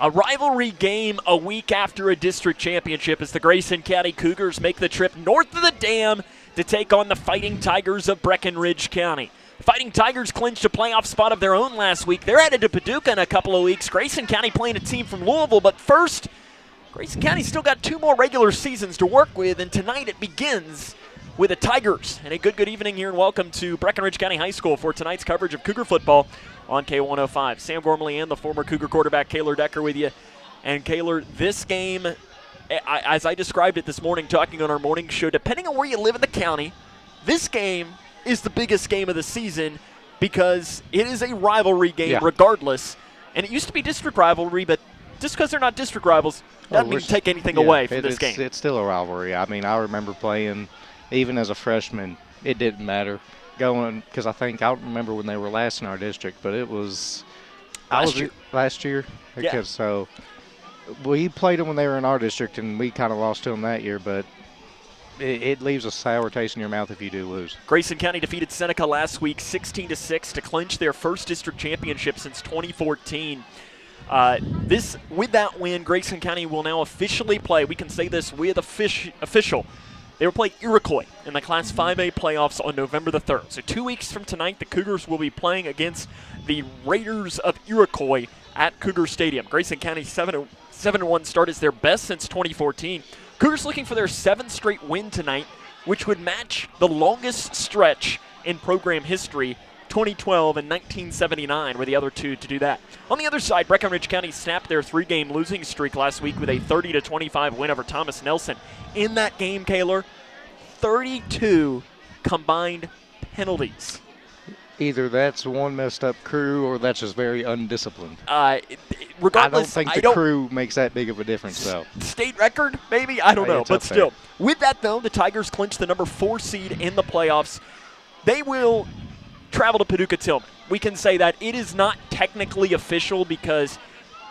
A rivalry game a week after a district championship as the Grayson County Cougars make the trip north of the dam to take on the Fighting Tigers of Breckinridge County. The Fighting Tigers clinched a playoff spot of their own last week. They're headed to Paducah in a couple of weeks. Grayson County playing a team from Louisville, but first, Grayson County's still got 2 more regular seasons to work with, and tonight it begins with the Tigers. And a good evening here, and welcome to Breckinridge County High School for tonight's coverage of Cougar football on K105. Sam Gormley and the former Cougar quarterback Kaylor Decker with you. And Kaylor, this game, as I described it this morning talking on our morning show, depending on where you live in the county, this game is the biggest game of the season because it is a rivalry game regardless. And it used to be district rivalry, but just because they're not district rivals doesn't mean take anything away from this game. It's still a rivalry. I mean, I remember playing, even as a freshman, it didn't matter. Going, because I don't remember when they were last in our district, but it was last year. Yeah. So we played them when they were in our district, and we kind of lost to them that year, but it leaves a sour taste in your mouth if you do lose. Grayson County defeated Seneca last week 16-6 to clinch their first district championship since 2014. With that win, Grayson County will now officially play. We can say this with official. They will play Iroquois in the Class 5A playoffs on November the 3rd. So 2 weeks from tonight, the Cougars will be playing against the Raiders of Iroquois at Cougar Stadium. Grayson County's 7-1 start is their best since 2014. Cougars looking for their 7th straight win tonight, which would match the longest stretch in program history, 2012 and 1979 were the other two to do that. On the other side, Breckinridge County snapped their 3-game losing streak last week with a 30-25 win over Thomas Nelson. In that game, Kaylor, 32 combined penalties. Either that's one messed up crew or that's just very undisciplined. Regardless, I don't think the crew makes that big of a difference, though. State record, maybe? I don't know, but still. With that, though, the Tigers clinched the number 4 seed in the playoffs. They will travel to Paducah Tillman. We can say that it is not technically official because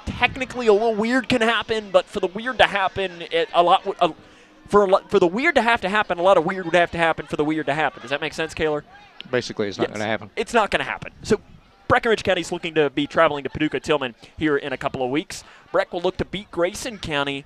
technically a little weird can happen, but for the weird to happen, for the weird to happen, a lot of weird would have to happen for the weird to happen. Does that make sense, Kaylor? Basically, it's not going to happen. It's not going to happen. So Breckinridge County is looking to be traveling to Paducah Tillman here in a couple of weeks. Breck will look to beat Grayson County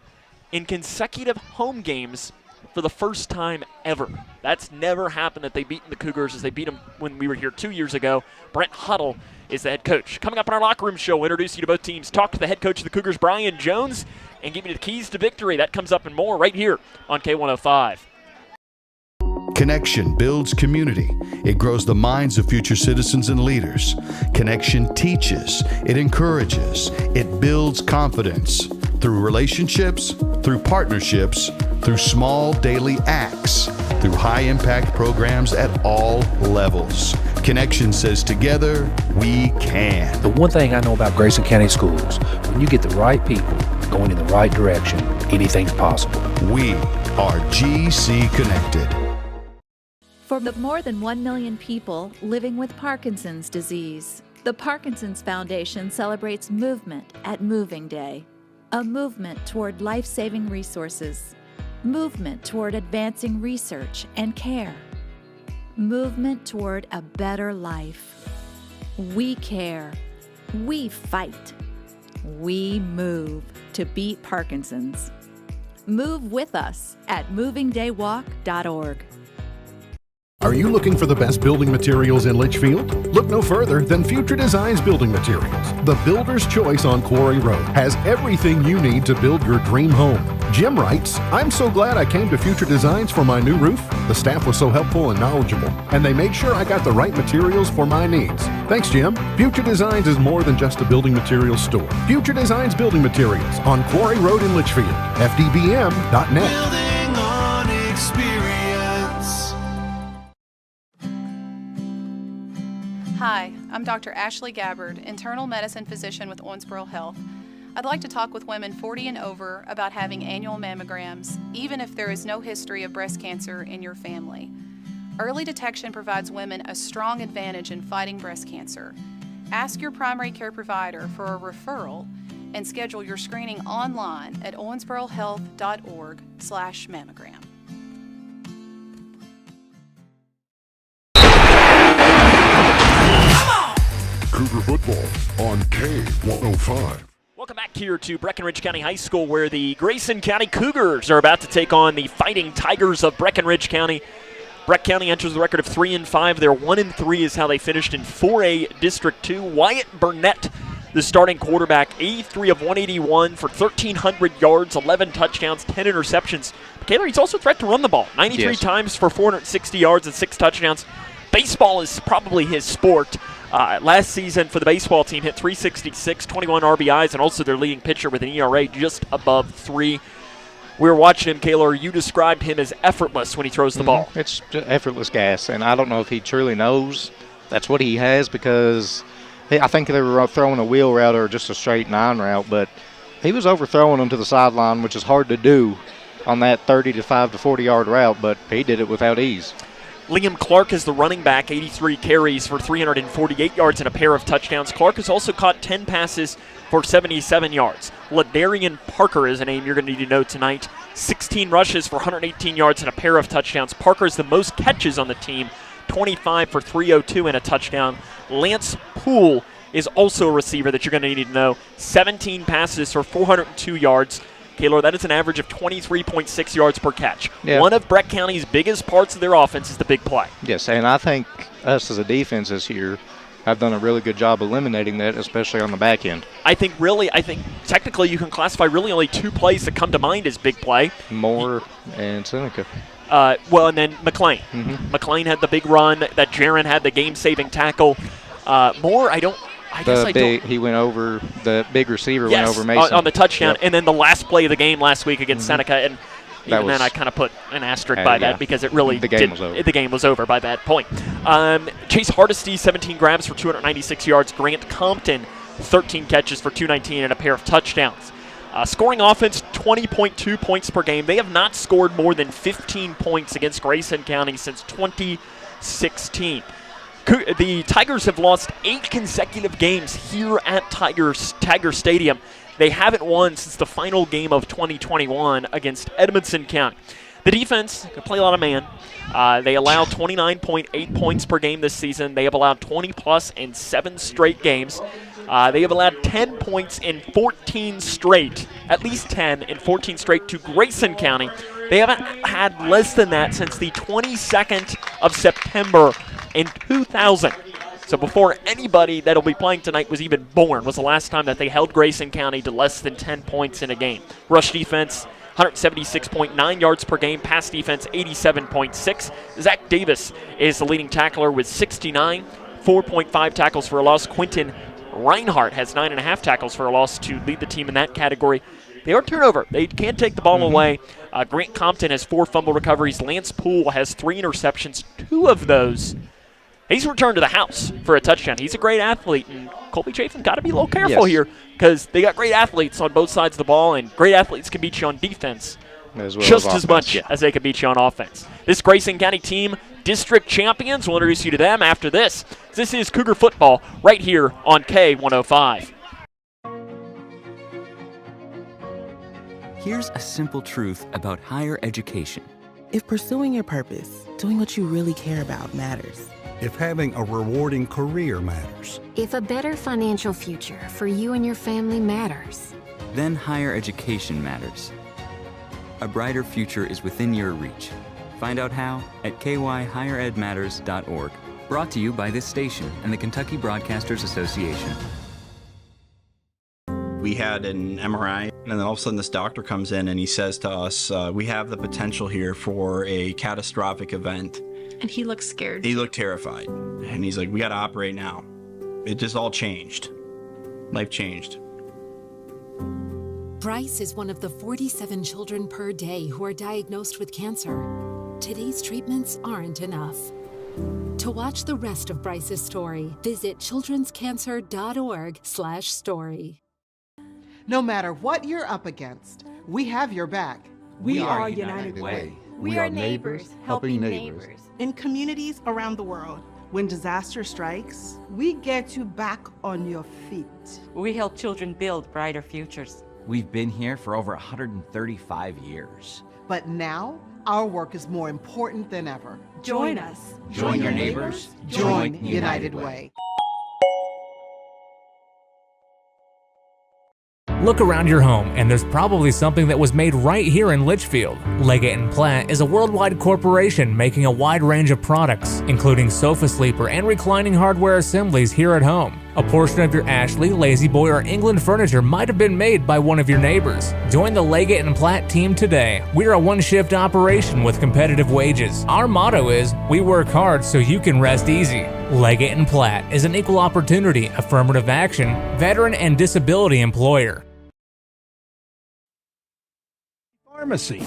in consecutive home games for the first time ever. That's never happened that they've beaten the Cougars as they beat them when we were here 2 years ago. Brent Huddle is the head coach. Coming up in our locker room show, we'll introduce you to both teams, talk to the head coach of the Cougars, Brian Jones, and give you the keys to victory. That comes up and more right here on K105. Connection builds community. It grows the minds of future citizens and leaders. Connection teaches. It encourages. It builds confidence through relationships, through partnerships, through small daily acts, through high-impact programs at all levels. Connection says together, we can. The one thing I know about Grayson County Schools, when you get the right people going in the right direction, anything's possible. We are GC Connected. For the more than 1 million people living with Parkinson's disease, the Parkinson's Foundation celebrates movement at Moving Day. A movement toward life-saving resources. Movement toward advancing research and care. Movement toward a better life. We care. We fight. We move to beat Parkinson's. Move with us at movingdaywalk.org. Are you looking for the best building materials in Litchfield? Look no further than Future Designs Building Materials. The builder's choice on Quarry Road has everything you need to build your dream home. Jim writes, "I'm so glad I came to Future Designs for my new roof. The staff was so helpful and knowledgeable, and they made sure I got the right materials for my needs. Thanks, Jim." Future Designs is more than just a building materials store. Future Designs Building Materials on Quarry Road in Litchfield. FDBM.net. Building on experience. Hi, I'm Dr. Ashley Gabbard, internal medicine physician with Owensboro Health. I'd like to talk with women 40 and over about having annual mammograms, even if there is no history of breast cancer in your family. Early detection provides women a strong advantage in fighting breast cancer. Ask your primary care provider for a referral and schedule your screening online at owensborohealth.org/mammogram. Cougar football on K105. Welcome back here to Breckinridge County High School, where the Grayson County Cougars are about to take on the Fighting Tigers of Breckinridge County. Breck County enters the record of 3-5. Their 1-3 is how they finished in 4A District 2. Wyatt Burnett, the starting quarterback, 83 of 181 for 1,300 yards, 11 touchdowns, 10 interceptions. But Taylor, he's also a threat to run the ball. 93 times for 460 yards and 6 touchdowns. Baseball is probably his sport. Last season for the baseball team, hit 366, 21 RBIs, and also their leading pitcher with an ERA just above 3. We were watching him, Kaylor. You described him as effortless when he throws the ball. It's just effortless gas, and I don't know if he truly knows that's what he has, because I think they were throwing a wheel route or just a straight 9 route, but he was overthrowing them to the sideline, which is hard to do on that 35 to 40-yard route, but he did it without ease. Liam Clark is the running back, 83 carries for 348 yards and a pair of touchdowns. Clark has also caught 10 passes for 77 yards. Ladarian Parker is a name you're going to need to know tonight. 16 rushes for 118 yards and a pair of touchdowns. Parker is the most catches on the team, 25 for 302 and a touchdown. Lance Poole is also a receiver that you're going to need to know. 17 passes for 402 yards. Kaylor, that is an average of 23.6 yards per catch. Yeah. One of Breck County's biggest parts of their offense is the big play. Yes, and I think us as a defense this year have done a really good job eliminating that, especially on the back end. I think technically you can classify really only 2 plays that come to mind as big play. Moore and Seneca. And then McLean. McLean had the big run that Jaron had the game-saving tackle. Moore, he went over, the big receiver went over Mason. On the touchdown. Yep. And then the last play of the game last week against Seneca. And even then I kind of put an asterisk by that because it really the game was over by that point. Chase Hardesty, 17 grabs for 296 yards. Grant Compton, 13 catches for 219 and a pair of touchdowns. Scoring offense, 20.2 points per game. They have not scored more than 15 points against Grayson County since 2016. The Tigers have lost 8 consecutive games here at Tiger Stadium. They haven't won since the final game of 2021 against Edmondson County. The defense can play a lot of man. They allow 29.8 points per game this season. They have allowed 20-plus in 7 straight games. They have allowed 10 points in 14 straight, at least 10 in 14 straight to Grayson County. They haven't had less than that since the 22nd of September in 2000. So before anybody that'll be playing tonight was even born was the last time that they held Grayson County to less than 10 points in a game. Rush defense, 176.9 yards per game. Pass defense, 87.6. Zach Davis is the leading tackler with 69, 4.5 tackles for a loss. Quentin Reinhardt has 9.5 tackles for a loss to lead the team in that category. They are turnover. They can take the ball away. Grant Compton has 4 fumble recoveries. Lance Poole has 3 interceptions. 2 of those, he's returned to the house for a touchdown. He's a great athlete, and Colby Chaffin's got to be a little careful here because they got great athletes on both sides of the ball, and great athletes can beat you on defense just as much as they can beat you on offense. This Grayson County team, district champions, we'll introduce you to them after this. This is Cougar football right here on K105. Here's a simple truth about higher education. If pursuing your purpose, doing what you really care about matters. If having a rewarding career matters. If a better financial future for you and your family matters. Then higher education matters. A brighter future is within your reach. Find out how at kyhigheredmatters.org. Brought to you by this station and the Kentucky Broadcasters Association. We had an MRI, and then all of a sudden this doctor comes in and he says to us, we have the potential here for a catastrophic event. And he looked scared. He looked terrified. And he's like, we got to operate now. It just all changed. Life changed. Bryce is one of the 47 children per day who are diagnosed with cancer. Today's treatments aren't enough. To watch the rest of Bryce's story, visit childrenscancer.org/story. No matter what you're up against, we have your back. We are United Way. We are neighbors, helping neighbors. In communities around the world, when disaster strikes, we get you back on your feet. We help children build brighter futures. We've been here for over 135 years. But now, our work is more important than ever. Join us. Join your neighbors. Join United Way. Look around your home, and there's probably something that was made right here in Litchfield. Leggett & Platt is a worldwide corporation making a wide range of products, including sofa sleeper and reclining hardware assemblies here at home. A portion of your Ashley, Lazy Boy, or England furniture might have been made by one of your neighbors. Join the Leggett & Platt team today. We're a one-shift operation with competitive wages. Our motto is, we work hard so you can rest easy. Leggett & Platt is an equal opportunity, affirmative action, veteran and disability employer. Pharmacy.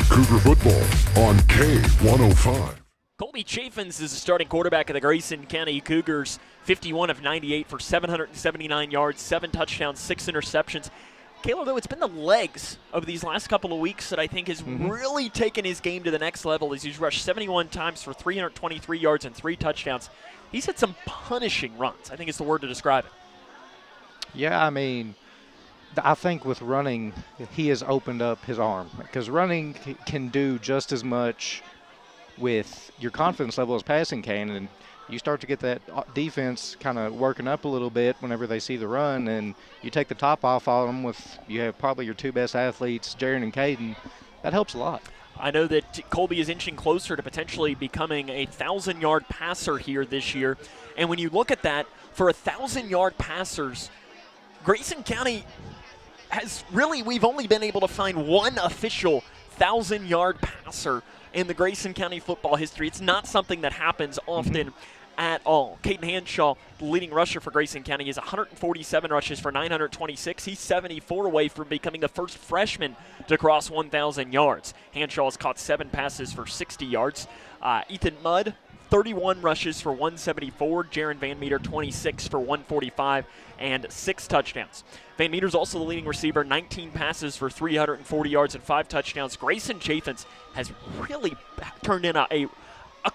Cougar football on K105. Colby Chaffins is the starting quarterback of the Grayson County Cougars, 51 of 98 for 779 yards, 7 touchdowns, 6 interceptions. Kayla, though, it's been the legs over these last couple of weeks that I think has really taken his game to the next level as he's rushed 71 times for 323 yards and 3 touchdowns. He's had some punishing runs, I think is the word to describe it. Yeah, I mean, I think with running, he has opened up his arm because running can do just as much with your confidence level as passing can, and you start to get that defense kind of working up a little bit whenever they see the run, and you take the top off on them with you have probably your 2 best athletes, Jaron and Caden. That helps a lot. I know that Colby is inching closer to potentially becoming a 1,000-yard passer here this year, and when you look at that, for 1,000-yard passers, Grayson County we've only been able to find one official 1,000-yard passer in the Grayson County football history. It's not something that happens often at all. Caden Hanshaw, the leading rusher for Grayson County, is 147 rushes for 926. He's 74 away from becoming the first freshman to cross 1,000 yards. Hanshaw has caught 7 passes for 60 yards. Ethan Mudd, 31 rushes for 174. Jaron Van Meter, 26 for 145 and 6 touchdowns. Van Meter's also the leading receiver, 19 passes for 340 yards and 5 touchdowns. Grayson Chaffins has really turned in a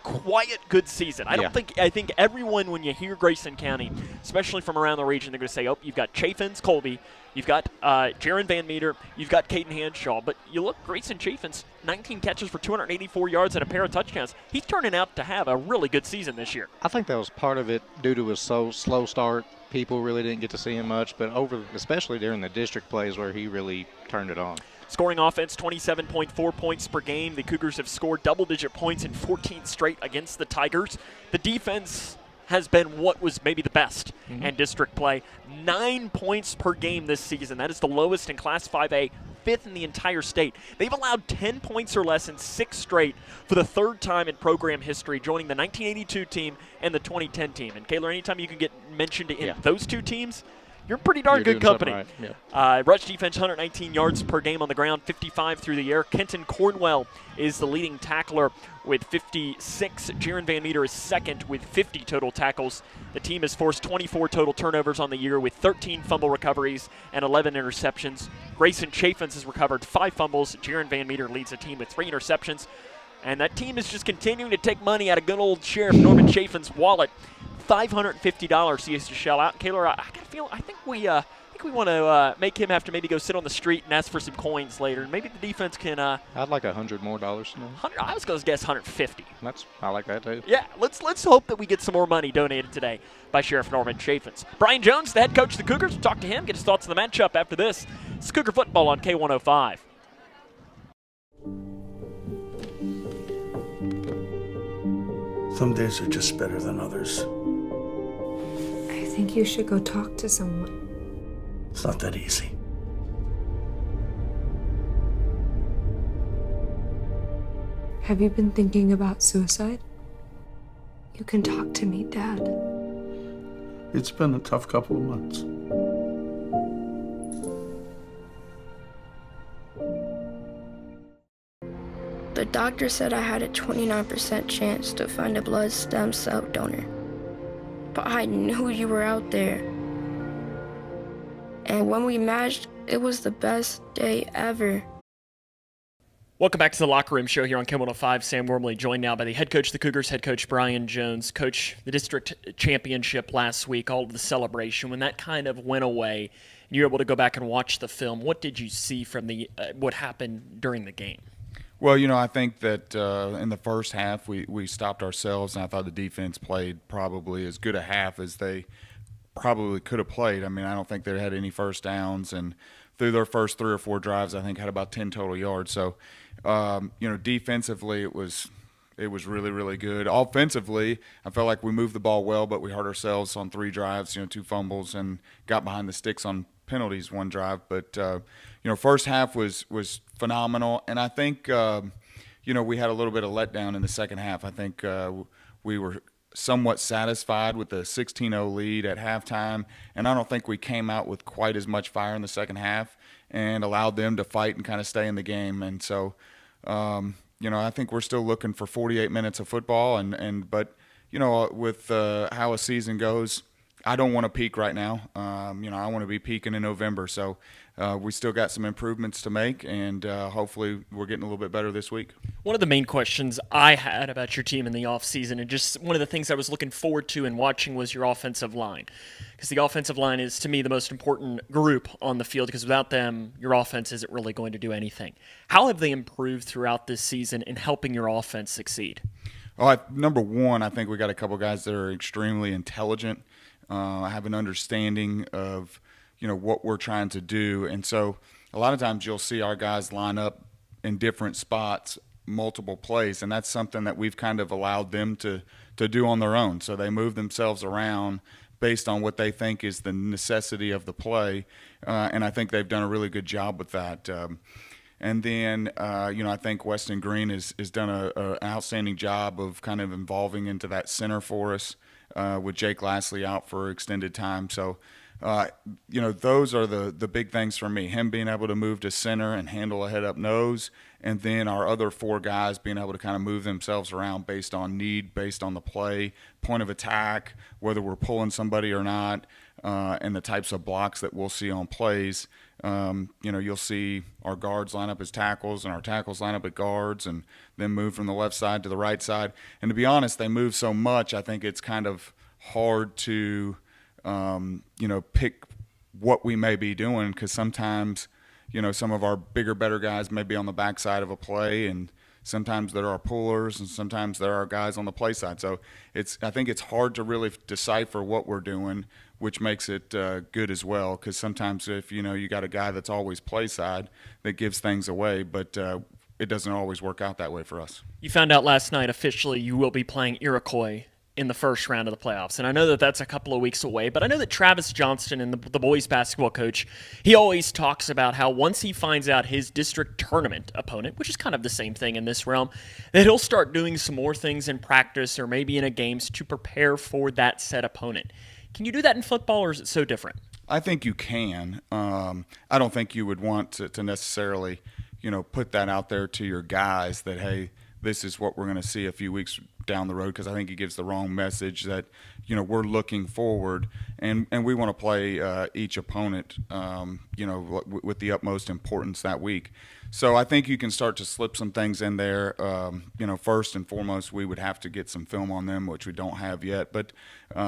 quiet good season. I think everyone, when you hear Grayson County, especially from around the region, they're going to say, oh, you've got Chaffins, Colby, you've got Jaron Van Meter, you've got Caden Hanshaw. But you look, Grayson Chaffins, 19 catches for 284 yards and a pair of touchdowns. He's turning out to have a really good season this year. I think that was part of it due to his slow start. People really didn't get to see him much, but especially during the district plays where he really turned it on. Scoring offense, 27.4 points per game. The Cougars have scored double-digit points in 14 straight against the Tigers. The defense has been what was maybe the best in district play. 9 points per game this season. That is the lowest in Class 5A, 5th in the entire state. They've allowed 10 points or less in 6 straight for the 3rd time in program history, joining the 1982 team and the 2010 team. And, Kaylor, anytime you can get mentioned in those 2 teams, you're pretty darn good company. Right. Yeah. Rush defense, 119 yards per game on the ground, 55 through the air. Kenton Cornwell is the leading tackler with 56. Jaron Van Meter is second with 50 total tackles. The team has forced 24 total turnovers on the year with 13 fumble recoveries and 11 interceptions. Grayson Chaffins has recovered 5 fumbles. Jaron Van Meter leads the team with 3 interceptions. And that team is just continuing to take money out of good old Sheriff Norman Chaffins' wallet. $550 he has to shell out. Kaylor, I got a feel. I think we want to make him have to maybe go sit on the street and ask for some coins later. And maybe the defense can. I'd like $100 more. No? 100. I was going to guess 150. I like that too. Yeah, let's hope that we get some more money donated today by Sheriff Norman Chaffins. Brian Jones, the head coach of the Cougars, we'll talk to him, get his thoughts on the matchup after this. It's Cougar football on K105. Some days are just better than others. I think you should go talk to someone. It's not that easy. Have you been thinking about suicide? You can talk to me, Dad. It's been a tough couple of months. The doctor said I had a 29% chance to find a blood stem cell donor. But I knew you were out there. And when we matched, it was the best day ever. Welcome back to the Locker Room Show here on K105. Sam Wormley, joined now by the head coach of the Cougars, head coach Brian Jones. Coach, the district championship last week, all of the celebration, when that kind of went away, and you were able to go back and watch the film, what did you see from the what happened during the game? Well, I think that in the first half we stopped ourselves, and I thought the defense played probably as good a half as they probably could have played. I mean, I don't think they had any first downs, and through their first 3 or 4 drives, I think had about 10 total yards. So, defensively it was really, really good. Offensively, I felt like we moved the ball well, but we hurt ourselves on 3 drives, 2 fumbles, and got behind the sticks on penalties 1 drive. But, first half was phenomenal. And I think, we had a little bit of letdown in the second half. I think we were somewhat satisfied with the 16-0 lead at halftime, and I don't think we came out with quite as much fire in the second half and allowed them to fight and kind of stay in the game. And so, I think we're still looking for 48 minutes of football, but with how a season goes, I don't want to peak right now. I want to be peaking in November. So we still got some improvements to make, and hopefully we're getting a little bit better this week. One of the main questions I had about your team in the offseason, and just one of the things I was looking forward to and watching, was your offensive line. Because the offensive line is, to me, the most important group on the field, because without them, your offense isn't really going to do anything. How have they improved throughout this season in helping your offense succeed? Number one, I think we got a couple guys that are extremely intelligent. Have an understanding of, what we're trying to do. And so a lot of times you'll see our guys line up in different spots, multiple plays, and that's something that we've kind of allowed them to do on their own. So they move themselves around based on what they think is the necessity of the play, and I think they've done a really good job with that. And then, I think Weston Green has done an outstanding job of kind of involving into that center for us, with Jake Lastly out for extended time. So, those are the big things for me. Him being able to move to center and handle a head-up nose, and then our other 4 guys being able to kind of move themselves around based on need, based on the play, point of attack, whether we're pulling somebody or not, and the types of blocks that we'll see on plays. You'll see our guards line up as tackles and our tackles line up at guards, and then move from the left side to the right side. And to be honest, they move so much, I think it's kind of hard to, pick what we may be doing, because sometimes, some of our bigger, better guys may be on the backside of a play, and sometimes they're our pullers, and sometimes they're our guys on the play side. So I think it's hard to really decipher what we're doing, which makes it good as well, because sometimes if you got a guy that's always play side, that gives things away, but it doesn't always work out that way for us. You found out last night officially you will be playing Iroquois in the first round of the playoffs, and I know that that's a couple of weeks away, but I know that Travis Johnston, and the boys basketball coach, he always talks about how once he finds out his district tournament opponent, which is kind of the same thing in this realm, that he'll start doing some more things in practice or maybe in a games to prepare for that said opponent. Can you do that in football, or is it so different? I think you can. I don't think you would want to necessarily, put that out there to your guys that, hey, this is what we're going to see a few weeks down the road, because I think it gives the wrong message that, we're looking forward and we want to play each opponent, with the utmost importance that week. So I think you can start to slip some things in there. First and foremost, we would have to get some film on them, which we don't have yet, but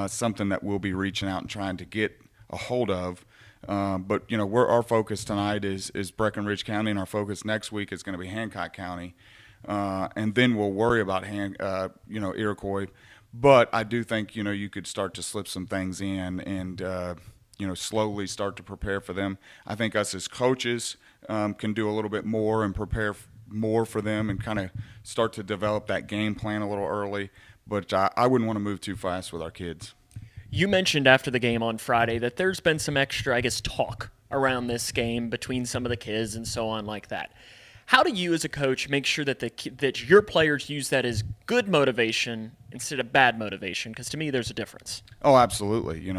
something that we'll be reaching out and trying to get a hold of. But our focus tonight is Breckinridge County, and our focus next week is going to be Hancock County. And then we'll worry about Iroquois. But I do think, you could start to slip some things in and, slowly start to prepare for them. I think us as coaches can do a little bit more and prepare more for them and kind of start to develop that game plan a little early. But I wouldn't want to move too fast with our kids. You mentioned after the game on Friday that there's been some extra, talk around this game between some of the kids and so on like that. How do you as a coach make sure that your players use that as good motivation instead of bad motivation? Because to me, there's a difference. Oh, absolutely.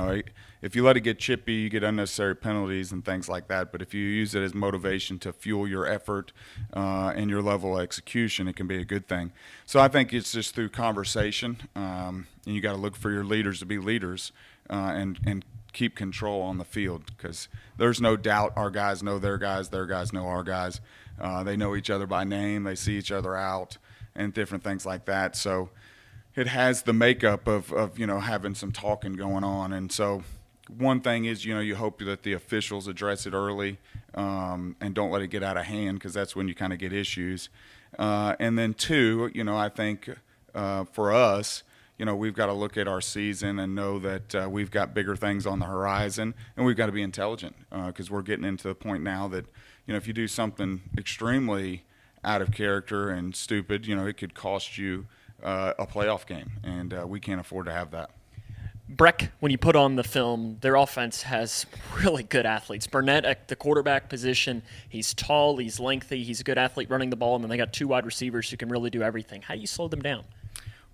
If you let it get chippy, you get unnecessary penalties and things like that. But if you use it as motivation to fuel your effort and your level of execution, it can be a good thing. So I think it's just through conversation, and you got to look for your leaders to be leaders and keep control on the field, because there's no doubt our guys know their guys know our guys. They know each other by name. They see each other out and different things like that. So it has the makeup of having some talking going on. And so, one thing is, you hope that the officials address it early and don't let it get out of hand, because that's when you kind of get issues. And then two, I think for us, we've got to look at our season and know that we've got bigger things on the horizon, and we've got to be intelligent, because we're getting into the point now that, if you do something extremely out of character and stupid, it could cost you a playoff game, and we can't afford to have that. Breck, when you put on the film, their offense has really good athletes. Burnett at the quarterback position, he's tall, he's lengthy, he's a good athlete running the ball, and then they got two wide receivers who can really do everything. How do you slow them down?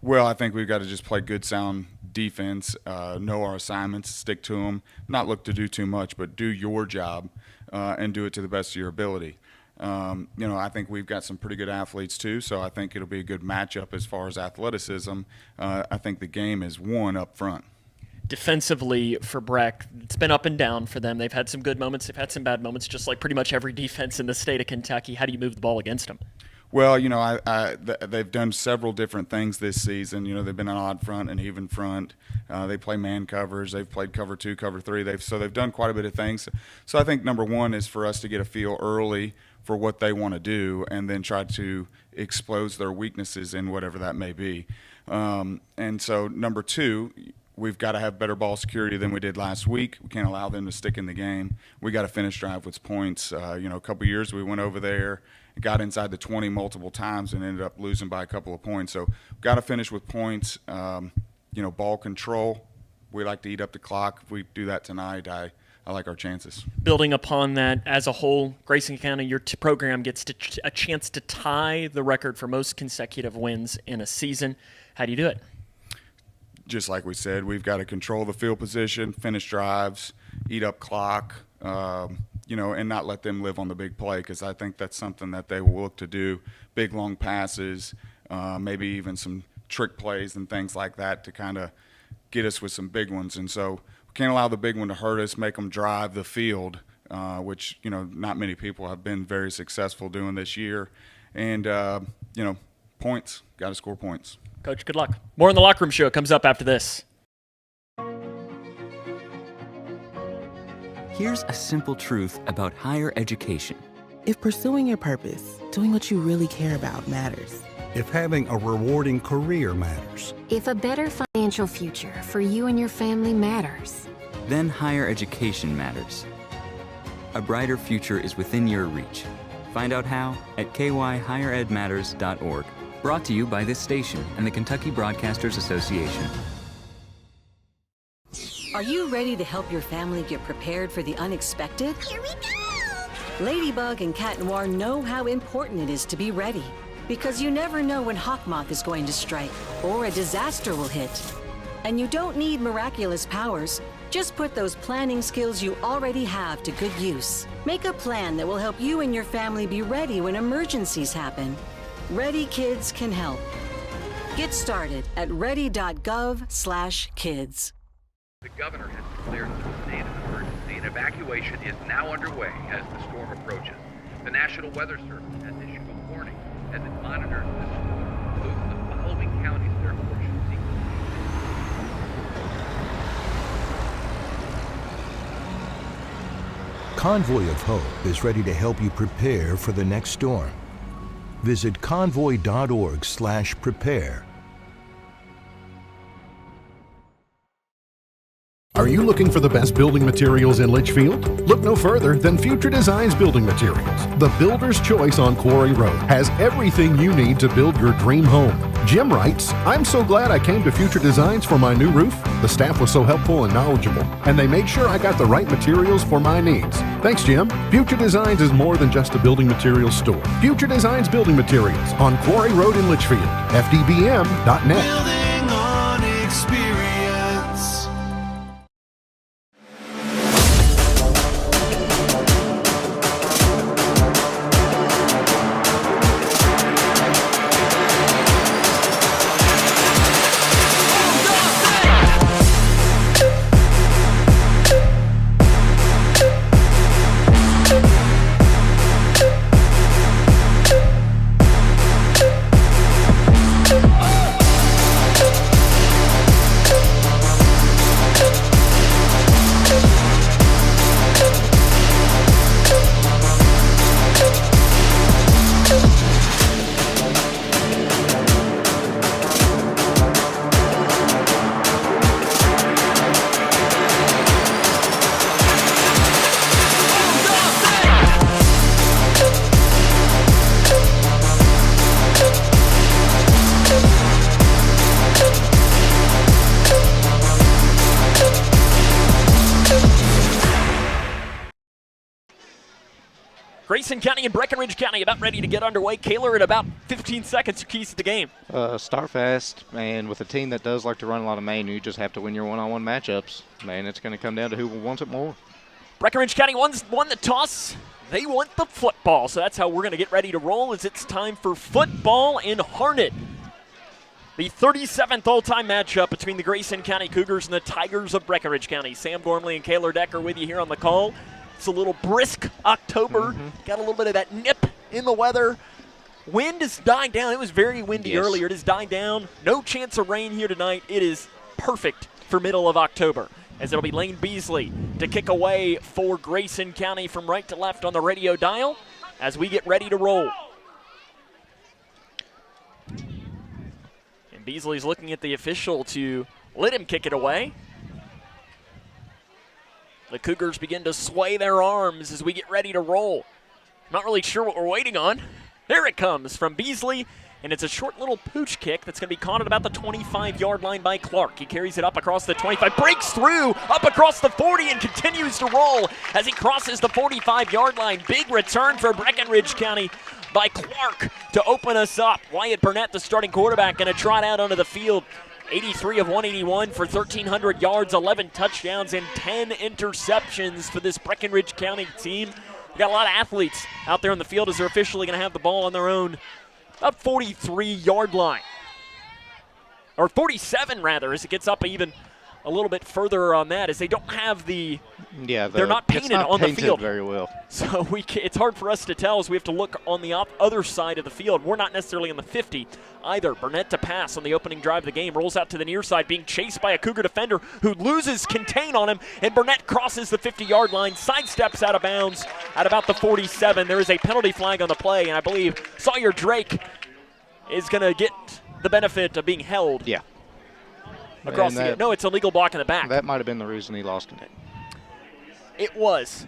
Well, I think we've got to just play good, sound defense, know our assignments, stick to them, not look to do too much, but do your job and do it to the best of your ability. I think we've got some pretty good athletes too, so I think it'll be a good matchup as far as athleticism. I think the game is won up front. Defensively for Breck, it's been up and down for them. They've had some good moments, they've had some bad moments, just like pretty much every defense in the state of Kentucky. How do you move the ball against them? Well, they've done several different things this season. They've been an odd front and even front. They play man covers. They've played cover 2, cover 3. They've done quite a bit of things. So I think number one is for us to get a feel early for what they want to do, and then try to expose their weaknesses in whatever that may be. And so number two, we've got to have better ball security than we did last week. We can't allow them to stick in the game. We got to finish drive with points. A couple years we went over there, got inside the 20 multiple times, and ended up losing by a couple of points. So we've got to finish with points. Ball control. We like to eat up the clock. If we do that tonight, I like our chances. Building upon that, as a whole, Grayson County, your program gets a chance to tie the record for most consecutive wins in a season. How do you do it? Just like we said, we've got to control the field position, finish drives, eat up clock, and not let them live on the big play, because I think that's something that they will look to do. Big, long passes, maybe even some trick plays and things like that to kind of get us with some big ones. And so we can't allow the big one to hurt us, make them drive the field, which, not many people have been very successful doing this year. And, points, got to score points. Coach, good luck. More on the Locker Room Show comes up after this. Here's a simple truth about higher education. If pursuing your purpose, doing what you really care about matters. If having a rewarding career matters. If a better financial future for you and your family matters. Then higher education matters. A brighter future is within your reach. Find out how at kyhigheredmatters.org. Brought to you by this station and the Kentucky Broadcasters Association. Are you ready to help your family get prepared for the unexpected? Here we go! Ladybug and Cat Noir know how important it is to be ready, because you never know when Hawkmoth is going to strike or a disaster will hit. And you don't need miraculous powers. Just put those planning skills you already have to good use. Make a plan that will help you and your family be ready when emergencies happen. Ready Kids can help. Get started at ready.gov/kids. The governor has declared a state of emergency, and evacuation is now underway as the storm approaches. The National Weather Service has issued a warning as it monitors the storm. Those in the following counties, therefore, should seek. Convoy of Hope is ready to help you prepare for the next storm. Visit convoy.org/prepare. Are you looking for the best building materials in Litchfield? Look no further than Future Designs Building Materials. The builder's choice on Quarry Road has everything you need to build your dream home. Jim writes, "I'm so glad I came to Future Designs for my new roof. The staff was so helpful and knowledgeable, and they made sure I got the right materials for my needs. Thanks, Jim." Future Designs is more than just a building materials store. Future Designs Building Materials on Quarry Road in Litchfield. FDBM.net. Building on experience. Grayson County and Breckinridge County about ready to get underway. Kaler, in about 15 seconds, your keys to the game. Start fast, and with a team that does like to run a lot of man, you just have to win your one-on-one matchups. Man, it's going to come down to who wants it more. Breckinridge County won the toss. They want the football, so that's how we're going to get ready to roll as it's time for football in Harnett. The 37th all-time matchup between the Grayson County Cougars and the Tigers of Breckinridge County. Sam Gormley and Kaler Decker with you here on the call. It's a little brisk October. Got a little bit of that nip in the weather. Wind has died down. It was very windy earlier. It has died down. No chance of rain here tonight. It is perfect for middle of October, as it'll be Lane Beasley to kick away for Grayson County from right to left on the radio dial as we get ready to roll. And Beasley's looking at the official to let him kick it away. The Cougars begin to sway their arms as we get ready to roll. Not really sure what we're waiting on. There it comes from Beasley, and it's a short little pooch kick that's going to be caught at about the 25-yard line by Clark. He carries it up across the 25, breaks through, up across the 40, and continues to roll as he crosses the 45-yard line. Big return for Breckinridge County by Clark to open us up. Wyatt Burnett, the starting quarterback, going to trot out onto the field. 83 of 181 for 1,300 yards, 11 touchdowns, and 10 interceptions for this Breckinridge County team. We got a lot of athletes out there on the field as they're officially going to have the ball on their own about 43-yard line. Or 47, rather, as it gets up even a little bit further on that, as they don't have they're not painted on the field very well. So it's hard for us to tell as we have to look on the other side of the field. We're not necessarily on the 50 either. Burnett to pass on the opening drive of the game, rolls out to the near side, being chased by a Cougar defender who loses contain on him, and Burnett crosses the 50-yard line, sidesteps out of bounds at about the 47. There is a penalty flag on the play, and I believe Sawyer Drake is going to get the benefit of being held. Yeah. Across the no, it's a legal block in the back. That might have been the reason he lost it. It was.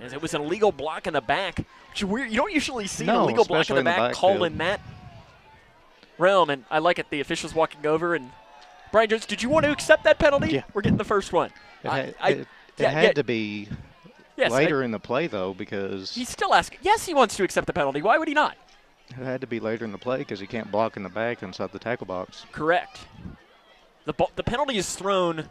As it was an illegal block in the back. Which is weird. You don't usually see an No, illegal block in the back called in backfield. that realm, and I like it. The officials walking over, and Brian Jones, did you want to accept that penalty? Yeah. We're getting the first one. It had to be later in the play, though, because He's still asking. Yes, he wants to accept the penalty. Why would he not? it had to be later in the play because he can't block in the back inside the tackle box. Correct. The penalty is thrown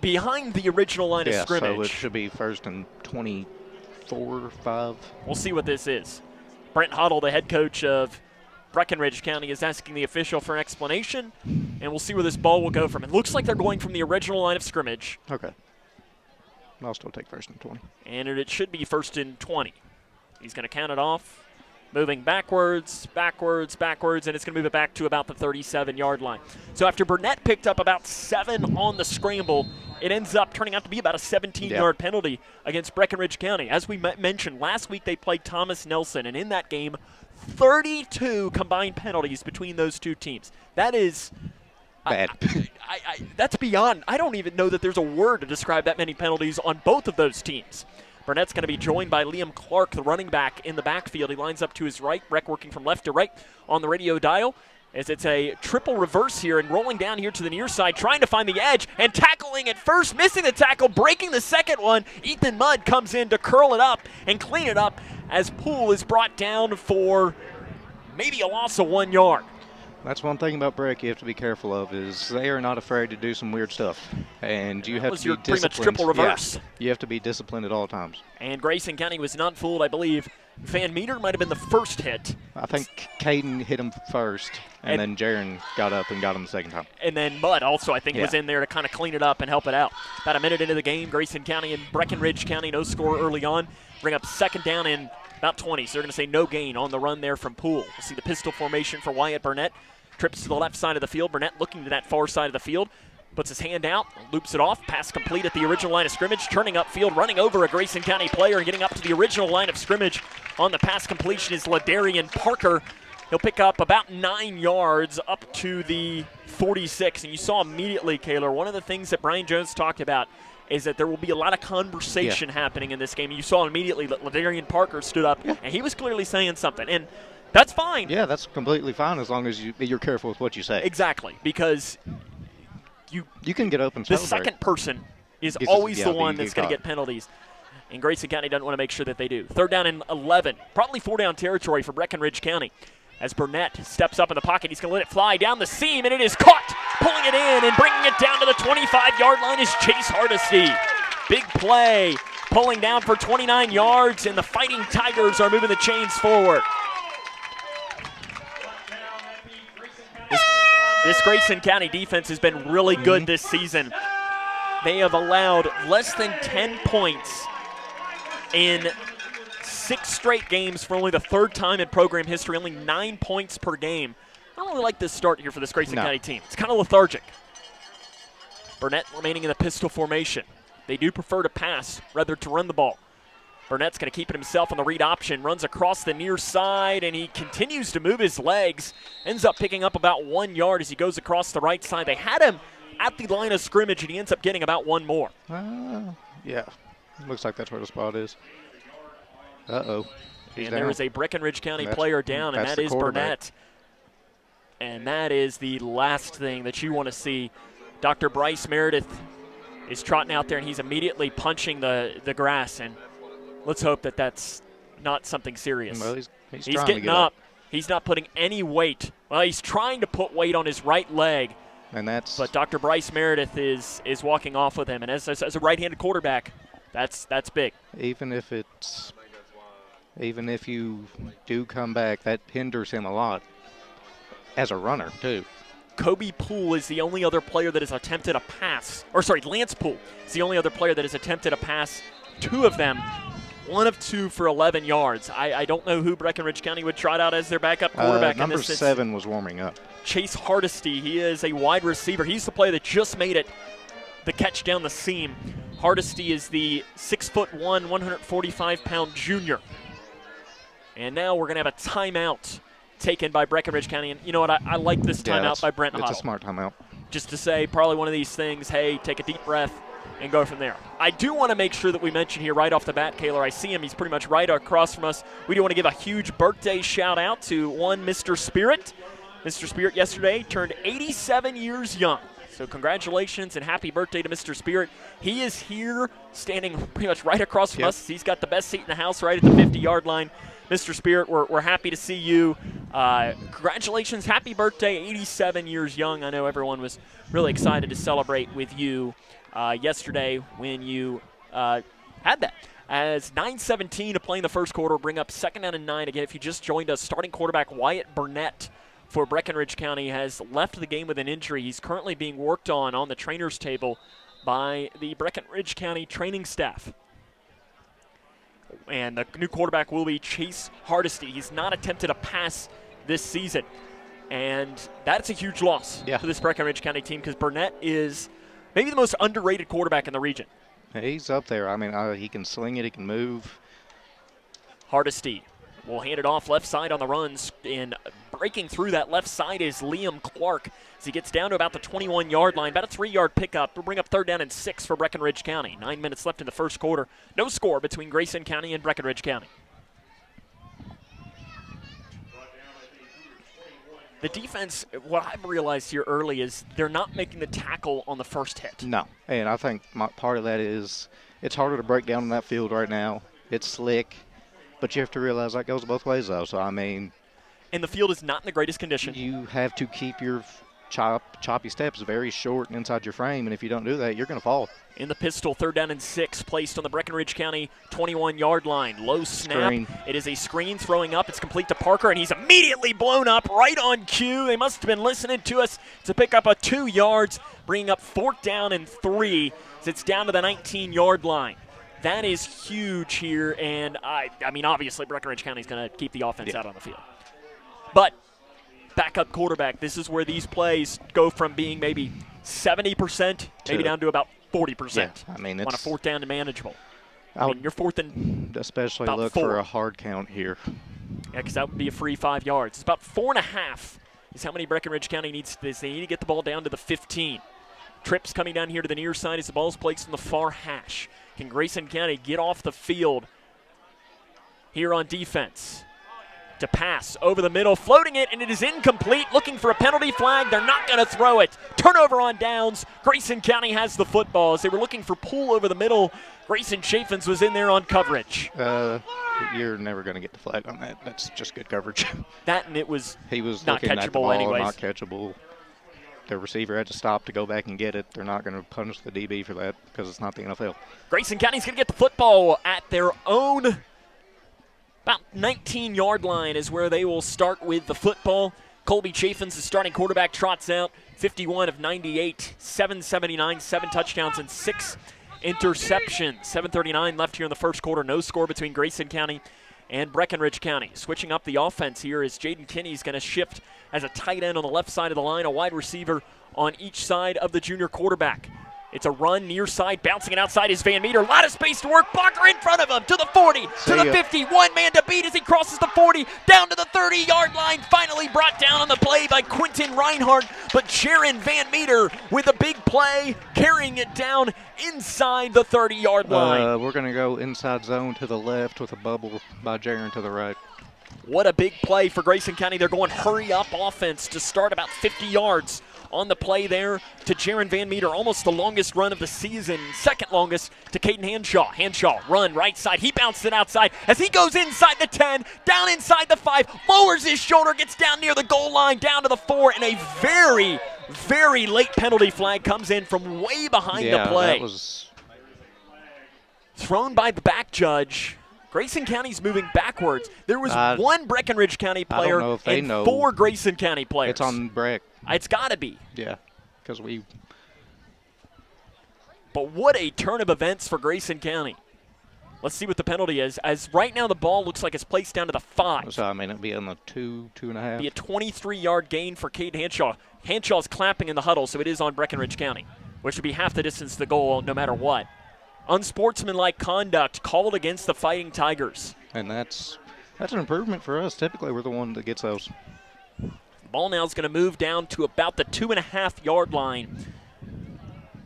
behind the original line of scrimmage. So it should be first and 24, 5. We'll see what this is. Brent Huddle, the head coach of Breckinridge County, is asking the official for an explanation, and we'll see where this ball will go from. It looks like they're going from the original line of scrimmage. Okay. I'll still take first and 20. And it should be first and 20. He's going to count it off. Moving backwards, backwards, backwards, and it's going to move it back to about the 37-yard line. So after Burnett picked up about 7 on the scramble, it ends up turning out to be about a 17-yard penalty against Breckinridge County. As we mentioned, last week they played Thomas Nelson, and in that game, 32 combined penalties between those two teams. That is bad. That's beyond. I don't even know that there's a word to describe that many penalties on both of those teams. Burnett's going to be joined by Liam Clark, the running back, in the backfield. He lines up to his right. Breck working from left to right on the radio dial as it's a triple reverse here and rolling down here to the near side, trying to find the edge and tackling at first, missing the tackle, breaking the second one. Ethan Mudd comes in to curl it up and clean it up as Poole is brought down for maybe a loss of 1 yard. That's one thing about Breck you have to be careful of is they are not afraid to do some weird stuff. And you have to be disciplined. Pretty much triple reverse. Yeah, you have to be disciplined at all times. And Grayson County was not fooled, I believe. Van Meter might have been the first hit. I think Caden hit him first, and then Jaron got up and got him the second time. And then Mudd also, I think, was in there to kind of clean it up and help it out. About a minute into the game, Grayson County and Breckinridge County, no score early on. Bring up second down in about 20, so they're going to say no gain on the run there from Poole. We'll see the pistol formation for Wyatt Burnett. Trips to the left side of the field. Burnett looking to that far side of the field. Puts his hand out, loops it off. Pass complete at the original line of scrimmage. Turning upfield, running over a Grayson County player and getting up to the original line of scrimmage. On the pass completion is Ladarian Parker. He'll pick up about 9 yards up to the 46. And you saw immediately, Kaler, one of the things that Brian Jones talked about is that there will be a lot of conversation happening in this game. And you saw immediately that Ladarian Parker stood up, and he was clearly saying something. And that's fine. Yeah, that's completely fine as long as you're careful with what you say. Exactly, because you can get open. The second person is always the one that's going to get penalties. And Grayson County doesn't want to make sure that they do. 3rd down and 11. Probably 4-down territory for Breckinridge County. As Burnett steps up in the pocket, he's going to let it fly down the seam, and it is caught. Pulling it in and bringing it down to the 25-yard line is Chase Hardesty. Big play, pulling down for 29 yards, and the Fighting Tigers are moving the chains forward. This Grayson County defense has been really good this season. They have allowed less than 10 points in 6 straight games for only the 3rd time in program history, only 9 points per game. I don't really like this start here for this Grayson County team. It's kind of lethargic. Burnett remaining in the pistol formation. They do prefer to pass rather to run the ball. Burnett's going to keep it himself on the read option, runs across the near side, and he continues to move his legs. Ends up picking up about 1 yard as he goes across the right side. They had him at the line of scrimmage, and he ends up getting about 1 more. Yeah, looks like that's where the spot is. Uh-oh. And there is a Breckinridge County player down, and that is Burnett. And that is the last thing that you want to see. Dr. Bryce Meredith is trotting out there, and he's immediately punching the grass. And let's hope that that's not something serious. Well, he's getting up. He's not putting any weight. Well, he's trying to put weight on his right leg. But Dr. Bryce Meredith is walking off with him. And as a right-handed quarterback, that's big. Even if you do come back, that hinders him a lot as a runner, too. Kobe Poole is the only other player that has attempted a pass. Lance Poole is the only other player that has attempted a pass. 2 of them, 1 of 2 for 11 yards. I don't know who Breckinridge County would trot out as their backup quarterback. Number 7 was warming up. Chase Hardesty. He is a wide receiver. He's the player that just made it, the catch down the seam. Hardesty is the 6'1", 145-pound junior. And now we're going to have a timeout taken by Breckinridge County. And you know what? I like this timeout by Brent Huddle. It's a smart timeout. Just to say probably one of these things, hey, take a deep breath and go from there. I do want to make sure that we mention here right off the bat, Kaylor, I see him. He's pretty much right across from us. We do want to give a huge birthday shout-out to one Mr. Spirit. Mr. Spirit yesterday turned 87 years young. So congratulations and happy birthday to Mr. Spirit. He is here standing pretty much right across from us. He's got the best seat in the house right at the 50-yard line. Mr. Spirit, we're happy to see you. Congratulations, happy birthday, 87 years young. I know everyone was really excited to celebrate with you yesterday when you had that. As 9:17 to play in the first quarter, bring up 2nd down and 9. Again, if you just joined us, starting quarterback Wyatt Burnett for Breckinridge County has left the game with an injury. He's currently being worked on the trainer's table by the Breckinridge County training staff. And the new quarterback will be Chase Hardesty. He's not attempted a pass this season. And that's a huge loss for this Breckinridge County team because Burnett is maybe the most underrated quarterback in the region. He's up there. I mean, he can sling it. He can move. Hardesty will hand it off left side on the runs. And breaking through that left side is Liam Clark as he gets down to about the 21-yard line. About a 3-yard pickup. We'll bring up 3rd down and 6 for Breckinridge County. 9 minutes left in the first quarter. No score between Grayson County and Breckinridge County. The defense, what I've realized here early is they're not making the tackle on the first hit. No, and I think part of that is it's harder to break down in that field right now. It's slick, but you have to realize that goes both ways, though. So, I mean. And the field is not in the greatest condition. You have to keep your choppy steps very short inside your frame, and if you don't do that, you're going to fall. In the pistol, 3rd down and 6, placed on the Breckinridge County 21-yard line. Low snap. Screen. It is a screen throwing up. It's complete to Parker, and he's immediately blown up right on cue. They must have been listening to us to pick up a 2 yards, bringing up 4th down and 3 as it's down to the 19-yard line. That is huge here, and I mean, obviously Breckinridge County is going to keep the offense out on the field. But backup quarterback, this is where these plays go from being maybe 70%, maybe down to about 40%. Yeah, I mean, on a 4th down and manageable. I mean, you're 4th and especially about look 4. for a hard count here. Yeah, because that would be a free 5 yards. It's about 4.5 is how many Breckinridge County needs this. They need to get the ball down to the 15. Trips coming down here to the near side as the ball's placed on the far hash. Can Grayson County get off the field here on defense? To pass over the middle, floating it, and it is incomplete. Looking for a penalty flag. They're not going to throw it. Turnover on downs. Grayson County has the football. As they were looking for Poole over the middle, Grayson Chaffins was in there on coverage. You're never going to get the flag on that. That's just good coverage. That and it was he was not looking at the ball, catchable anyways. not catchable. The receiver had to stop to go back and get it. They're not going to punish the DB for that because it's not the NFL. Grayson County's going to get the football at their own about 19-yard line is where they will start with the football. Colby Chaffins, the starting quarterback, trots out 51 of 98, 779, 7 touchdowns, and 6 interceptions. 7:39 left here in the first quarter. No score between Grayson County and Breckinridge County. Switching up the offense here is Jaden Kinney's going to shift as a tight end on the left side of the line, a wide receiver on each side of the junior quarterback. It's a run near side, bouncing it outside is Van Meter. A lot of space to work. Blocker in front of him to the 40, to the 50. One man to beat as he crosses the 40, down to the 30-yard line. Finally brought down on the play by Quentin Reinhardt, but Jaron Van Meter with a big play, carrying it down inside the 30-yard line. We're going to go inside zone to the left with a bubble by Jaron to the right. What a big play for Grayson County. They're going hurry-up offense to start about 50 yards. On the play there to Jaron Van Meter, almost the longest run of the season, second longest to Caden Hanshaw. Hanshaw, run right side. He bounced it outside as he goes inside the 10, down inside the 5, lowers his shoulder, gets down near the goal line, down to the 4, and a very, very late penalty flag comes in from way behind the play. That was thrown by the back judge. Grayson County's moving backwards. There was one Breckinridge County player and 4 Grayson County players. It's on Breck. It's got to be. Yeah, because we. But what a turn of events for Grayson County. Let's see what the penalty is. As right now the ball looks like it's placed down to the 5. So, I mean, it'd be on the 2.5. Be a 23-yard gain for Cade Hanshaw. Hanshaw's clapping in the huddle, so it is on Breckinridge County, which would be half the distance to the goal no matter what. Unsportsmanlike conduct called against the Fighting Tigers. And that's an improvement for us. Typically, we're the one that gets those. Ball now is going to move down to about the 2.5-yard line.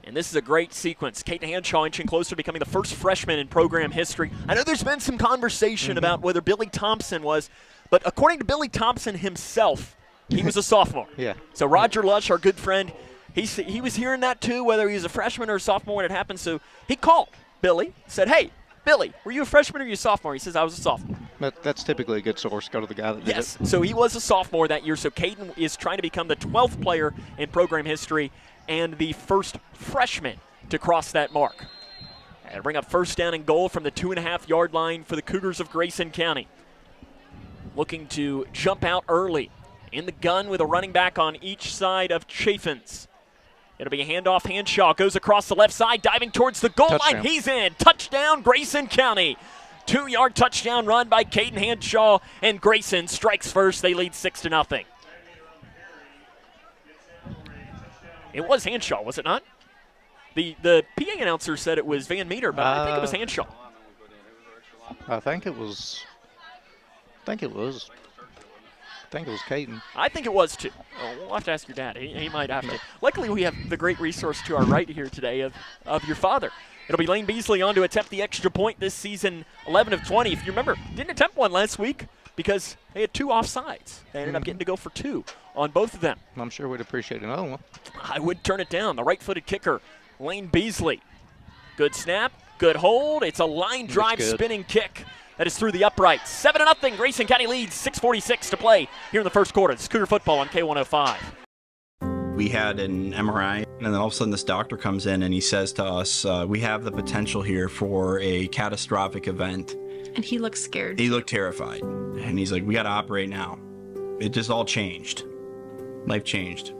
And this is a great sequence. Caden Hanshaw inching closer to becoming the first freshman in program history. I know there's been some conversation about whether Billy Thompson was, but according to Billy Thompson himself, he was a sophomore. Yeah. So Roger Lush, our good friend, he was hearing that too, whether he was a freshman or a sophomore when it happened. So he called Billy, said, "Hey, Billy, were you a freshman or you a sophomore?" He says, "I was a sophomore." But that's typically a good source. Go to the guy that did it. Yes, so he was a sophomore that year. So Caden is trying to become the 12th player in program history and the first freshman to cross that mark. And bring up first down and goal from the 2.5-yard line for the Cougars of Grayson County. Looking to jump out early. In the gun with a running back on each side of Chaffins. It'll be a handoff. Hanshaw goes across the left side, diving towards the goal line. He's in. Touchdown, Grayson County. 2-yard touchdown run by Caden Hanshaw, and Grayson strikes first. They lead 6-0. It was Hanshaw, was it not? The PA announcer said it was Van Meter, but I think it was Hanshaw. I think it was Caden. I think it was too. Oh, we'll have to ask your dad. He might have to. Luckily, we have the great resource to our right here today of your father. It'll be Lane Beasley on to attempt the extra point this season, 11 of 20. If you remember, didn't attempt one last week because they had 2 offsides. They ended up getting to go for 2 on both of them. I'm sure we'd appreciate another one. I would turn it down. The right-footed kicker, Lane Beasley. Good snap, good hold. It's a line drive spinning kick. That is through the uprights. 7-0. Grayson County leads. 6:46 to play here in the first quarter. It's Cougar football on K105. We had an MRI, and then all of a sudden this doctor comes in and he says to us, we have the potential here for a catastrophic event. And he looked scared. He looked terrified. And he's like, we got to operate now. It just all changed. Life changed.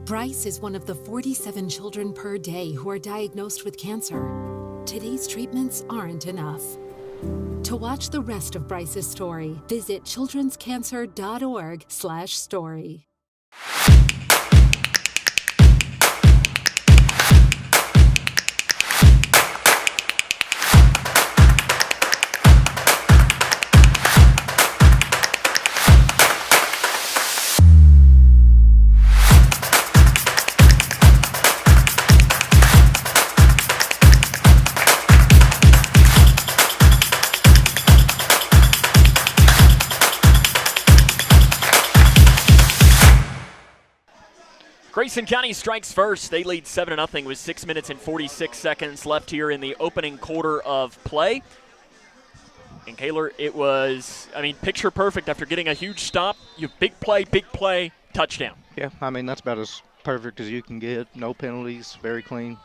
Bryce is one of the 47 children per day who are diagnosed with cancer. Today's treatments aren't enough. To watch the rest of Bryce's story, visit childrenscancer.org/story. Grayson County strikes first. They lead 7-0 with 6 minutes and 46 seconds left here in the opening quarter of play. And Kaler, it was, picture perfect after getting a huge stop. You big play, touchdown. Yeah, that's about as perfect as you can get. No penalties, very clean.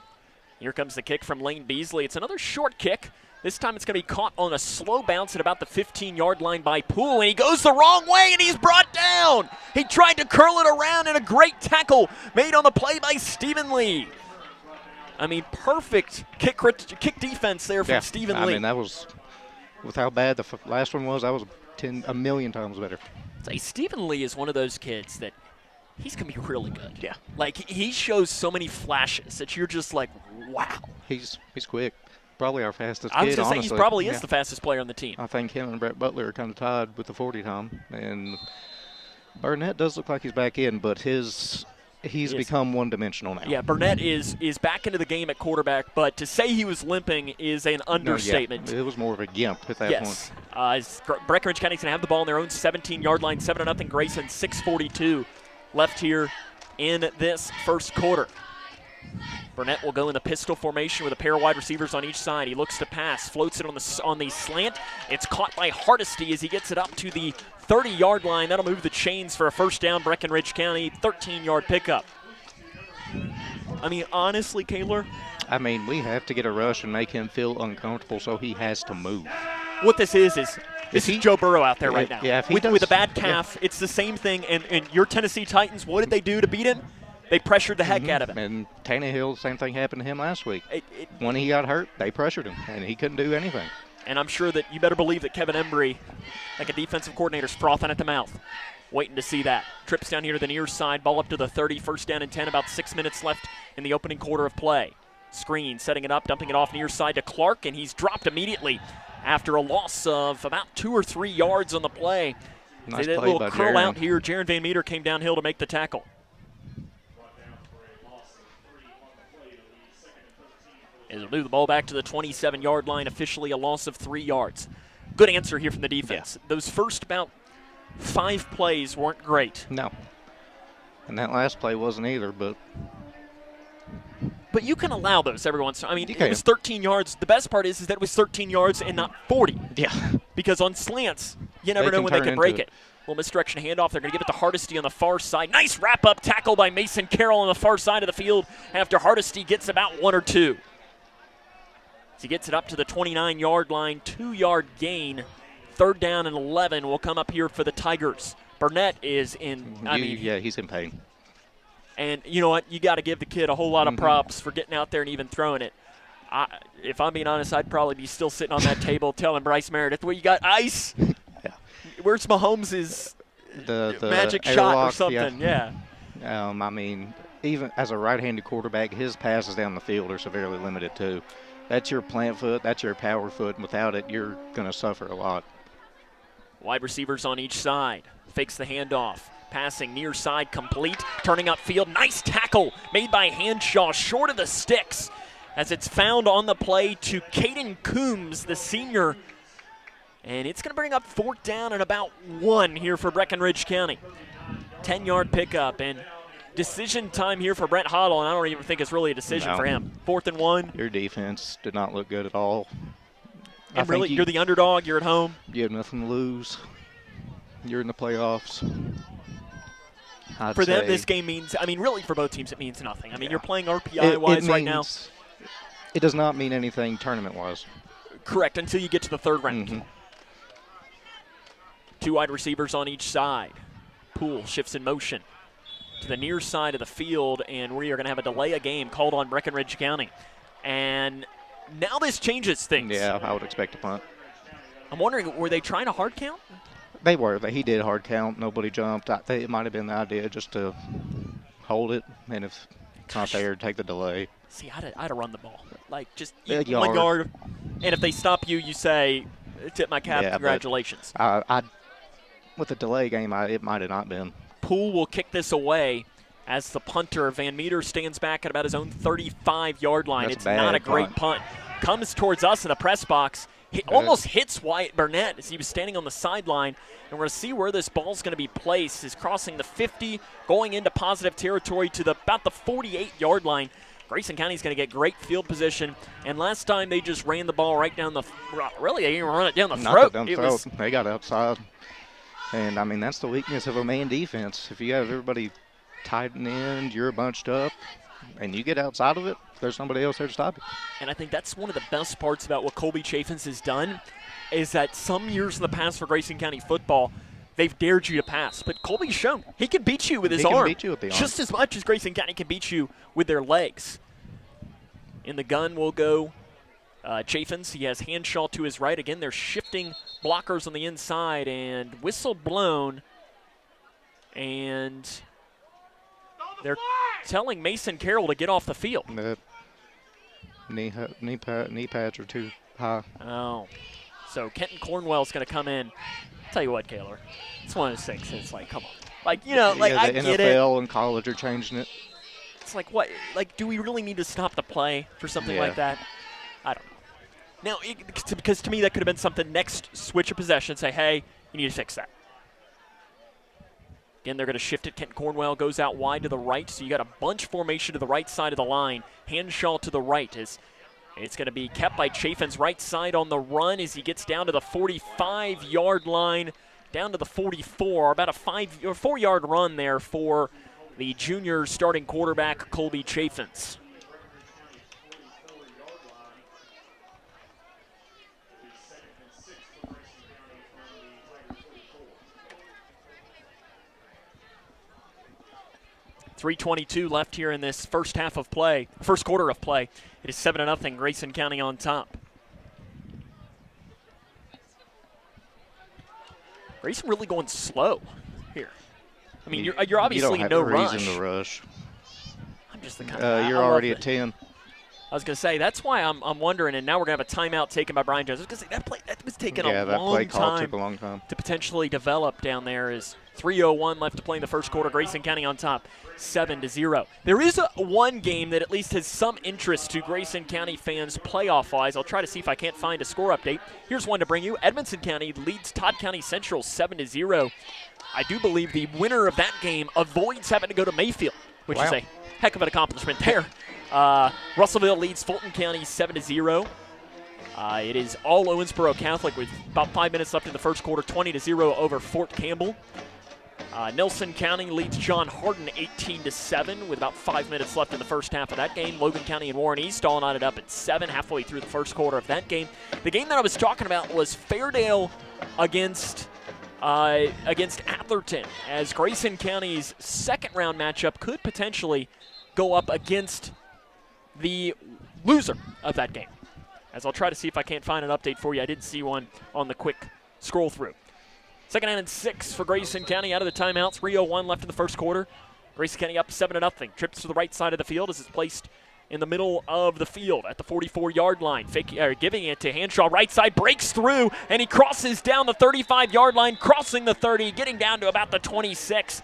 Here comes the kick from Lane Beasley. It's another short kick. This time it's going to be caught on a slow bounce at about the 15-yard line by Poole, and he goes the wrong way, and he's brought down. He tried to curl it around, and a great tackle made on the play by Stephen Lee. Perfect kick defense there from Stephen Lee. That was, with how bad the last one was, that was a million times better. Say, Stephen Lee is one of those kids that he's going to be really good. Yeah. He shows so many flashes that you're just like, wow. He's quick. Probably our fastest kid, I was going to say, honestly. he probably is the fastest player on the team. I think him and Brett Butler are kind of tied with the 40 time. And Burnett does look like he's back in, but he's become one-dimensional now. Yeah, Burnett is back into the game at quarterback, but to say he was limping is an understatement. It was more of a gimp at that point. Yes. Breckinridge County's going to have the ball on their own 17-yard line, 7-0 Grayson, 6:42 left here in this first quarter. Burnett will go in the pistol formation with a pair of wide receivers on each side. He looks to pass, floats it on the slant. It's caught by Hardesty as he gets it up to the 30-yard line. That'll move the chains for a first down, Breckinridge County, 13-yard pickup. Honestly, Kaler. We have to get a rush and make him feel uncomfortable, so he has to move. What this is Joe Burrow out there right now. Yeah, with a bad calf. Yeah. It's the same thing. And your Tennessee Titans, what did they do to beat him? They pressured the heck out of him. And Tannehill, same thing happened to him last week. When he got hurt, they pressured him, and he couldn't do anything. And I'm sure that you better believe that Kevin Embry, like a defensive coordinator, is frothing at the mouth, waiting to see that. Trips down here to the near side, ball up to the 30, first down and 10, about 6 minutes left in the opening quarter of play. Screen, setting it up, dumping it off near side to Clark, and he's dropped immediately after a loss of about 2 or 3 yards on the play. Nice that play little by curl Jaron. out here. Jaron Van Meter came downhill to make the tackle. It'll move the ball back to the 27-yard line, officially a loss of 3 yards. Good answer here from the defense. Yeah. Those first about 5 plays weren't great. No. And that last play wasn't either, but you can allow those every once in a while. It was 13 yards. The best part is that it was 13 yards and not 40. Yeah. Because on slants, you never know when they can break it. Little misdirection handoff. They're going to give it to Hardesty on the far side. Nice wrap-up tackle by Mason Carroll on the far side of the field after Hardesty gets about 1 or 2. He gets it up to the 29-yard line, 2-yard gain. Third down and 11 will come up here for the Tigers. Burnett is in, he's in pain. And you know what? You got to give the kid a whole lot of props for getting out there and even throwing it. If I'm being honest, I'd probably be still sitting on that table telling Bryce Meredith, well, you got ice? Yeah. Where's Mahomes' the magic shot airlock, or something? Yeah. Even as a right-handed quarterback, his passes down the field are severely limited too. That's your plant foot, that's your power foot, and without it, you're going to suffer a lot. Wide receivers on each side. Fakes the handoff. Passing near side complete. Turning upfield. Nice tackle made by Hanshaw short of the sticks as it's found on the play to Caden Coombs, the senior. And it's going to bring up 4th down and about 1 here for Breckinridge County. 10-yard pickup and decision time here for Brent Hoddle, and I don't even think it's really a decision for him. 4th and 1. Your defense did not look good at all. And really, you're the underdog. You're at home. You have nothing to lose. You're in the playoffs. For them, this game means, really for both teams, it means nothing. You're playing RPI-wise right now. It does not mean anything tournament-wise. Correct, until you get to the 3rd round. Mm-hmm. 2 wide receivers on each side. Poole shifts in motion to the near side of the field, and we are going to have a delay of game called on Breckinridge County. And now this changes things. Yeah, I would expect a punt. I'm wondering, were they trying to hard count? They were. He did hard count. Nobody jumped. I think it might have been the idea just to hold it, and if not there, take the delay. See, I'd have run the ball. Just one yard. And if they stop you, you say, tip my cap, congratulations. With the delay game, it might have not been. Poole will kick this away as the punter, Van Meter, stands back at about his own 35-yard line. It's not a great punt. Comes towards us in the press box, He almost hits Wyatt Burnett as he was standing on the sideline. And we're going to see where this ball's going to be placed. Is crossing the 50, going into positive territory to about the 48-yard line. Grayson County's going to get great field position. And last time they just ran the ball right down the really, they didn't run it down the throat. Down the throat. They got outside. And, I mean, that's the weakness of a man defense. If you have everybody tight end, you're bunched up, and you get outside of it, there's somebody else there to stop you. And I think that's one of the best parts about what Colby Chaffins has done is that some years in the past for Grayson County football, they've dared you to pass. But Colby's shown he can beat you with his arm. He can beat you with the arm. Just as much as Grayson County can beat you with their legs. In the gun will go Chaffins. He has Hanshaw to his right. Again, they're shifting blockers on the inside, and whistle blown. And they're telling Mason Carroll to get off the field. Knee pads are too high. Oh. So Kenton Cornwell's going to come in. I'll tell you what, Kaylor. It's one of those things. It's like, come on. Like, you know, like, I get it. The NFL and college are changing it. It's like, what? Like, do we really need to stop the play for something like that? I don't know. Now, because to me, that could have been something next switch of possession. Say, hey, you need to fix that. Again, they're going to shift it. Kenton Cornwell goes out wide to the right, so you got a bunch formation to the right side of the line. Hanshaw to the right. It's going to be kept by Chaffin's right side on the run as he gets down to the 45-yard line, down to the 44. About a 4-yard run there for the junior starting quarterback, Colby Chaffins. .322 left here in this first quarter of play. It is 7-0, Grayson County on top. Grayson really going slow here. I mean, you're obviously you don't have no reason rush. to rush. I'm just the kind of you're already at 10. I was going to say, that's why I'm wondering, and now we're going to have a timeout taken by Brian Jones. I was going to say, that was taking a long time to potentially develop down there. Is 3:01 left to play in the first quarter. Grayson County on top, 7-0. There is one game that at least has some interest to Grayson County fans playoff-wise. I'll try to see if I can't find a score update. Here's one to bring you. Edmonson County leads Todd County Central 7-0. I do believe the winner of that game avoids having to go to Mayfield, which is a heck of an accomplishment there. Russellville leads Fulton County 7-0. It is all Owensboro Catholic with about 5 minutes left in the first quarter, 20-0 over Fort Campbell. Nelson County leads John Hardin 18-7 with about 5 minutes left in the first half of that game. Logan County and Warren East all knotted up at 7 halfway through the first quarter of that game. The game that I was talking about was Fairdale against Atherton, as Grayson County's second round matchup could potentially go up against the loser of that game. As I'll try to see if I can't find an update for you. I did see one on the quick scroll through. Second down and 6 for Grayson County out of the timeout. 3:01 left in the first quarter. Grayson County up 7-0. Trips to the right side of the field as it's placed in the middle of the field at the 44-yard line. Giving it to Hanshaw, right side, breaks through, and he crosses down the 35-yard line, crossing the 30, getting down to about the 26.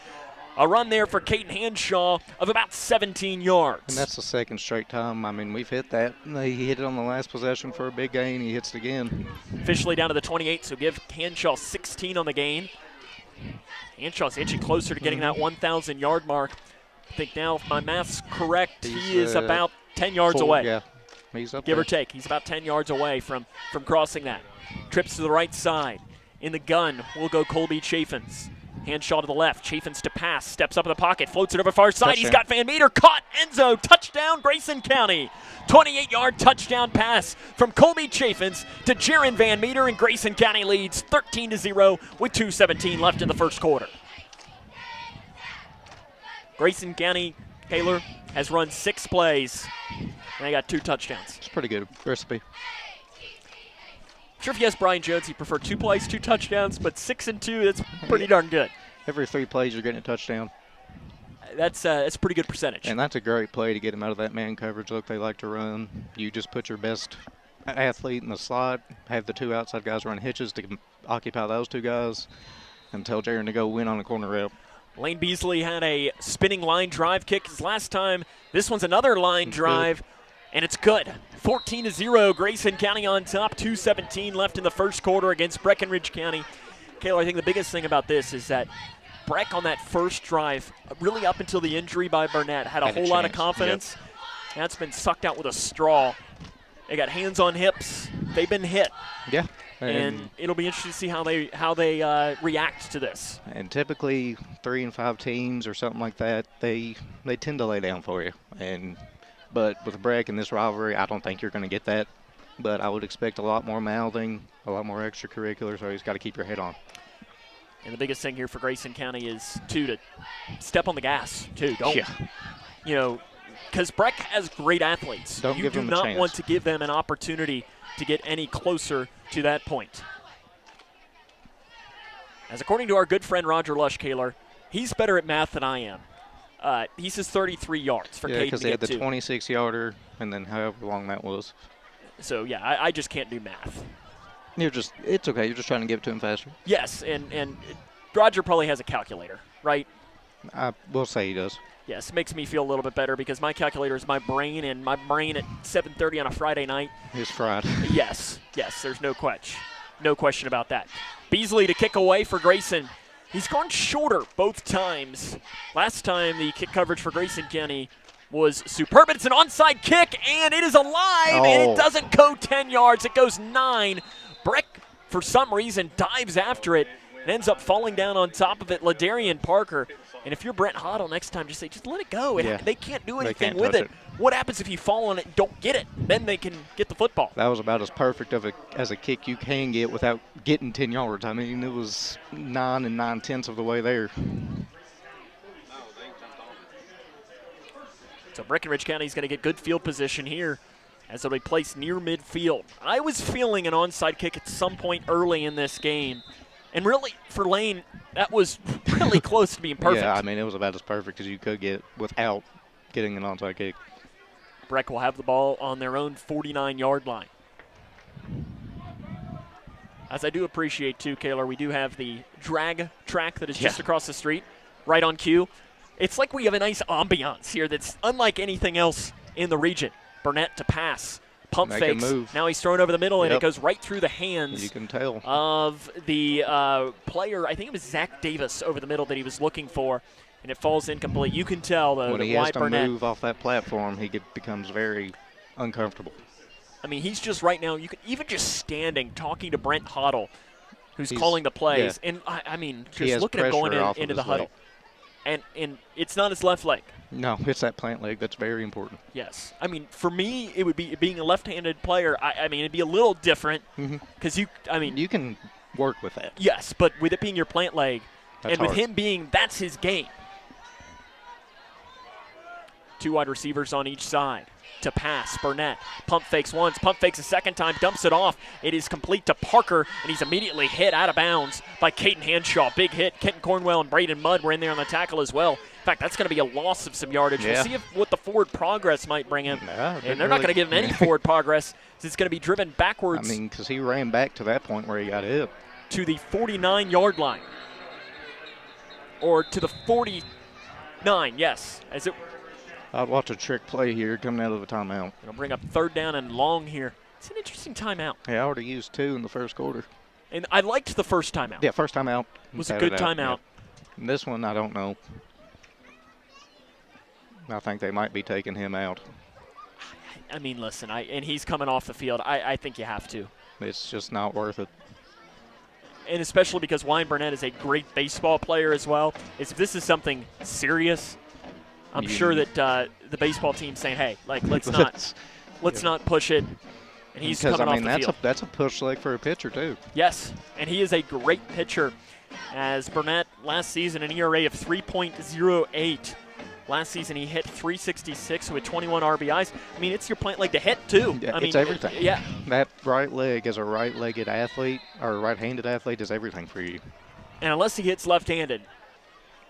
A run there for Caden Hanshaw of about 17 yards. And that's the second straight time. I mean, we've hit that. He hit it on the last possession for a big gain. He hits it again. Officially down to the 28, so give Hanshaw 16 on the gain. Hanshaw's inching closer to getting that 1,000-yard mark. I think now, if my math's correct, he is about 10 yards away. Yeah, he's up Give there. or take. He's about 10 yards away from crossing that. Trips to the right side. In the gun will go Colby Chaffins. Hanshaw to the left. Chaffins to pass. Steps up in the pocket. Floats it over far side. Touchdown. He's got Van Meter. Caught. Enzo. Touchdown, Grayson County. 28-yard touchdown pass from Colby Chaffins to Jaron Van Meter, and Grayson County leads 13-0 with 2:17 left in the first quarter. Grayson County, Taylor, has run 6 plays, and they got 2 touchdowns. It's pretty good recipe. I'm sure if you ask Brian Jones, he'd prefer 2 plays, 2 touchdowns, but 6 and 2, that's pretty darn good. Every 3 plays, you're getting a touchdown. That's a pretty good percentage. And that's a great play to get him out of that man coverage look they like to run. You just put your best athlete in the slot, have the 2 outside guys run hitches to occupy those 2 guys, and tell Jaron to go win on a corner route. Lane Beasley had a spinning line drive kick his last time. This one's another line drive. And it's good. 14-0, Grayson County on top, 2:17 left in the first quarter against Breckinridge County. Kayla, I think the biggest thing about this is that Breck on that first drive, really up until the injury by Burnett, had a whole lot of confidence. Yep. That's been sucked out with a straw. They got hands on hips. They've been hit. Yeah. And it'll be interesting to see how they react to this. And typically 3 and 5 teams or something like that, they tend to lay down for you. But with Breck in this rivalry, I don't think you're going to get that. But I would expect a lot more mouthing, a lot more extracurriculars, so you just got to keep your head on. And the biggest thing here for Grayson County is, to step on the gas, too. Don't, because Breck has great athletes. You do not want to give them an opportunity to get any closer to that point. As according to our good friend Roger Lush, Kaler, he's better at math than I am. He says 33 yards for Caden to get to. Yeah, because they had the 26-yarder and then however long that was. So, yeah, I just can't do math. It's okay. You're just trying to give it to him faster. Yes, and Roger probably has a calculator, right? I will say he does. Yes, it makes me feel a little bit better because my calculator is my brain, and my brain at 7:30 on a Friday night is fried. Yes, there's no question about that. Beasley to kick away for Grayson. He's gone shorter both times. Last time the kick coverage for Grayson County was superb. It's an onside kick, and it is alive, and it doesn't go 10 yards. It goes 9. Breck, for some reason, dives after it and ends up falling down on top of it. Ladarian Parker. And if you're Brent Hoddle next time, just say, just let it go. They can't do anything with it. What happens if you fall on it and don't get it? Then they can get the football. That was about as perfect as a kick you can get without getting 10 yards. I mean, it was 9 9/10 of the way there. So Breckinridge County is going to get good field position here as it'll be placed near midfield. I was feeling an onside kick at some point early in this game. And really, for Lane, that was really close to being perfect. Yeah, I mean, it was about as perfect as you could get without getting an onside kick. Breck will have the ball on their own 49-yard line. As I do appreciate, too, Kaler, we do have the drag track that is just across the street, right on cue. It's like we have a nice ambiance here that's unlike anything else in the region. Burnett to pass. Pump fakes. Now he's thrown over the middle, and it goes right through the hands of the player. I think it was Zach Davis over the middle that he was looking for, and it falls incomplete. You can tell, though, when that he why has to Burnett move off that platform, he becomes very uncomfortable. I mean, he's just right now, you can even just standing, talking to Brent Hoddle, who's calling the plays. Yeah. And, I mean, just look at him going into the huddle. And it's not his left leg. No, it's that plant leg. That's very important. Yes. I mean, for me, it would be being a left-handed player. I mean, it'd be a little different because you can work with that. Yes, but with it being your plant leg, that's and with hard. him being that's his game. 2 wide receivers on each side to pass. Burnett pump fakes once, pump fakes a second time, dumps it off. It is complete to Parker, and he's immediately hit out of bounds by Caden Hanshaw. Big hit. Kenton Cornwell and Braden Mudd were in there on the tackle as well. In fact, that's going to be a loss of some yardage. We'll see what the forward progress might bring him. And they're not going to give him any forward progress. It's going to be driven backwards. I mean, because he ran back to that point where he got hit. To the 49-yard line. Or to the 49, yes. I'd watch a trick play here coming out of a timeout. It'll bring up 3rd down and long here. It's an interesting timeout. Yeah, I already used 2 in the first quarter. And I liked the first timeout. Yeah, first timeout. Was a good timeout. Yeah. This one, I don't know. I think they might be taking him out. I mean, listen, and he's coming off the field. I think you have to. It's just not worth it. And especially because Wayne Burnett is a great baseball player as well. If this is something serious, I'm sure that the baseball team's saying, "Hey, let's not push it." And he's coming off the field. That's a push leg for a pitcher too. Yes, and he is a great pitcher. As Burnett last season an ERA of 3.08. Last season he hit 366 with 21 RBIs. I mean, it's your plant leg to hit too. Yeah, I mean, it's everything. Yeah, that right leg as a right-legged athlete or a right-handed athlete is everything for you. And unless he hits left-handed.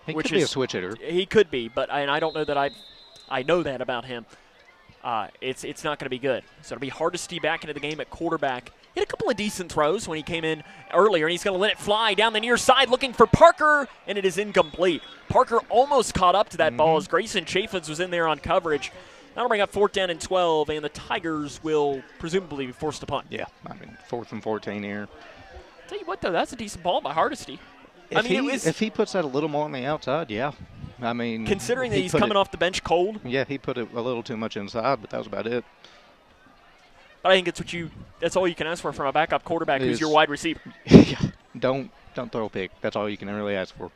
He could be a switch hitter. He could be, but I don't know that I know that about him. It's not going to be good. So it'll be Hardesty back into the game at quarterback. He had a couple of decent throws when he came in earlier, and he's going to let it fly down the near side looking for Parker, and it is incomplete. Parker almost caught up to that ball as Grayson Chaffins was in there on coverage, That'll bring up 4th down and 12, and the Tigers will presumably be forced to punt. Yeah, I mean, 4th and 14 here. Tell you what, though, that's a decent ball by Hardesty. If he puts that a little more on the outside, yeah. I mean, considering that he's coming off the bench cold. Yeah, he put it a little too much inside, but that was about it. But I think that's all you can ask for from a backup quarterback who's your wide receiver. Yeah, don't throw a pick. That's all you can really ask for.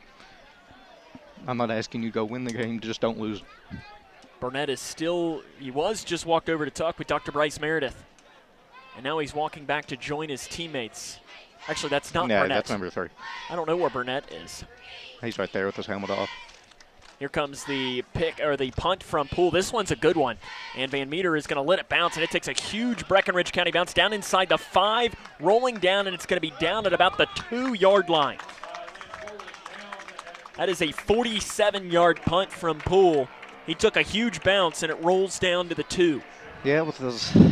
I'm not asking you to go win the game, just don't lose. Burnett he was just walked over to talk with Dr. Bryce Meredith. And now he's walking back to join his teammates. Actually, that's not Burnett. Yeah, that's number 3. I don't know where Burnett is. He's right there with his helmet off. Here comes the punt from Poole. This one's a good one. And Van Meter is going to let it bounce, and it takes a huge Breckinridge County bounce down inside the 5, rolling down, and it's going to be down at about the 2-yard line. That is a 47-yard punt from Poole. He took a huge bounce, and it rolls down to the 2. Yeah, with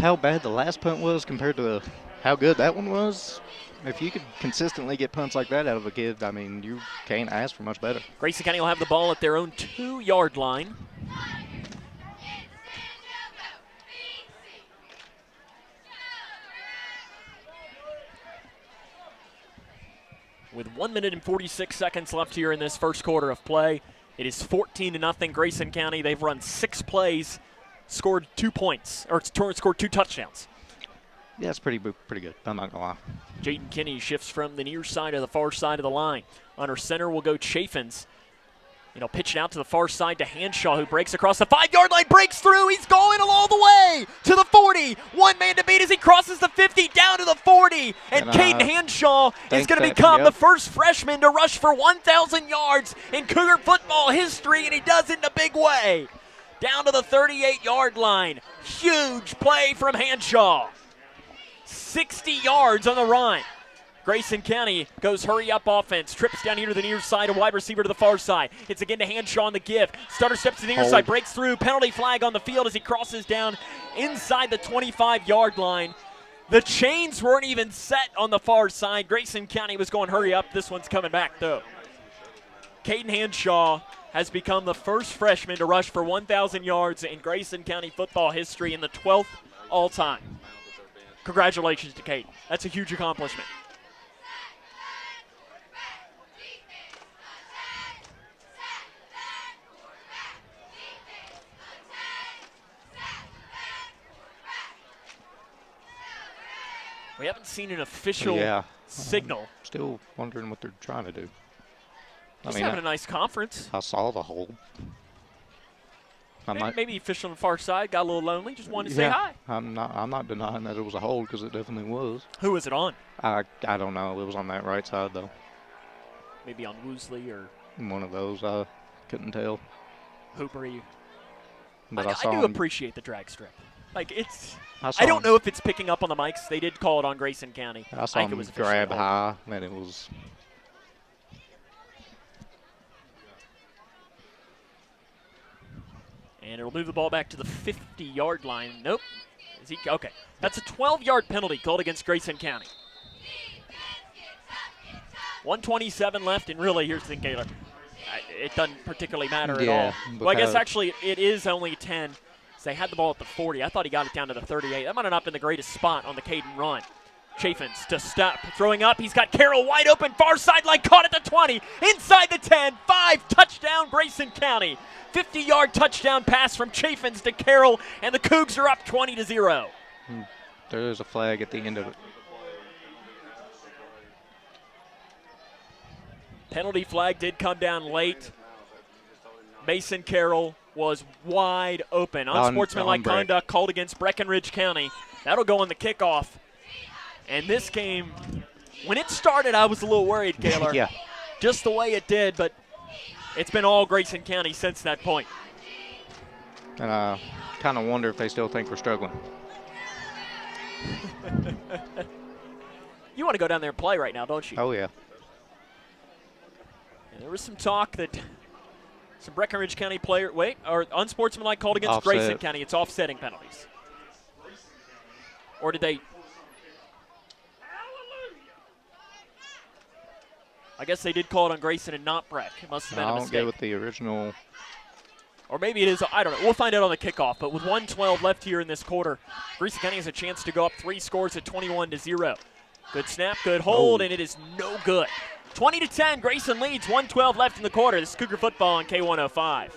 how bad the last punt was compared to how good that one was, if you could consistently get punts like that out of a kid, I mean, you can't ask for much better. Grayson County will have the ball at their own 2-yard line. With 1 minute and 46 seconds left here in this first quarter of play, it is 14-0 Grayson County. They've run 6 plays, scored 2 points, or scored 2 touchdowns. Yeah, it's pretty good. I'm not going to lie. Jaden Kinney shifts from the near side to the far side of the line. Under center will go Chaffins. Pitch it out to the far side to Hanshaw, who breaks across the 5-yard line, breaks through. He's going all the way to the 40. One man to beat as he crosses the 50 down to the 40. And Caden Hanshaw is going to become the first freshman to rush for 1,000 yards in Cougar football history, and he does it in a big way. Down to the 38-yard line. Huge play from Hanshaw. 60 yards on the run. Grayson County goes hurry-up offense. Trips down here to the near side, a wide receiver to the far side. It's again to Hanshaw on the give. Starter steps to the near side, breaks through. Penalty flag on the field as he crosses down inside the 25-yard line. The chains weren't even set on the far side. Grayson County was going hurry-up. This one's coming back, though. Caden Hanshaw has become the first freshman to rush for 1,000 yards in Grayson County football history and the 12th all-time. Congratulations to Caden. That's a huge accomplishment. We haven't seen an official signal. Still wondering what they're trying to do. Just having a nice conference. I saw the hold. Maybe official on the far side got a little lonely, just wanted to say hi. I'm not denying that it was a hold because it definitely was. Who was it on? I don't know. It was on that right side though. Maybe on Woosley or one of those. I couldn't tell. Hooper, you. But I do appreciate the drag strip. Like I don't know if it's picking up on the mics. They did call it on Grayson County. I saw him grab high, and it was. And it'll move the ball back to the 50-yard line. Nope. Is he okay? That's a 12-yard penalty called against Grayson County. 1:27 left, and really, here's the thing, Kaler. It doesn't particularly matter at all. Well, I guess actually it is only 10. So they had the ball at the 40. I thought he got it down to the 38. That might have not been the greatest spot on the Caden run. Chaffins to step, throwing up. He's got Carroll wide open, far sideline, caught at the 20, inside the 10, 5, touchdown Grayson County. 50-yard touchdown pass from Chaffins to Carroll, and the Cougs are up 20-0. There is a flag at the end of it. Penalty flag did come down late. Mason Carroll was wide open. Unsportsmanlike conduct called against Breckinridge County. That'll go on the kickoff. And this game, when it started, I was a little worried, Kaler. Yeah. Just the way it did, but it's been all Grayson County since that point. And I kind of wonder if they still think we're struggling. You want to go down there and play right now, don't you? Oh, yeah. And there was some talk that some Breckinridge County player, or unsportsmanlike called against Grayson County. It's offsetting penalties. Or did they? I guess they did call it on Grayson and not Breck. It must have been a mistake. I don't get what the original Or maybe it is, I don't know. We'll find out on the kickoff. But with 1:12 left here in this quarter, Grayson County has a chance to go up 3 scores at 21-0. Good snap, good hold, and it is no good. 20-10, Grayson leads, 1:12 left in the quarter. This is Cougar football on K105.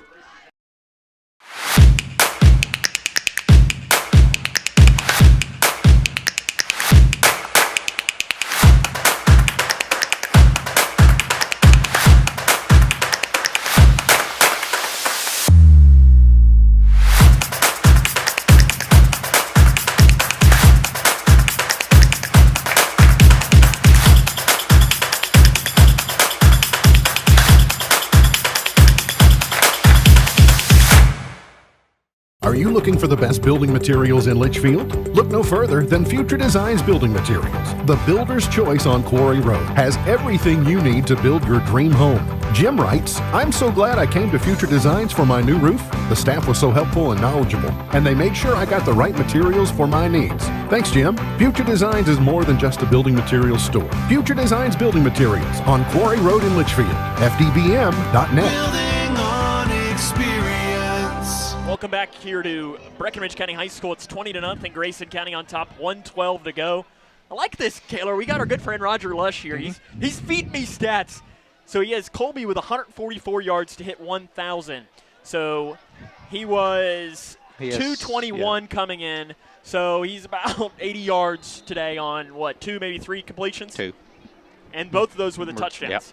Are you looking for the best building materials in Litchfield? Look no further than Future Designs Building Materials. The builder's choice on Quarry Road has everything you need to build your dream home. Jim writes, I'm so glad I came to Future Designs for my new roof. The staff was so helpful and knowledgeable, and they made sure I got the right materials for my needs. Thanks, Jim. Future Designs is more than just a building materials store. Future Designs Building Materials on Quarry Road in Litchfield. FDBM.net. Building on experience. Welcome back here to Breckinridge County High School. It's 20-0. Grayson County on top, 1:12 to go. I like this, Kaylor. We got our good friend Roger Lush here. He's feeding me stats. So he has Colby with 144 yards to hit 1,000. So he was 221 coming in. So he's about 80 yards today on, 2, maybe 3 completions? 2. And both of those were the touchdowns. Yep.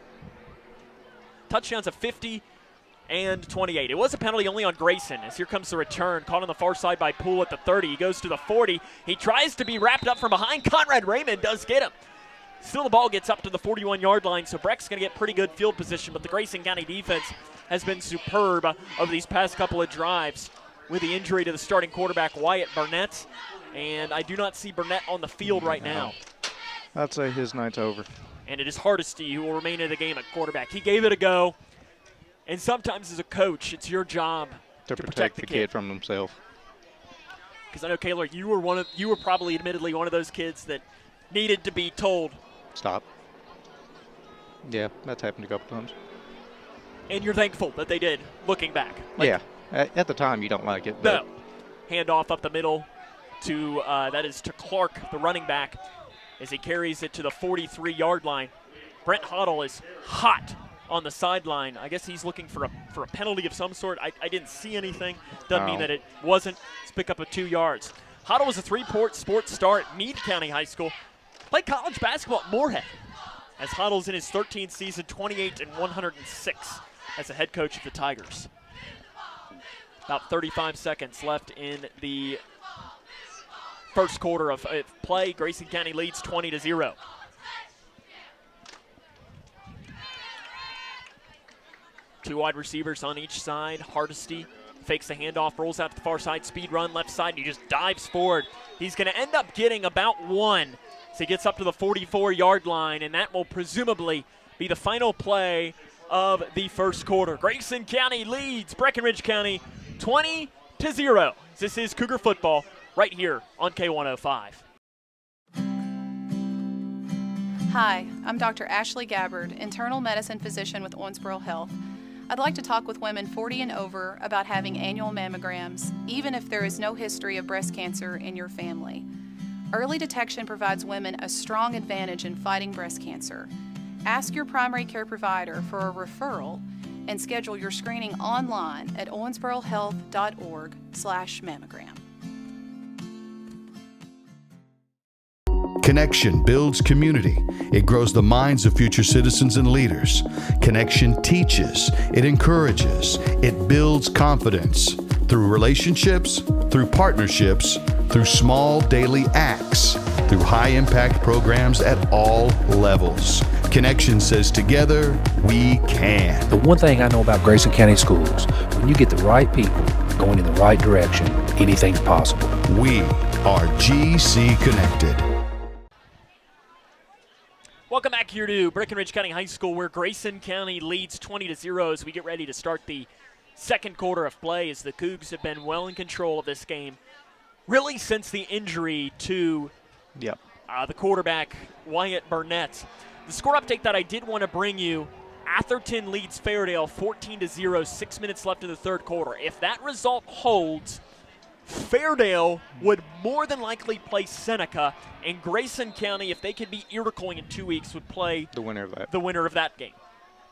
Touchdowns of 50 and 28. It was a penalty only on Grayson, as here comes the return. Caught on the far side by Poole at the 30. He goes to the 40. He tries to be wrapped up from behind. Conrad Raymond does get him. Still the ball gets up to the 41-yard line, so Breck's going to get pretty good field position, but the Grayson County defense has been superb over these past couple of drives with the injury to the starting quarterback, Wyatt Burnett, and I do not see Burnett on the field right now. I'd say his night's over. And it is Hardesty who will remain in the game at quarterback. He gave it a go. And sometimes as a coach, it's your job to protect the kid from himself. Because I know, Kaylor, you were probably admittedly one of those kids that needed to be told. Stop. Yeah, that's happened a couple times. And you're thankful that they did, looking back. Yeah, at the time you don't like it. No. Handoff up the middle to, that is to Clark, the running back, as he carries it to the 43-yard line. Brent Hoddle is hot on the sideline. I guess he's looking for a penalty of some sort. I didn't see anything. Doesn't mean that it wasn't. Let's pick up 2 yards. Hoddle was a 3-port sports star at Meade County High School. Played college basketball at Moorhead. As Hoddle's in his 13th season, 28 and 106 as a head coach of the Tigers. About 35 seconds left in the first quarter of play. Grayson County leads 20-0. Two wide receivers on each side. Hardesty fakes the handoff, rolls out to the far side, speed run, left side, and he just dives forward. He's going to end up getting about 1. So he gets up to the 44-yard line, and that will presumably be the final play of the first quarter. Grayson County leads Breckinridge County 20-0. This is Cougar football right here on K105. Hi, I'm Dr. Ashley Gabbard, internal medicine physician with Owensboro Health. I'd like to talk with women 40 and over about having annual mammograms, even if there is no history of breast cancer in your family. Early detection provides women a strong advantage in fighting breast cancer. Ask your primary care provider for a referral and schedule your screening online at owensborohealth.org/mammogram. Connection builds community. It grows the minds of future citizens and leaders. Connection teaches. It encourages. It builds confidence through relationships, through partnerships, through small daily acts, through high-impact programs at all levels. Connection says together, we can. The one thing I know about Grayson County Schools, when you get the right people going in the right direction, anything's possible. We are GC Connected. Welcome back here to Breckinridge County High School, where Grayson County leads 20-0 as we get ready to start the second quarter of play, as the Cougs have been well in control of this game, really since the injury to the quarterback, Wyatt Burnett. The score update that I did want to bring you Atherton leads Fairdale 14-0, 6 minutes left in the third quarter. If that result holds, Fairdale would more than likely play Seneca, and Grayson County, if they could beat Iroquois in 2 weeks, would play The winner of that game.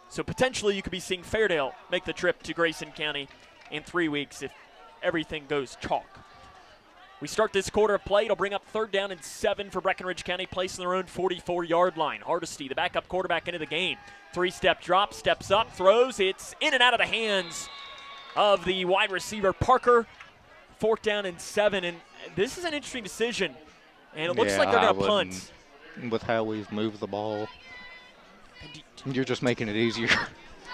So potentially you could be seeing Fairdale make the trip to Grayson County in 3 weeks if everything goes chalk. We start this quarter of play. It'll bring up 3rd down and 7 for Breckinridge County, placed on their own 44-yard line. Hardesty, the backup quarterback, into the game. 3-step drop, steps up, throws. It's in and out of the hands of the wide receiver, Parker. 4th down and 7, and this is an interesting decision. And it looks like they're going to punt. With how we've moved the ball, you're just making it easier.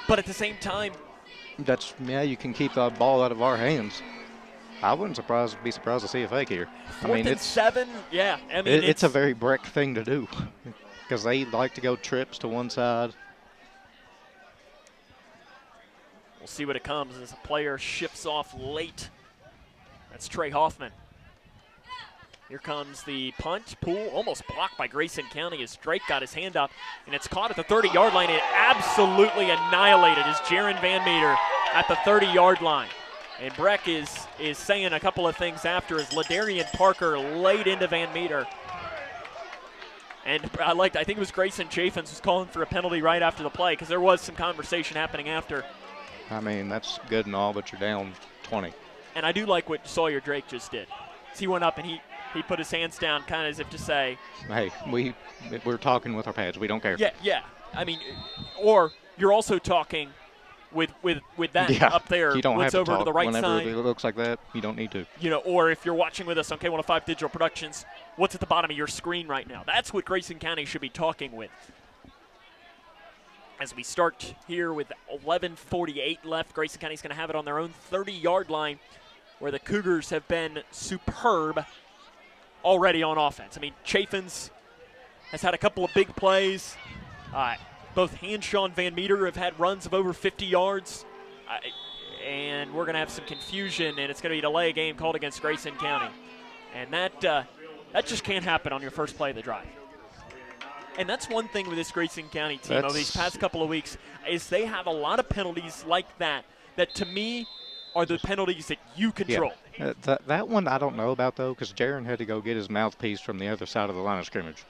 But at the same time, you can keep the ball out of our hands. I wouldn't be surprised to see a fake here. 4th and 7, yeah. I mean, it's a very Breck thing to do because they like to go trips to one side. We'll see what it comes as a player shifts off late. That's Trey Hoffman. Here comes the punt. Pool almost blocked by Grayson County as Drake got his hand up, and it's caught at the 30-yard line. It absolutely annihilated as Jaron Van Meter at the 30-yard line. And Breck is saying a couple of things after as Ladarian Parker laid into Van Meter. And I think it was Grayson Chaffins was calling for a penalty right after the play because there was some conversation happening after. I mean, that's good and all, but you're down 20. And I do like what Sawyer Drake just did. He went up and he put his hands down kind of as if to say, hey, we're talking with our pads. We don't care. Yeah. I mean, or you're also talking with that up there. You don't what's have to over talk to the right whenever side. it looks like that. You don't need to. Or if you're watching with us on K105 Digital Productions, what's at the bottom of your screen right now? That's what Grayson County should be talking with. As we start here with 11:48 left, Grayson County's going to have it on their own 30-yard line, where the Cougars have been superb already on offense. I mean, Chaffins has had a couple of big plays. Both Hanshaw and Van Meter have had runs of over 50 yards. And we're going to have some confusion, and it's going to be a delay of game called against Grayson County. And that just can't happen on your first play of the drive. And that's one thing with this Grayson County team over these past couple of weeks is they have a lot of penalties like that to me are the penalties that you control. Yeah. That one I don't know about, though, because Jaron had to go get his mouthpiece from the other side of the line of scrimmage.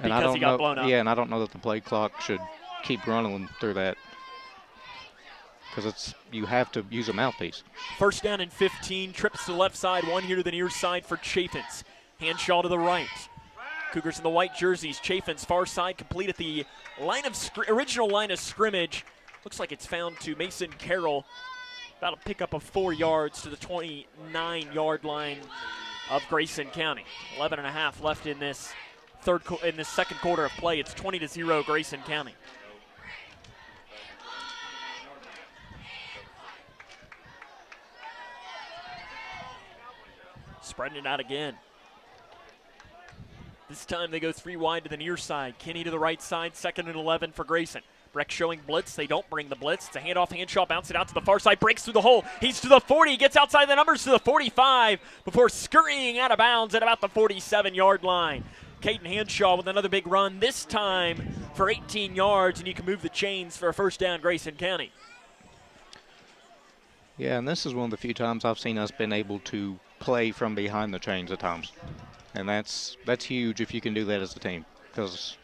And because he got blown up. Yeah, and I don't know that the play clock should keep running through that because you have to use a mouthpiece. 1st down and 15, trips to the left side, one here to the near side for Chaffins. Hanshaw to the right. Cougars in the white jerseys. Chaffins far side, complete at the original line of scrimmage. Looks like it's found to Mason Carroll. About a pickup of 4 yards to the 29-yard line of Grayson County. 11.5 left in this second quarter of play. It's 20-0 Grayson County. Spreading it out again. This time they go 3 wide to the near side. Kinney to the right side, 2nd and 11 for Grayson. Breck showing blitz. They don't bring the blitz. It's a handoff. Hanshaw bounce it out to the far side. Breaks through the hole. He's to the 40. Gets outside the numbers to the 45 before scurrying out of bounds at about the 47-yard line. Caden Hanshaw with another big run, this time for 18 yards, and you can move the chains for a 1st down Grayson County. Yeah, and this is one of the few times I've seen us been able to play from behind the chains at times. And that's huge if you can do that as a team because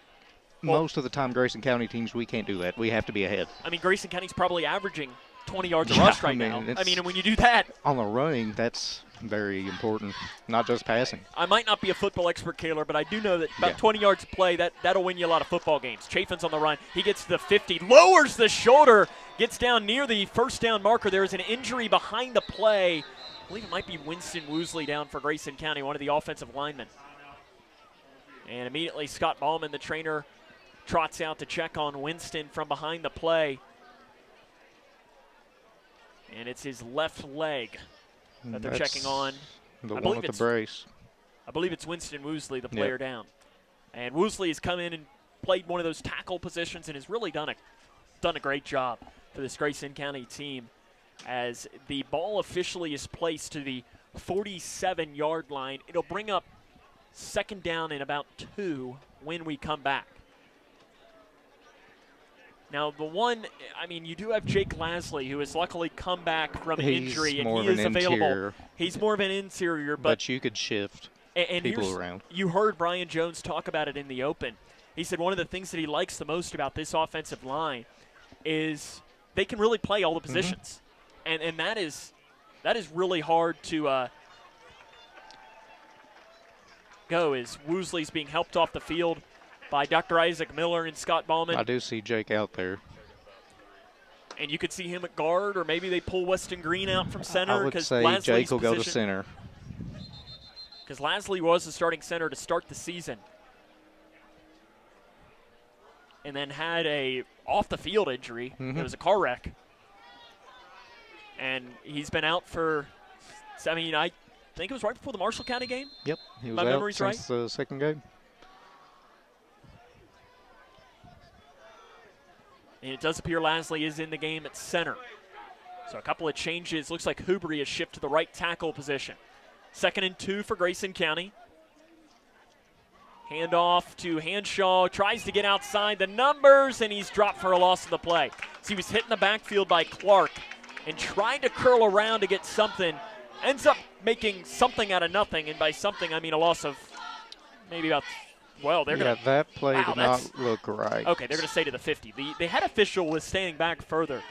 most of the time Grayson County teams, we can't do that. We have to be ahead. I mean, Grayson County's probably averaging 20 yards a rush right now. I mean, and when you do that. On the running, that's very important, not just passing. I might not be a football expert, Kaler, but I do know that about 20 yards of play, that'll win you a lot of football games. Chaffins on the run. He gets to the 50, lowers the shoulder, gets down near the 1st down marker. There is an injury behind the play. I believe it might be Winston Woosley down for Grayson County, one of the offensive linemen. And immediately Scott Ballman, the trainer, trots out to check on Winston from behind the play. And it's his left leg that they're checking on. The one with the brace. I believe it's Winston Woosley, the player down. And Woosley has come in and played one of those tackle positions and has really done a great job for this Grayson County team as the ball officially is placed to the 47-yard line. It'll bring up 2nd down and about 2 when we come back. Now, the one, I mean, you do have Jake Lasley, who has luckily come back from an injury, and he is available. Interior. He's more of an interior, but you could shift people around. You heard Brian Jones talk about it in the open. He said one of the things that he likes the most about this offensive line is they can really play all the positions, and that is really hard to go. As Woosley's being helped off the field by Dr. Isaac Miller and Scott Ballman. I do see Jake out there. And you could see him at guard, or maybe they pull Weston Green out from center. I would say Jake will go to center. Because Lasley was the starting center to start the season. And then had a off-the-field injury. It was a car wreck. And he's been out for, I mean, I think it was right before the Marshall County game? Yep, he was My out memory's since the second game. And it does appear Lasley is in the game at center. So a couple of changes. Looks like Hubry has shifted to the right tackle position. 2nd and 2 for Grayson County. Handoff to Hanshaw. Tries to get outside the numbers, and he's dropped for a loss of the play. So he was hit in the backfield by Clark and tried to curl around to get something. Ends up making something out of nothing, and by something I mean a loss of maybe about, well, they're going to. Yeah, that play did not look right. Okay, they're going to say to the 50. The head official was standing back further,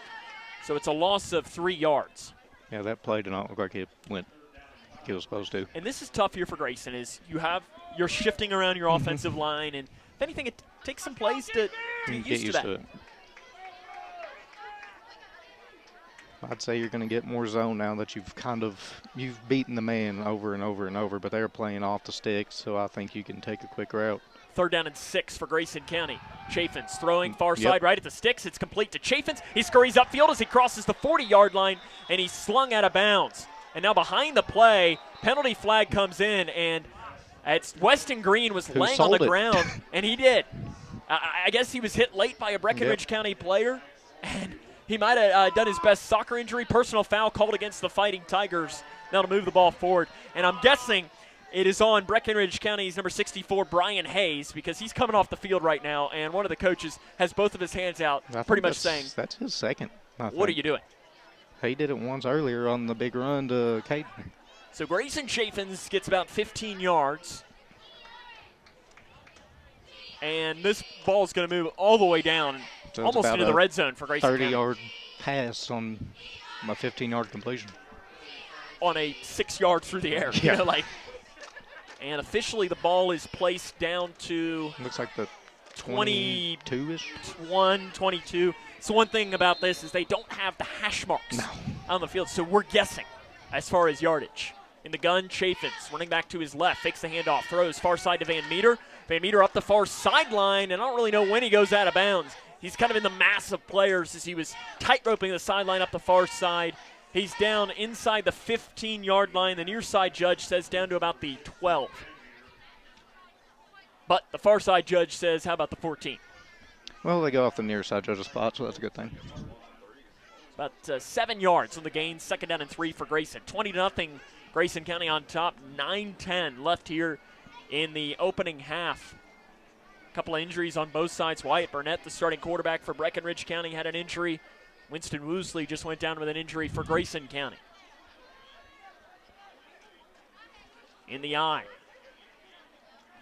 so it's a loss of 3 yards. Yeah, that play did not look like it went like it was supposed to. And this is tough here for Grayson, is you're shifting around your offensive line, and if anything, it takes some plays to get used to that. it. I'd say you're going to get more zone now that you've beaten the man over and over and over, but they're playing off the sticks, so I think you can take a quick route. 3rd down and 6 for Grayson County. Chaffins throwing far side right at the sticks. It's complete to Chaffins. He scurries upfield as he crosses the 40-yard line, and he's slung out of bounds. And now behind the play, penalty flag comes in, and it's Weston Green was laying on the ground, and he did. I guess he was hit late by a Breckinridge County player, and he might have done his best soccer injury. Personal foul called against the Fighting Tigers. Now to move the ball forward. And I'm guessing it is on Breckinridge County's number 64, Brian Hayes, because he's coming off the field right now, and one of the coaches has both of his hands out, pretty much saying, that's his second. What are you doing? He did it once earlier on the big run to Caden. So Grayson Chaffins gets about 15 yards. And this ball is going to move all the way down, so almost into the red zone for Grayson County. 30-yard pass on a 15-yard completion. On a 6 yards through the air. Yeah. You know, and officially the ball is placed down to looks like the 22-ish. 22. So one thing about this is they don't have the hash marks on the field, so we're guessing as far as yardage. In the gun, Chaffins running back to his left, fakes the handoff, throws far side to Van Meter. Van Meter up the far sideline, and I don't really know when he goes out of bounds. He's kind of in the mass of players as he was tight-roping the sideline up the far side. He's down inside the 15-yard line. The near side judge says down to about the 12. But the far side judge says, how about the 14? Well, they go off the near side judge's spot, so that's a good thing. About 7 yards on the gain. 2nd down and 3 for Grayson. 20-0. Grayson County on top. 9-10 left here in the opening half. A couple of injuries on both sides. Wyatt Burnett, the starting quarterback for Breckinridge County, had an injury. Winston Woosley just went down with an injury for Grayson County. In the eye.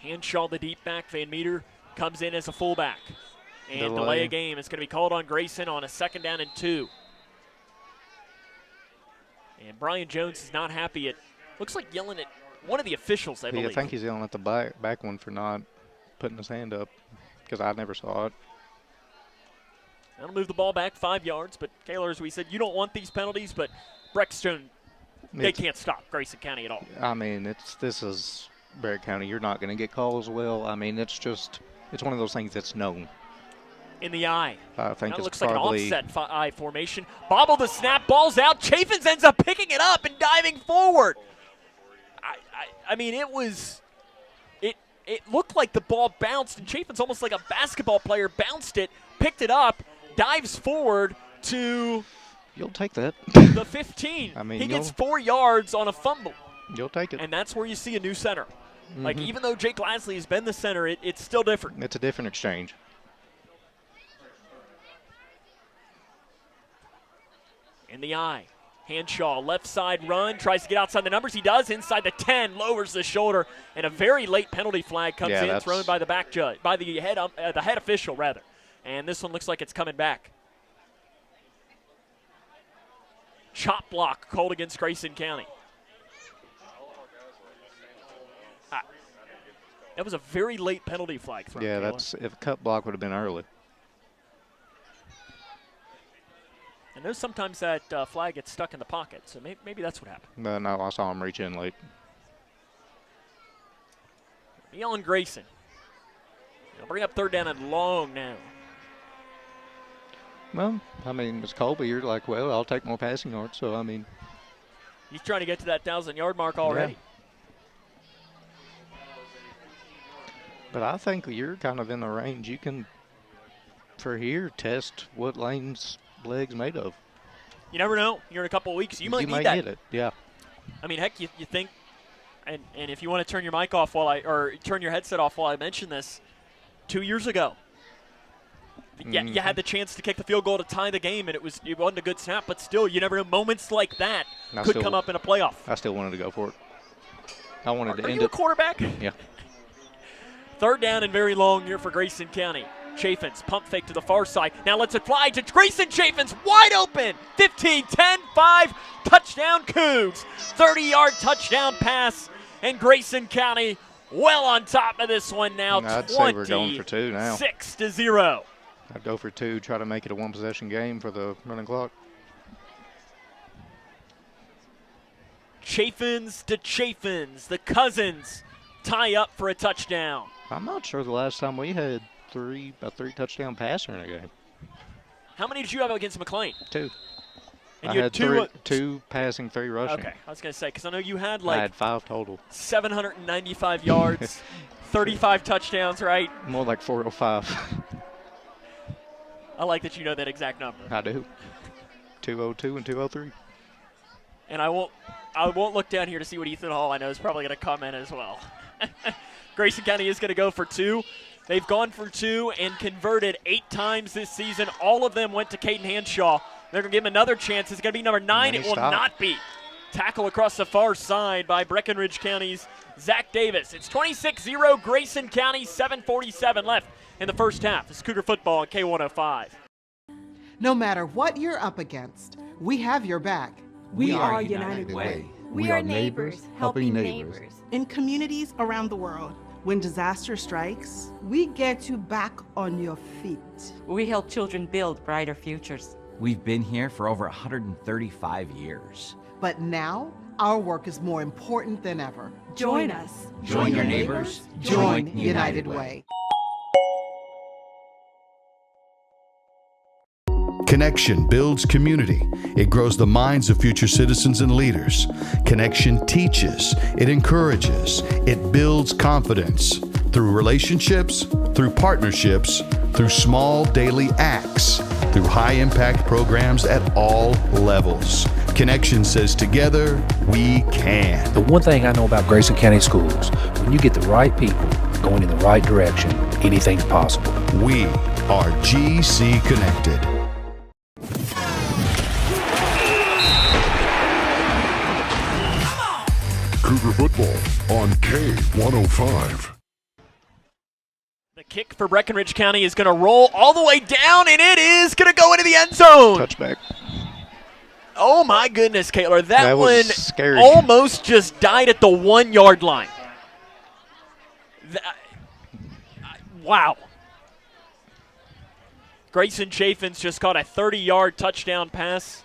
Hanshaw, the deep back. Van Meter comes in as a fullback. And delay a game. It's going to be called on Grayson on a 2nd down and 2. And Brian Jones is not happy at, looks like yelling at one of the officials, I believe. I think he's yelling at the back one for not putting his hand up, because I never saw it. That'll move the ball back 5 yards, but Taylor, as we said, you don't want these penalties, but Breckstone, they can't stop Grayson County at all. I mean, this is Breck County. You're not going to get calls well. I mean, it's one of those things that's known. In the eye. I think that it's looks probably like an offset eye formation. Bobble the snap, ball's out. Chaffins ends up picking it up and diving forward. I mean, it looked like the ball bounced, and Chaffins, almost like a basketball player, bounced it, picked it up, dives forward to You'll take that. the 15. I mean, he gets 4 yards on a fumble. You'll take it. And that's where you see a new center. Like, even though Jake Lasley has been the center, it's still different. It's a different exchange. in the eye. Hanshaw, left side run, tries to get outside the numbers. He does, inside the 10, lowers the shoulder, and a very late penalty flag comes in, thrown by the back judge, by the head official, rather. And this one looks like it's coming back. Chop block called against Grayson County. That was a very late penalty flag throw. Yeah, that's if a cut block would have been early. I know sometimes that flag gets stuck in the pocket, so maybe that's what happened. No, I saw him reach in late. Beyond Grayson. They'll bring up 3rd down and long now. Well, I mean, it's Colby. You're like, well, I'll take more passing yards. So, I mean. He's trying to get to that 1,000-yard mark already. Yeah. But I think you're kind of in the range. You can, for here, test what Lane's leg's made of. You never know. Here in a couple of weeks, you might need that. You might get it, yeah. I mean, heck, you think, and if you want to turn your mic off or turn your headset off while I mention this, 2 years ago, you had the chance to kick the field goal to tie the game, and it wasn't a good snap, but still, you never know. Moments like that could come up in a playoff. I still wanted to go for it. I wanted to end it. Are you a quarterback? Yeah. 3rd down and very long here for Grayson County. Chaffins, pump fake to the far side. Now lets it fly to Grayson Chaffins, wide open. 15, 10, 5, touchdown Cougs. 30-yard touchdown pass, and Grayson County well on top of this one now. I'd say we're going for 2 now. 6-0. I'd go for 2, try to make it a one-possession game for the running clock. Chaffins to Chaffins. The Cousins tie up for a touchdown. I'm not sure the last time we had a 3-touchdown passer in a game. How many did you have against McLean? 2. And I you had had 2 passing, 3 rushing. Okay, I was going to say, because I know you had I had 5 total. 795 yards, 35 touchdowns, right? More like 405. I like that you know that exact number. I do. 202 and 203. And I won't look down here to see what Ethan Hall I know is probably going to comment as well. Grayson County is going to go for 2. They've gone for 2 and converted 8 times this season. All of them went to Caden Hanshaw. They're going to give him another chance. It's going to be number 9. It will not be. Tackle across the far side by Breckinridge County's Zach Davis. It's 26-0 Grayson County, 7:47 left in the first half. It's Cougar football on K105. No matter what you're up against, we have your back. We are United Way. We are neighbors, helping neighbors. In communities around the world, when disaster strikes, we get you back on your feet. We help children build brighter futures. We've been here for over 135 years. But now, our work is more important than ever. Join us. Join your neighbors. Join United Way. Connection builds community. It grows the minds of future citizens and leaders. Connection teaches. It encourages. It builds confidence. Through relationships, through partnerships, through small daily acts, through high-impact programs at all levels. Connection says together, we can. The one thing I know about Grayson County Schools, when you get the right people going in the right direction, anything's possible. We are GC Connected. Cougar football on K105. The kick for Breckinridge County is going to roll all the way down, and it is going to go into the end zone. Touchback. Oh, my goodness, Kaylor. That was one scary. Almost just died at the 1-yard line. Wow. Grayson Chaffins just caught a 30-yard touchdown pass.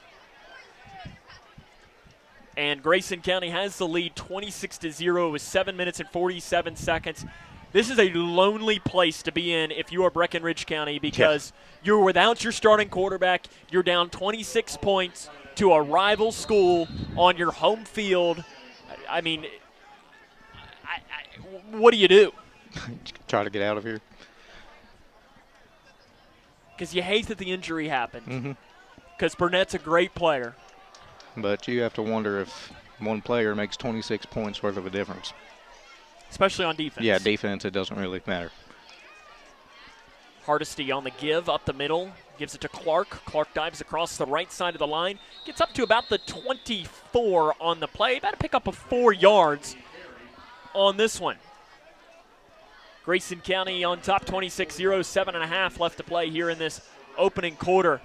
And Grayson County has the lead 26-0 with 7 minutes and 47 seconds. This is a lonely place to be in if you are Breckinridge County because you're without your starting quarterback. You're down 26 points to a rival school on your home field. I mean, what do you do? Try to get out of here. Because you hate that the injury happened. Because Burnett's a great player. But you have to wonder if one player makes 26 points worth of a difference. Especially on defense. Yeah, defense, it doesn't really matter. Hardesty on the give up the middle. Gives it to Clark. Clark dives across the right side of the line. Gets up to about the 24 on the play. About to pick up a 4 yards on this one. Grayson County on top 26-0, 7.5 left to play here in this opening quarter.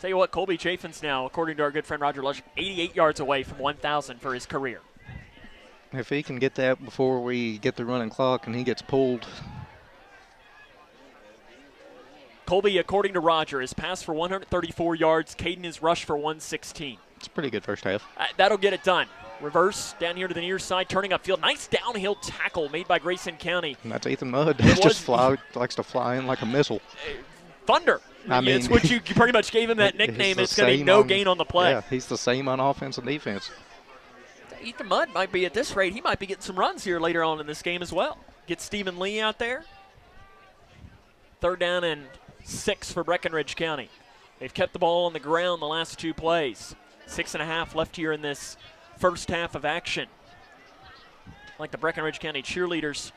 Tell you what, Colby Chafin's now, according to our good friend Roger Lush, 88 yards away from 1,000 for his career. If he can get that before we get the running clock and he gets pulled. Colby, according to Roger, is passed for 134 yards. Caden is rushed for 116. It's a pretty good first half. That'll get it done. Reverse down here to the near side, turning upfield. Nice downhill tackle made by Grayson County. And that's Ethan Mudd. He just likes to fly in like a missile. Thunder. I mean, it's what you pretty much gave him that nickname. It's going to be no gain on the play. Yeah, he's the same on offense and defense. Ethan Mudd might be, at this rate, he might be getting some runs here later on in this game as well. Get Stephen Lee out there. 3rd down and 6 for Breckinridge County. They've kept the ball on the ground the last 2 plays. 6.5 left here in this first half of action. Like the Breckinridge County cheerleaders.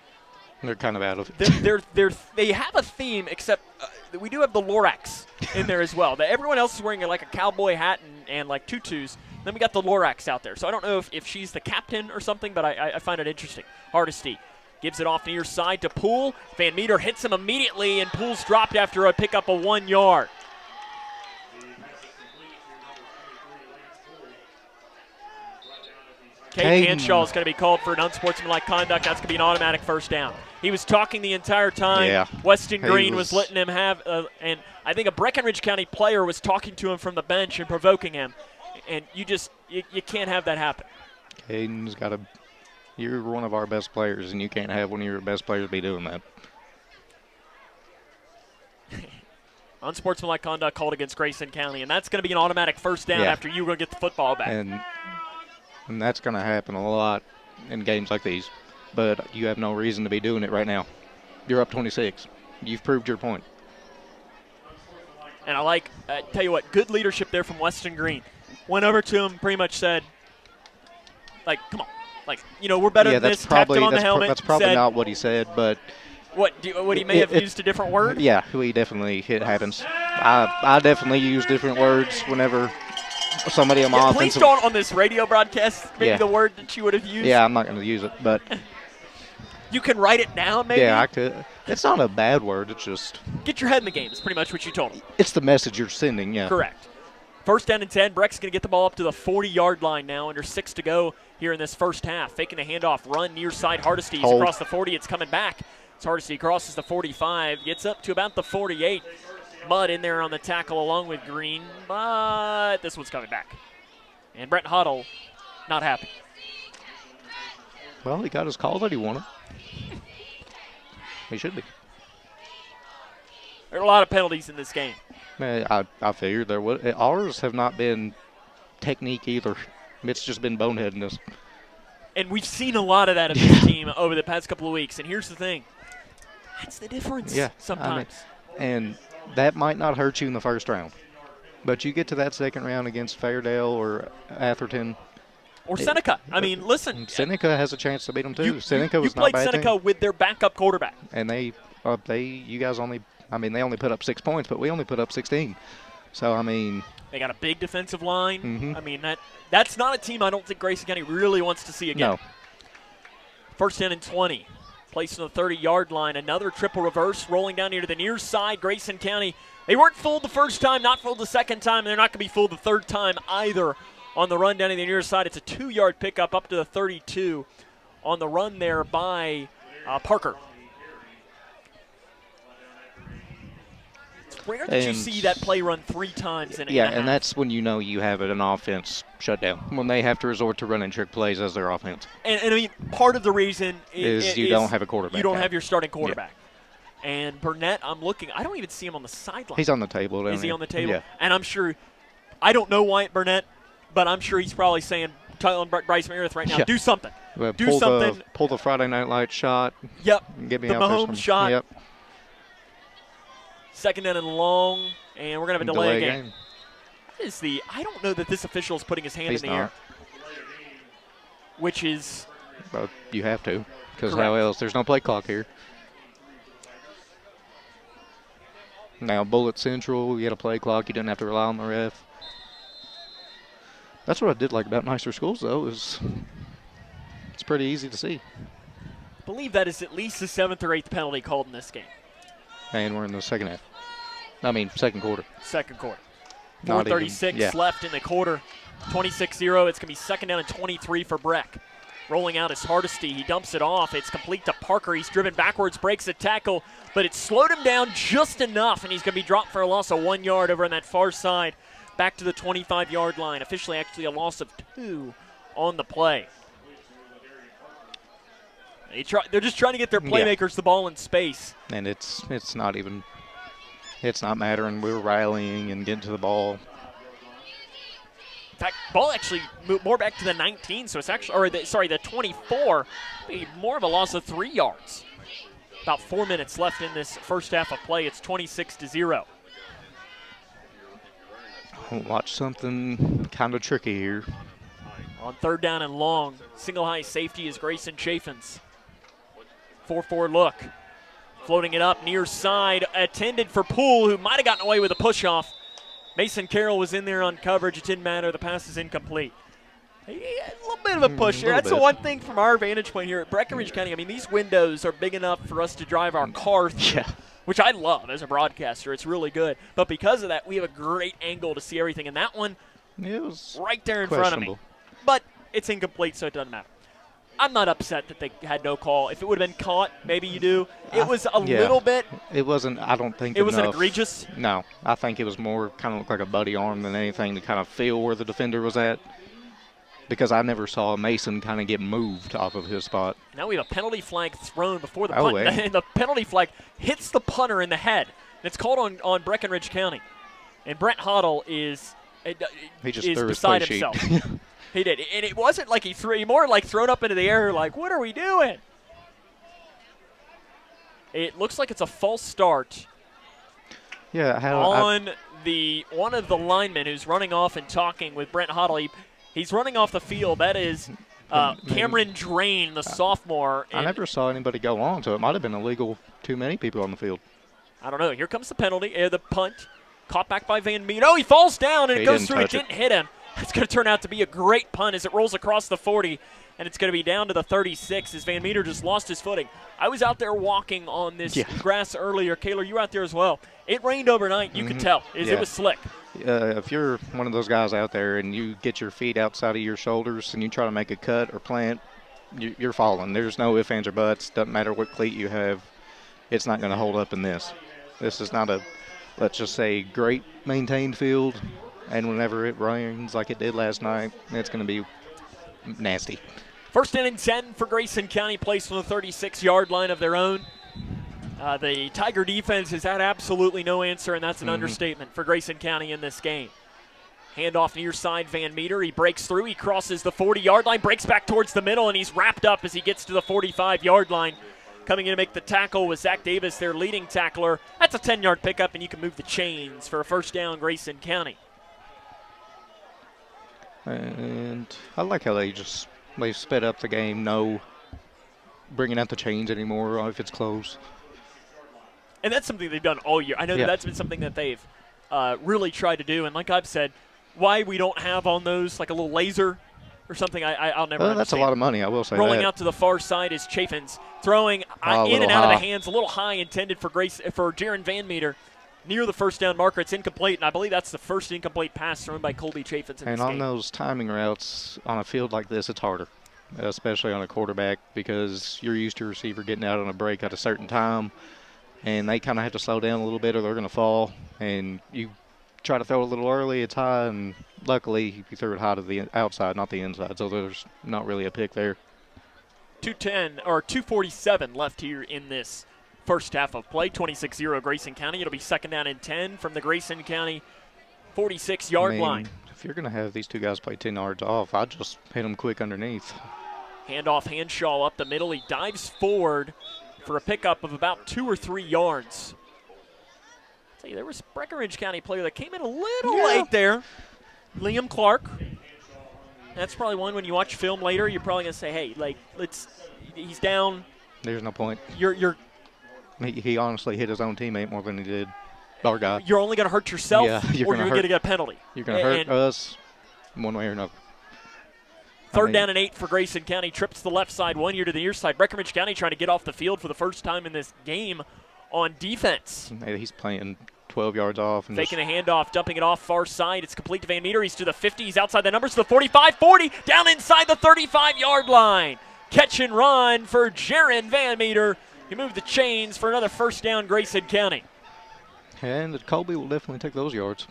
They're kind of out of it. They have a theme, except we do have the Lorax in there as well. Everyone else is wearing like a cowboy hat and like tutus. Then we got the Lorax out there. So I don't know if she's the captain or something, but I find it interesting. Hardesty gives it off near side to Poole. Van Meter hits him immediately, and Poole's dropped after a pickup of 1 yard. Kate Hanshaw is going to be called for an unsportsmanlike conduct. That's going to be an automatic first down. He was talking the entire time. Yeah, Weston Green was letting him have, and I think a Breckinridge County player was talking to him from the bench and provoking him. And you can't have that happen. Caden's got to. You're one of our best players, and you can't have one of your best players be doing that. Unsportsmanlike conduct called against Grayson County, and that's going to be an automatic first down after you go get the football back. And that's going to happen a lot in games like these. But you have no reason to be doing it right now. You're up 26. You've proved your point. And I tell you what, good leadership there from Weston Green. Went over to him, pretty much said, like, come on. Like, we're better than this. Tapped him on the helmet. That's probably not what he said, but. What he may have used a different word? Yeah, it happens. I definitely use different words whenever somebody on my offensive. Please don't on this radio broadcast maybe the word that you would have used. Yeah, I'm not going to use it, but. You can write it down maybe? Yeah, I could. It's not a bad word. It's just. Get your head in the game is pretty much what you told him. It's the message you're sending, yeah. Correct. 1st down and 10. Breck's going to get the ball up to the 40-yard line now. Under 6 to go here in this first half. Faking the handoff. Run near side. Hardesty across the 40. It's coming back. It's Hardesty crosses the 45. Gets up to about the 48. Mudd in there on the tackle along with Green. But this one's coming back. And Brent Huddle not happy. Well, he got his call that he wanted. He should be. There are a lot of penalties in this game. I figured there would. Ours have not been technique either. It's just been boneheadness. And we've seen a lot of that of this team over the past couple of weeks. And here's the thing. That's the difference sometimes. And that might not hurt you in the first round. But you get to that second round against Fairdale or Atherton. Or Seneca. Listen. Seneca has a chance to beat them, too. Seneca was not bad. You played played Seneca with their backup quarterback. And they only put up 6 points, but we only put up 16. So, They got a big defensive line. Mm-hmm. That's not a team I don't think Grayson County really wants to see again. No. 1st down and 20. Placed on the 30-yard line. Another triple reverse rolling down here to the near side. Grayson County, they weren't fooled the first time, not fooled the second time, and they're not going to be fooled the third time either on the run down to the near side. It's a 2-yard pickup up to the 32 on the run there by Parker. It's rare that you see that play run 3 times in a half. And that's when you know you have an offense shut down, when they have to resort to running trick plays as their offense. And part of the reason is you don't have a quarterback. You don't have your starting quarterback. Yeah. And Burnett, I'm looking. I don't even see him on the sideline. He's on the table. Is he on the table? Yeah. And I'm sure, I don't know Wyatt Burnett, but I'm sure he's probably saying, telling Bryce Meredith right now, do something. Do something. Pull the Friday Night Lights shot. Yep. Get me the out Mahomes shot. Yep. 2nd down and long, and we're going to have a delay game. What is I don't know that this official is putting his hand in the air. which is. But you have to, because Correct. how else? There's no play clock here. Now, Bullet Central, you had a play clock. You didn't have to rely on the ref. That's what I did like about nicer schools, though, is it's pretty easy to see. I believe that is at least the 7th or 8th penalty called in this game. And we're in the second half. I mean, second quarter. Second quarter. Not 4:36 even, yeah. left in the quarter. 26-0. It's going to be second down and 23 for Breck. Rolling out is Hardesty. He dumps it off. It's complete to Parker. He's driven backwards, breaks a tackle, but it slowed him down just enough, and he's going to be dropped for a loss of 1 yard over on that far side, back to the 25-yard line. Officially, actually, a loss of 2 on the play. They're just trying to get their playmakers the ball in space. And it's not mattering. We're rallying and getting to the ball. In fact, ball actually moved more back to the 19, so it's actually, the 24, more of a loss of 3 yards. About 4 minutes left in this first half of play. It's 26-0. I'll watch something kind of tricky here. On third down and long, single high safety is Grayson Chaffins. 4-4 look. Floating it up near side, attended for Poole, who might have gotten away with a push-off. Mason Carroll was in there on coverage. It didn't matter. The pass is incomplete. A little bit of a push here. That's the one thing from our vantage point here at Breckinridge County. I mean, these windows are big enough for us to drive our car through, which I love as a broadcaster. It's really good. But because of that, we have a great angle to see everything. And that one, it was right there in front of me. But it's incomplete, so it doesn't matter. I'm not upset that they had no call. If it would have been caught, maybe you do. It was a little bit. It wasn't, I don't think it wasn't egregious? No. I think it was more kind of looked like a buddy arm than anything to kind of feel where the defender was at. Because I never saw Mason kind of get moved off of his spot. Now we have a penalty flag thrown before the punt. And the penalty flag hits the punter in the head. And it's called on Breckinridge County. And Brent Hoddle is beside himself. He did. And it wasn't like he more like thrown up into the air like, what are we doing? It looks like it's a false start. Yeah. On one of the linemen who's running off and talking with Brent Hoddle. He's running off the field. That is Cameron Drain, the sophomore. I never saw anybody go on, so it might have been illegal. Too many people on the field. I don't know. Here comes the penalty. The punt. Caught back by Van Meter. Oh, he falls down, and it goes through. It didn't hit him. It's going to turn out to be a great punt as it rolls across the 40, and it's going to be down to the 36 as Van Meter just lost his footing. I was out there walking on this grass earlier. Kayla, you were out there as well. It rained overnight. You could tell. It was slick. If you're one of those guys out there and you get your feet outside of your shoulders and you try to make a cut or plant, you're falling. There's no ifs, ands, or buts. Doesn't matter what cleat you have. It's not going to hold up in this. This is not a, let's just say, great maintained field. And whenever it rains like it did last night, it's going to be nasty. First and 10 for Grayson County, placed on the 36-yard line of their own. The Tiger defense has had absolutely no answer, and that's an understatement for Grayson County in this game. Handoff near side, Van Meter. He breaks through. He crosses the 40-yard line, breaks back towards the middle, and he's wrapped up as he gets to the 45-yard line. Coming in to make the tackle was Zach Davis, their leading tackler. That's a 10-yard pickup, and you can move the chains for a first down, Grayson County. And I like how they sped up the game, no bringing out the chains anymore if it's close. And that's something they've done all year. I know that's been something that they've really tried to do. And like I've said, why we don't have on those like a little laser or something, I'll never understand. That's a lot of money, I will say Rolling that. out to the far side is Chaffins, throwing in and out of the hands, a little high, intended for Jaron Van Meter. Near the first down marker, it's incomplete, and I believe that's the first incomplete pass thrown by Colby Chaffins in this game. And on those timing routes, on a field like this, it's harder, especially on a quarterback, because you're used to a receiver getting out on a break at a certain time, and they kind of have to slow down a little bit or they're going to fall. And you try to throw it a little early, it's high, and luckily you threw it high to the outside, not the inside, so there's not really a pick there. 2:47 left here in this first half of play. 26-0 Grayson County. It'll be second down and 10 from the Grayson County 46-yard line. If you're going to have these two guys play 10 yards off, I'd just hit them quick underneath. Handoff, Hanshaw up the middle. He dives forward for a pickup of about 2 or 3 yards. I'll tell you, there was a Breckinridge County player that came in a little late there. Liam Clark. That's probably one when you watch film later, you're probably going to say, hey, like, he's down. There's no point. He honestly hit his own teammate more than he did our guy. You're only going to hurt yourself, or you're going to get a penalty. You're going to hurt us one way or another. Third down and 8 for Grayson County. Trips to the left side, 1 year to the near side. Breckinridge County trying to get off the field for the first time in this game on defense. He's playing 12 yards off. And faking a handoff, dumping it off far side. It's complete to Van Meter. He's to the 50. He's outside the numbers to the 45, 40, down inside the 35-yard line. Catch and run for Jaron Van Meter. He moved the chains for another first down, Grayson County. And Colby will definitely take those yards.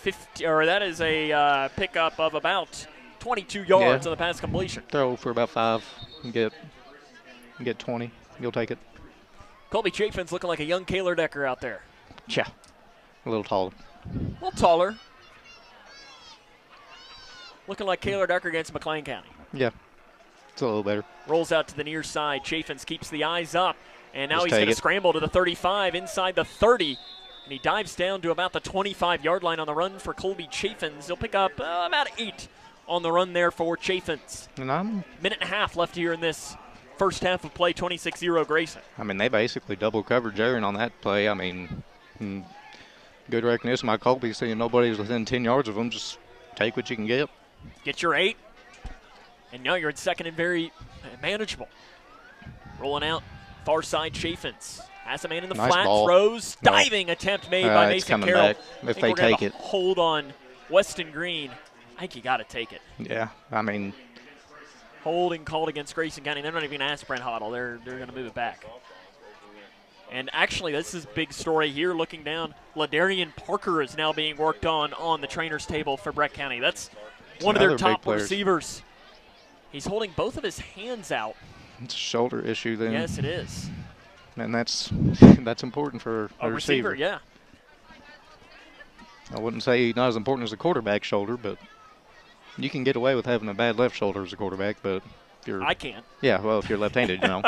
That is a pickup of about 22 yards on the pass completion. Throw for about 5 and get 20. You'll take it. Colby Chafin's looking like a young Kaler Decker out there. Yeah, a little taller. A little taller. Looking like Kaler Decker against McLean County. Yeah, it's a little better. Rolls out to the near side. Chafin's keeps the eyes up. And now he's going to scramble to the 35, inside the 30. And he dives down to about the 25-yard line on the run for Colby Chaffins. He'll pick up about 8 on the run there for Chaffins. Minute and a half left here in this first half of play, 26-0 Grayson. I mean, they basically double covered Jaron on that play. I mean, good recognition by Colby, seeing nobody's within 10 yards of him. Just take what you can get. Get your 8. And now you're in second and very manageable. Rolling out, far side Chaffins. Has a man in the flat, ball. Throws, diving attempt made by Mason Carroll. Back if they take it. Hold on Weston Green. I think you got to take it. Yeah, I mean. Holding called against Grayson County. They're not even going to ask Brent Hoddle. They're going to move it back. And actually, this is a big story here. Looking down, Ladarian Parker is now being worked on the trainer's table for Breck County. That's one of their top receivers. He's holding both of his hands out. It's a shoulder issue then. Yes, it is. And that's important for a receiver. Yeah. I wouldn't say not as important as a quarterback shoulder, but you can get away with having a bad left shoulder as a quarterback, but if you're... I can't. Yeah, well, if you're left-handed, you know.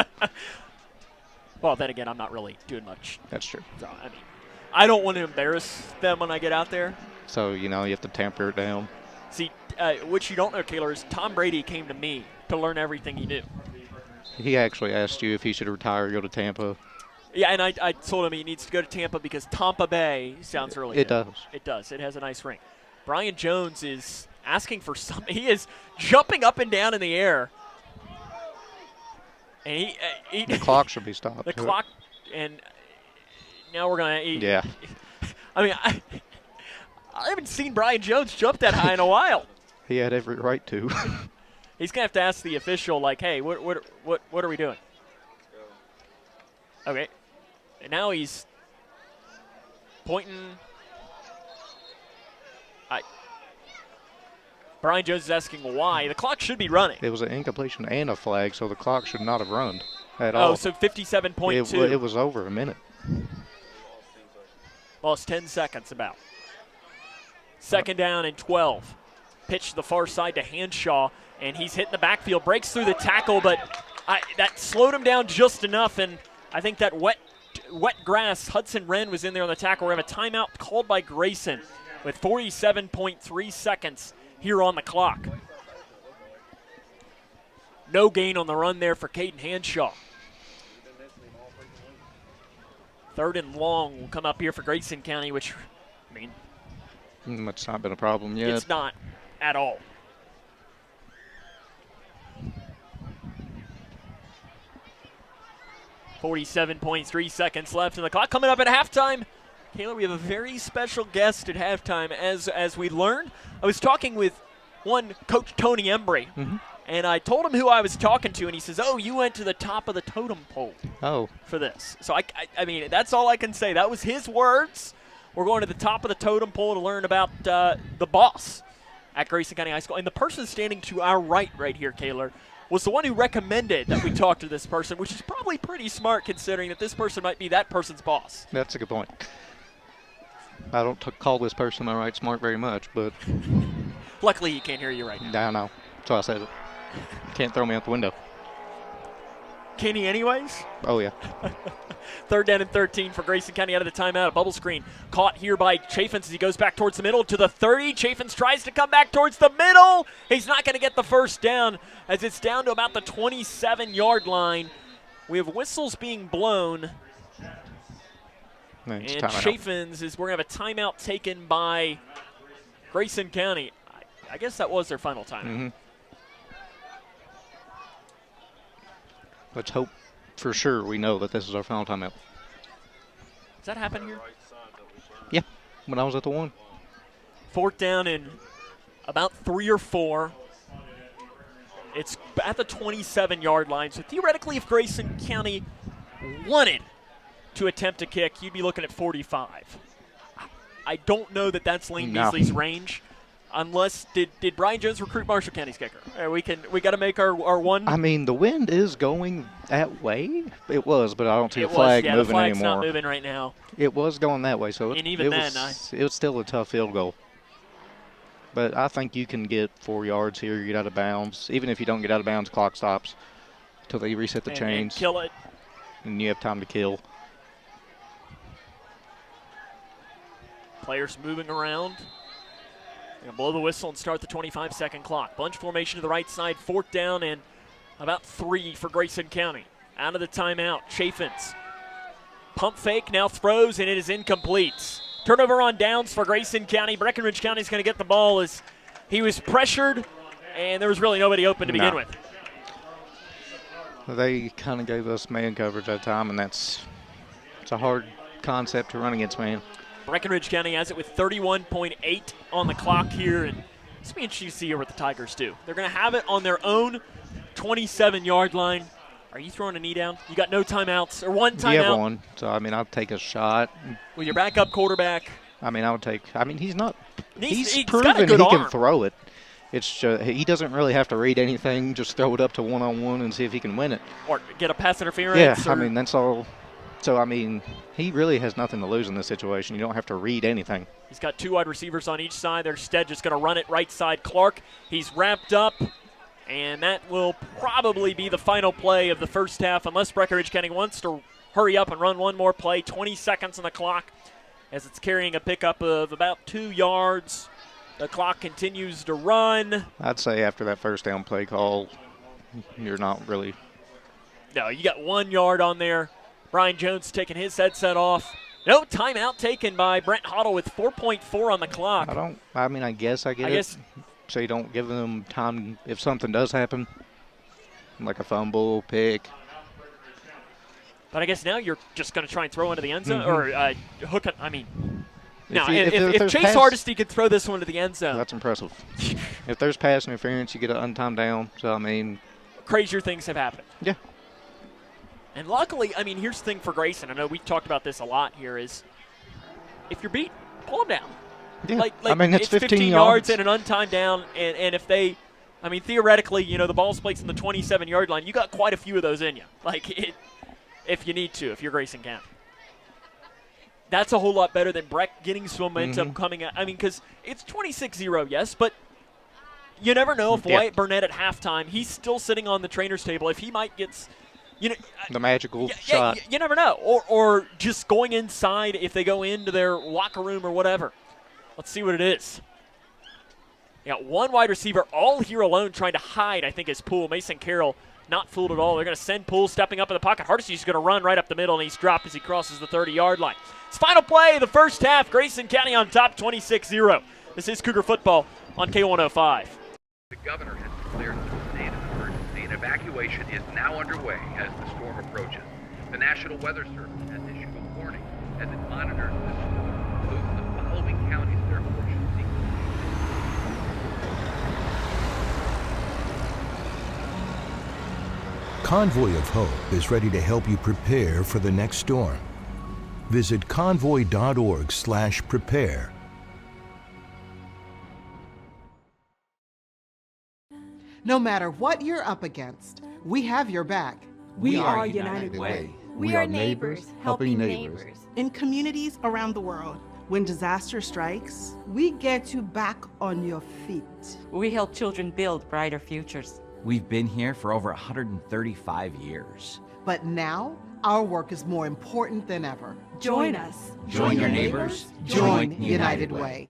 Well, then again, I'm not really doing much. That's true. So, I mean, I don't want to embarrass them when I get out there. So, you know, you have to tamper it down. See, what you don't know, Kaler, is Tom Brady came to me to learn everything he knew. He actually asked you if he should retire or go to Tampa. Yeah, and I told him he needs to go to Tampa because Tampa Bay sounds really good. It does. It does. It has a nice ring. Brian Jones is asking for something. He is jumping up and down in the air. And the clock should be stopped. The clock, and now we're going to – yeah. I mean, I haven't seen Brian Jones jump that high in a while. He had every right to. He's going to have to ask the official, like, hey, what are we doing? Okay. And now he's pointing. Brian Jones is asking why. The clock should be running. It was an incompletion and a flag, so the clock should not have run at all. Oh, so 57.2. It was over a minute. Well, it's 10 seconds about. Second down and 12. Pitch to the far side to Hanshaw, and he's hitting the backfield. Breaks through the tackle, but that slowed him down just enough, and I think that wet grass, Hudson Wren was in there on the tackle. We're going to have a timeout called by Grayson with 47.3 seconds here on the clock. No gain on the run there for Caden Hanshaw. Third and long will come up here for Grayson County, which, I mean, it's not been a problem yet. It's not at all. .3 seconds left in the clock. Coming up at halftime, Taylor, we have a very special guest at halftime. As we learned, I was talking with one Coach Tony Embry, and I told him who I was talking to, and he says, "Oh, you went to the top of the totem pole for this." So I mean, that's all I can say. That was his words. We're going to the top of the totem pole to learn about the boss at Grayson County High School, and the person standing to our right here, Taylor, was the one who recommended that we talk to this person, which is probably pretty smart considering that this person might be that person's boss. That's a good point. I don't call this person my right smart very much, but... Luckily, he can't hear you right now. I know. That's why I said it. Can't throw me out the window. Can he anyways? Oh, yeah. 3rd down and 13 for Grayson County out of the timeout. A bubble screen caught here by Chaffins as he goes back towards the middle to the 30. Chaffins tries to come back towards the middle. He's not going to get the first down as it's down to about the 27-yard line. We have whistles being blown. And Chaffins we're going to have a timeout taken by Grayson County. I guess that was their final timeout. Mm-hmm. Let's hope for sure we know that this is our final timeout. Does that happen here? Yeah, when I was at the 1. 4th down and about 3 or 4. It's at the 27-yard line. So theoretically, if Grayson County wanted to attempt a kick, you'd be looking at 45. I don't know that that's Lane Beasley's range. Unless, did Brian Jones recruit Marshall County's kicker? We got to make our one. I mean, the wind is going that way. It was, but I don't see the flag moving the flag's anymore. Not moving right now. It was going that way, so it was still a tough field goal. But I think you can get 4 yards here. You get out of bounds. Even if you don't get out of bounds, clock stops until they reset the chains. And kill it. And you have time to kill. Players moving around. Gonna blow the whistle and start the 25-second clock. Bunch formation to the right side, 4th down and about 3 for Grayson County. Out of the timeout, Chaffins. Pump fake, now throws, and it is incomplete. Turnover on downs for Grayson County. Breckinridge County is going to get the ball as he was pressured, and there was really nobody open to begin with. They kind of gave us man coverage that time, and it's a hard concept to run against man. Breckinridge County has it with 31.8 on the clock here, and it's be interesting to see here what the Tigers do. They're going to have it on their own 27-yard line. Are you throwing a knee down? You got no timeouts or one timeout? Yeah, one. So, I mean, I'll take a shot. With your backup quarterback. I mean, he's not. He's proven he arm. can throw it. It's he doesn't really have to read anything. Just throw it up to one-on-one and see if he can win it. Or get a pass interference. Yeah, I mean, that's all. So, I mean, he really has nothing to lose in this situation. You don't have to read anything. He's got 2 wide receivers on each side. They're instead just going to run it right side. Clark, he's wrapped up, and that will probably be the final play of the first half unless Breckinridge County wants to hurry up and run one more play. 20 seconds on the clock as it's carrying a pickup of about 2 yards. The clock continues to run. I'd say after that first down play call, you're not really. No, you got 1 yard on there. Brian Jones taking his headset off. No timeout taken by Brent Hoddle with 4.4 on the clock. I guess I get it. So you don't give them time if something does happen, like a fumble, pick. But I guess now you're just going to try and throw into the end zone or hook it. I mean, now if Chase Hardesty could throw this one to the end zone. That's impressive. If there's pass interference, you get an untimed down. So, I mean. Crazier things have happened. Yeah. And luckily, I mean, here's the thing for Grayson. I know we've talked about this a lot here is if you're beat, pull them down. Yeah. Like I mean, it's 15 yards and an untimed down. And if they, I mean, theoretically, the ball's placed in the 27-yard line. You got quite a few of those in you. If you need to, if you're Grayson County. That's a whole lot better than Breck getting some momentum coming out. I mean, because it's 26-0, yes, but you never know if Wyatt Burnett at halftime, he's still sitting on the trainer's table. If he might get the magical shot. You never know. Or just going inside if they go into their locker room or whatever. Let's see what it is. You got 1 wide receiver all here alone trying to hide, I think, his Poole. Mason Carroll not fooled at all. They're going to send Poole stepping up in the pocket. Hardesty's going to run right up the middle, and he's dropped as he crosses the 30-yard line. It's final play of the first half. Grayson County on top, 26-0. This is Cougar football on K105. The governor has declared a state of emergency, and evacuation is now underway as the storm approaches. The National Weather Service has issued a warning as it monitors the storm. Those in the following counties, therefore, should seek. Convoy of Hope is ready to help you prepare for the next storm. Visit convoy.org/prepare. No matter what you're up against, we have your back. We are United Way. We are neighbors helping neighbors. In communities around the world, when disaster strikes, we get you back on your feet. We help children build brighter futures. We've been here for over 135 years. But now, our work is more important than ever. Join us. Join your neighbors. Join United Way.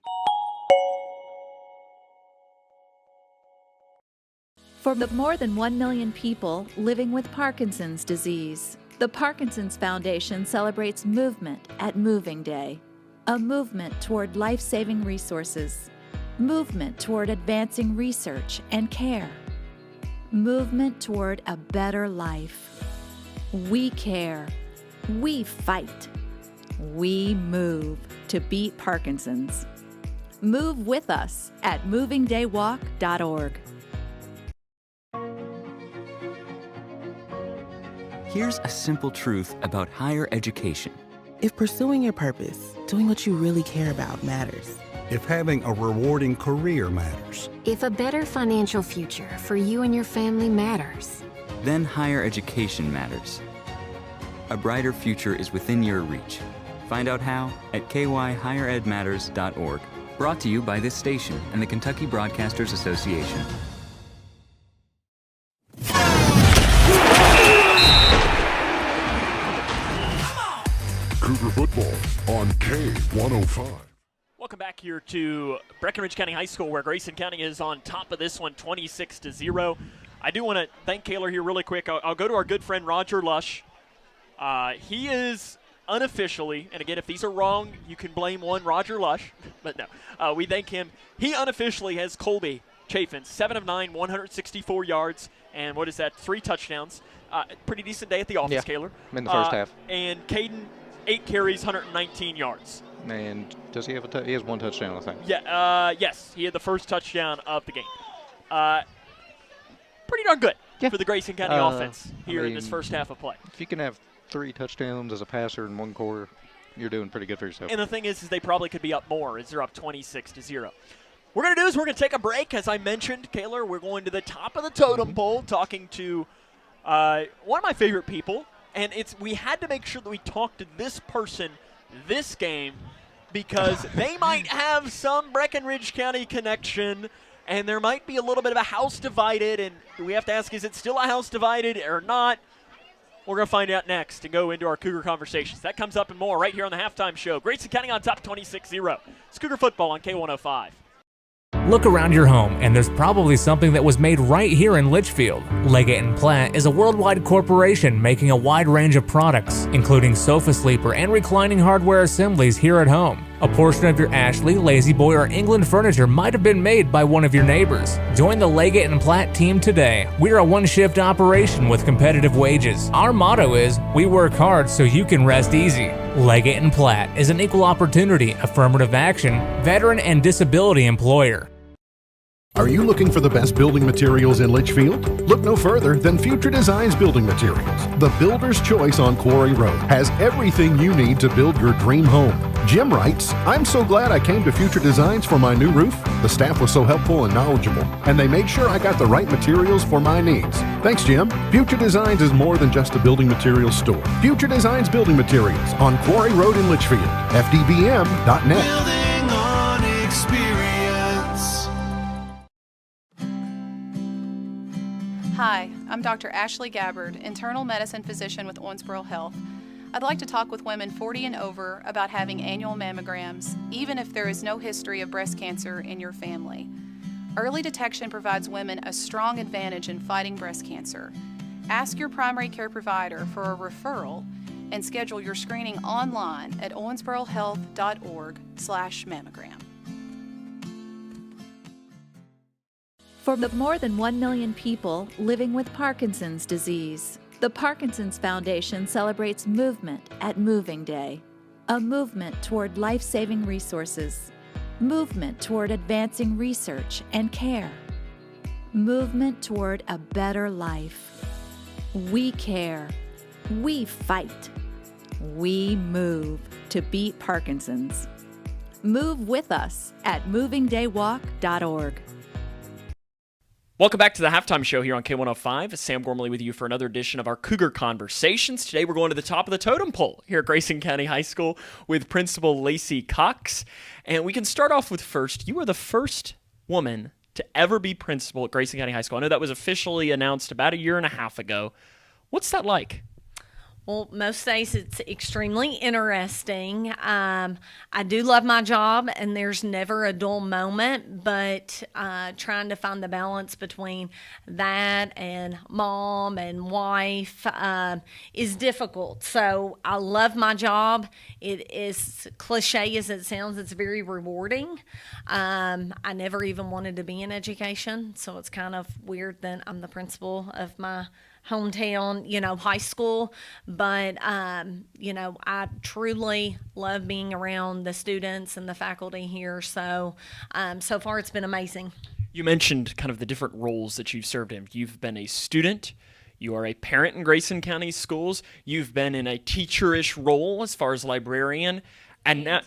For the more than 1 million people living with Parkinson's disease, the Parkinson's Foundation celebrates movement at Moving Day, a movement toward life-saving resources, movement toward advancing research and care, movement toward a better life. We care. We fight. We move to beat Parkinson's. Move with us at movingdaywalk.org. Here's a simple truth about higher education. If pursuing your purpose, doing what you really care about matters. If having a rewarding career matters. If a better financial future for you and your family matters. Then higher education matters. A brighter future is within your reach. Find out how at kyhigheredmatters.org. Brought to you by this station and the Kentucky Broadcasters Association. Cougar football on K105. Welcome back here to Breckinridge County High School, where Grayson County is on top of this one, 26-0. I do want to thank Kaylor here really quick. I'll go to our good friend Roger Lush. He is unofficially, and again, if these are wrong, you can blame one Roger Lush, but no, we thank him. He unofficially has Colby Chafin, 7 of 9, 164 yards, and what is that, 3 touchdowns. Pretty decent day at the office, Kaylor. In the first half. And Caden, 8 carries, 119 yards. And does he have he has 1 touchdown, I think. Yeah, yes, he had the first touchdown of the game. Pretty darn good for the Grayson County offense here in this first half of play. If you can have 3 touchdowns as a passer in 1 quarter, you're doing pretty good for yourself. And the thing is they probably could be up more as they're up 26-0. What we're going to do is we're going to take a break. As I mentioned, Kaylor, we're going to the top of the totem pole talking to one of my favorite people. And we had to make sure that we talked to this person this game because they might have some Breckinridge County connection, and there might be a little bit of a house divided, and we have to ask, is it still a house divided or not? We're going to find out next and go into our Cougar conversations. That comes up and more right here on the Halftime Show. Grayson County on top 26-0. It's Cougar football on K105. Look around your home, and there's probably something that was made right here in Litchfield. Leggett & Platt is a worldwide corporation making a wide range of products, including sofa sleeper and reclining hardware assemblies here at home. A portion of your Ashley, Lazy Boy, or England furniture might have been made by one of your neighbors. Join the Leggett & Platt team today. We're a one-shift operation with competitive wages. Our motto is, we work hard so you can rest easy. Leggett & Platt is an equal opportunity, affirmative action, veteran, and disability employer. Are you looking for the best building materials in Litchfield? Look no further than Future Designs Building Materials. The builder's choice on Quarry Road has everything you need to build your dream home. Jim writes, I'm so glad I came to Future Designs for my new roof. The staff was so helpful and knowledgeable, and they made sure I got the right materials for my needs. Thanks, Jim. Future Designs is more than just a building materials store. Future Designs Building Materials on Quarry Road in Litchfield. FDBM.net. Building on experience. Hi, I'm Dr. Ashley Gabbard, internal medicine physician with Owensboro Health. I'd like to talk with women 40 and over about having annual mammograms, even if there is no history of breast cancer in your family. Early detection provides women a strong advantage in fighting breast cancer. Ask your primary care provider for a referral and schedule your screening online at owensborohealth.org/mammogram. For the more than 1 million people living with Parkinson's disease, the Parkinson's Foundation celebrates movement at Moving Day, a movement toward life-saving resources, movement toward advancing research and care, movement toward a better life. We care. We fight. We move to beat Parkinson's. Move with us at movingdaywalk.org. Welcome back to the Halftime Show here on K105. Sam Gormley with you for another edition of our Cougar Conversations. Today we're going to the top of the totem pole here at Grayson County High School with Principal Lacey Cox. And we can start off with first, you were the first woman to ever be principal at Grayson County High School. I know that was officially announced about a year and a half ago. What's that like? Well, most days it's extremely interesting. I do love my job, and there's never a dull moment, but trying to find the balance between that and mom and wife is difficult. So I love my job. It is cliche as it sounds, it's very rewarding. I never even wanted to be in education, so it's kind of weird that I'm the principal of my hometown, high school. But, I truly love being around the students and the faculty here. So, so far it's been amazing. You mentioned kind of the different roles that you've served in. You've been a student. You are a parent in Grayson County schools. You've been in a teacherish role as far as librarian. And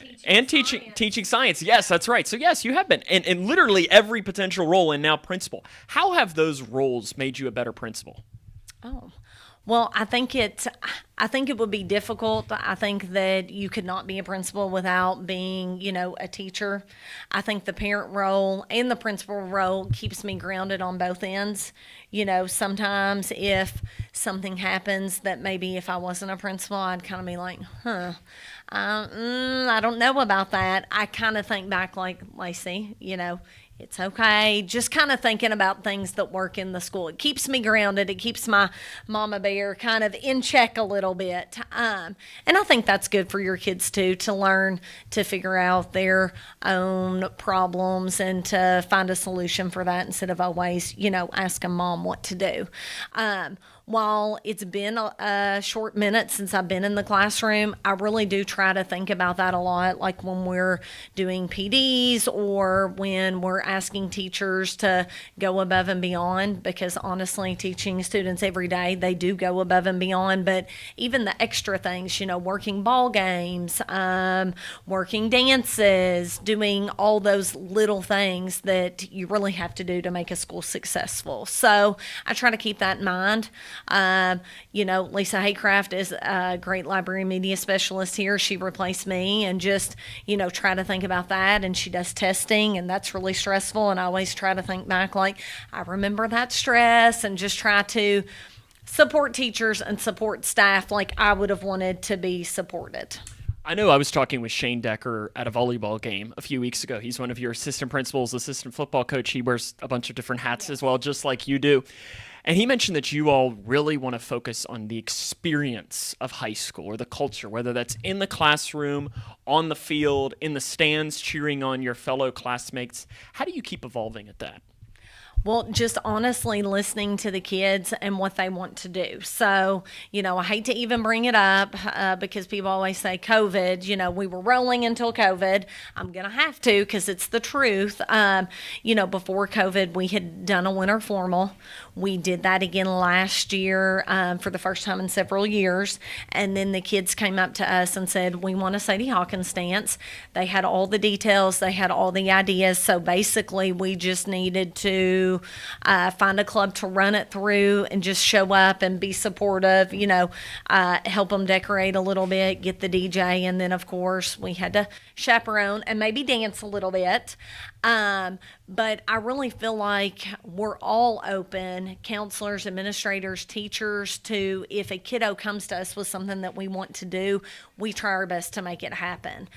teaching science. Yes, that's right. So yes, you have been in literally every potential role, and now principal. How have those roles made you a better principal? Oh, well, I think it would be difficult. I think that you could not be a principal without being, a teacher. I think the parent role and the principal role keeps me grounded on both ends. Sometimes if something happens that maybe if I wasn't a principal, I'd kind of be like, I don't know about that. I kind of think back like, Lacey, it's okay. Just kind of thinking about things that work in the school. It keeps me grounded. It keeps my mama bear kind of in check a little bit. And I think that's good for your kids too, to learn to figure out their own problems and to find a solution for that instead of always, asking mom what to do. While it's been a short minute since I've been in the classroom, I really do try to think about that a lot, like when we're doing PDs or when we're asking teachers to go above and beyond, because honestly, teaching students every day, they do go above and beyond. But even the extra things, working ball games, working dances, doing all those little things that you really have to do to make a school successful. So I try to keep that in mind. Lisa Haycraft is a great library media specialist here. She replaced me, and just, try to think about that. And she does testing, and that's really stressful. And I always try to think back, like, I remember that stress, and just try to support teachers and support staff like I would have wanted to be supported. I know I was talking with Shane Decker at a volleyball game a few weeks ago. He's one of your assistant principals, assistant football coach. He wears a bunch of different hats as well, just like you do. And he mentioned that you all really want to focus on the experience of high school, or the culture, whether that's in the classroom, on the field, in the stands, cheering on your fellow classmates. How do you keep evolving at that? Well, just honestly listening to the kids and what they want to do. So, I hate to even bring it up because people always say COVID, we were rolling until COVID. I'm going to have to, because it's the truth. Before COVID, we had done a winter formal. We did that again last year for the first time in several years. And then the kids came up to us and said, we want a Sadie Hawkins dance. They had all the details. They had all the ideas. So basically, we just needed to find a club to run it through and just show up and be supportive, help them decorate a little bit, get the DJ. And then, of course, we had to chaperone and maybe dance a little bit. But I really feel like we're all open, counselors, administrators, teachers, to, if a kiddo comes to us with something that we want to do, we try our best to make it happen.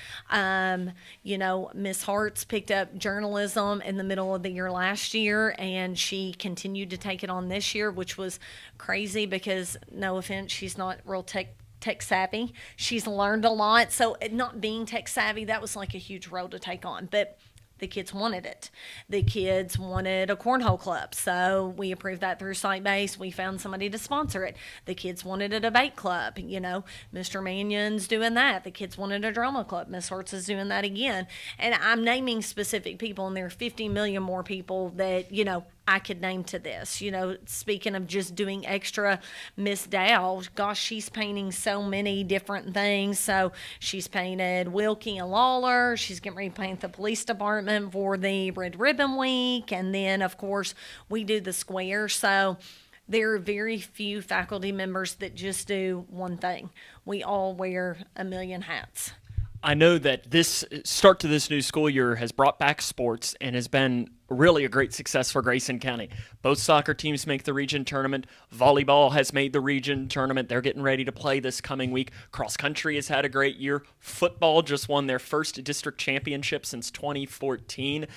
Miss Hartz picked up journalism in the middle of the year last year, and she continued to take it on this year, which was crazy because, no offense, she's not real tech savvy. She's learned a lot. So not being tech savvy, that was like a huge role to take on. But the kids wanted it. The kids wanted a cornhole club, so we approved that through site-based. We found somebody to sponsor it. The kids wanted a debate club. Mr. Mannion's doing that. The kids wanted a drama club. Miss Hertz is doing that again. And I'm naming specific people, and there are 50 million more people that, I could name to this. Speaking of just doing extra, Miss Dow, gosh, she's painting so many different things. So she's painted Wilkie and Lawler. She's getting ready to paint the police department for the Red Ribbon Week. And then, of course, we do the square. So there are very few faculty members that just do one thing. We all wear a million hats. I know that this start to this new school year has brought back sports and has been really a great success for Grayson County. Both soccer teams make the region tournament. Volleyball has made the region tournament. They're getting ready to play this coming week. Cross country has had a great year. Football just won their first district championship since 2014.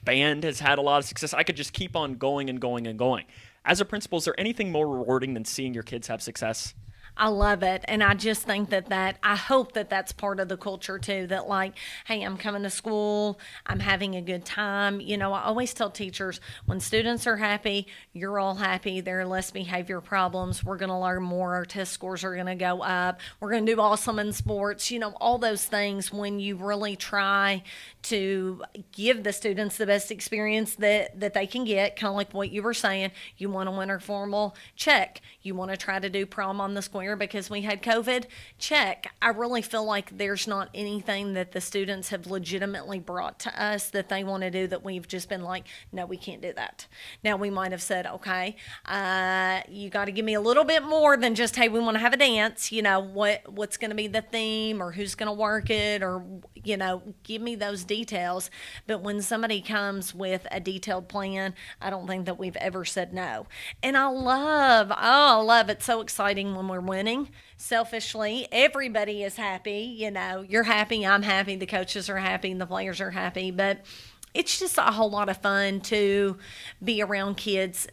Band has had a lot of success. I could just keep on going and going and going. As a principal, is there anything more rewarding than seeing your kids have success? I love it. And I just think I hope that that's part of the culture too, that like, hey, I'm coming to school, I'm having a good time. I always tell teachers, when students are happy, you're all happy. There are less behavior problems. We're going to learn more. Our test scores are going to go up. We're going to do awesome in sports. All those things when you really try to give the students the best experience that they can get, kind of like what you were saying. You want a winter formal? Check. You want to try to do prom on the square because we had COVID? Check. I really feel like there's not anything that the students have legitimately brought to us that they want to do that we've just been like, no, we can't do that. Now, we might have said, okay, you got to give me a little bit more than just, hey, we want to have a dance, what's going to be the theme or who's going to work it, or, give me those details. But when somebody comes with a detailed plan, I don't think that we've ever said no. And I love it. So exciting when we're winning. Selfishly, everybody is happy. You're happy, I'm happy, the coaches are happy, and the players are happy. But it's just a whole lot of fun to be around kids.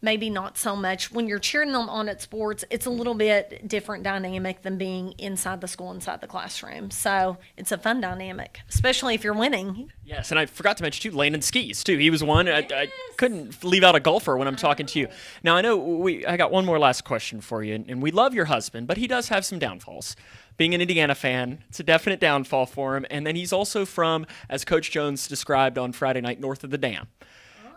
Maybe not so much when you're cheering them on at sports. It's a little bit different dynamic than being inside the school, inside the classroom. So it's a fun dynamic, especially if you're winning. Yes, and I forgot to mention too, Landon skis too. He was one. Yes. I couldn't leave out a golfer when I'm talking to you. Now I know I got one more last question for you, and we love your husband, but he does have some downfalls. Being an Indiana fan, it's a definite downfall for him. And then he's also from, as Coach Jones described on Friday night, north of the dam.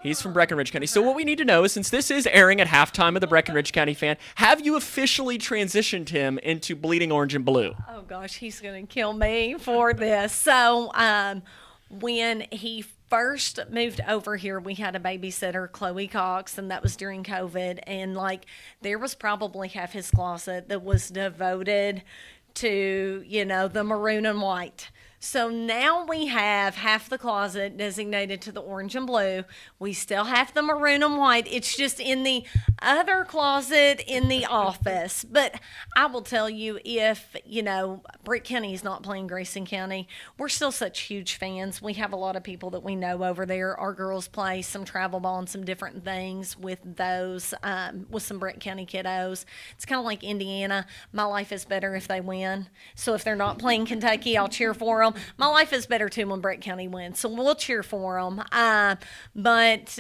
He's from Breckinridge County. So what we need to know is, since this is airing at halftime of the Breckinridge County Fan, have you officially transitioned him into bleeding orange and blue? Oh, gosh, he's going to kill me for this. So when he first moved over here, we had a babysitter, Chloe Cox, and that was during COVID. And, there was probably half his closet that was devoted to, the maroon and white. So now we have half the closet designated to the orange and blue. We still have the maroon and white. It's just in the other closet in the office. But I will tell you, if, Brick County is not playing Grayson County, we're still such huge fans. We have a lot of people that we know over there. Our girls play some travel ball and some different things with those, with some Brick County kiddos. It's kind of like Indiana. My life is better if they win. So if they're not playing Kentucky, I'll cheer for them. My life is better too when Brett County wins, so we'll cheer for them. But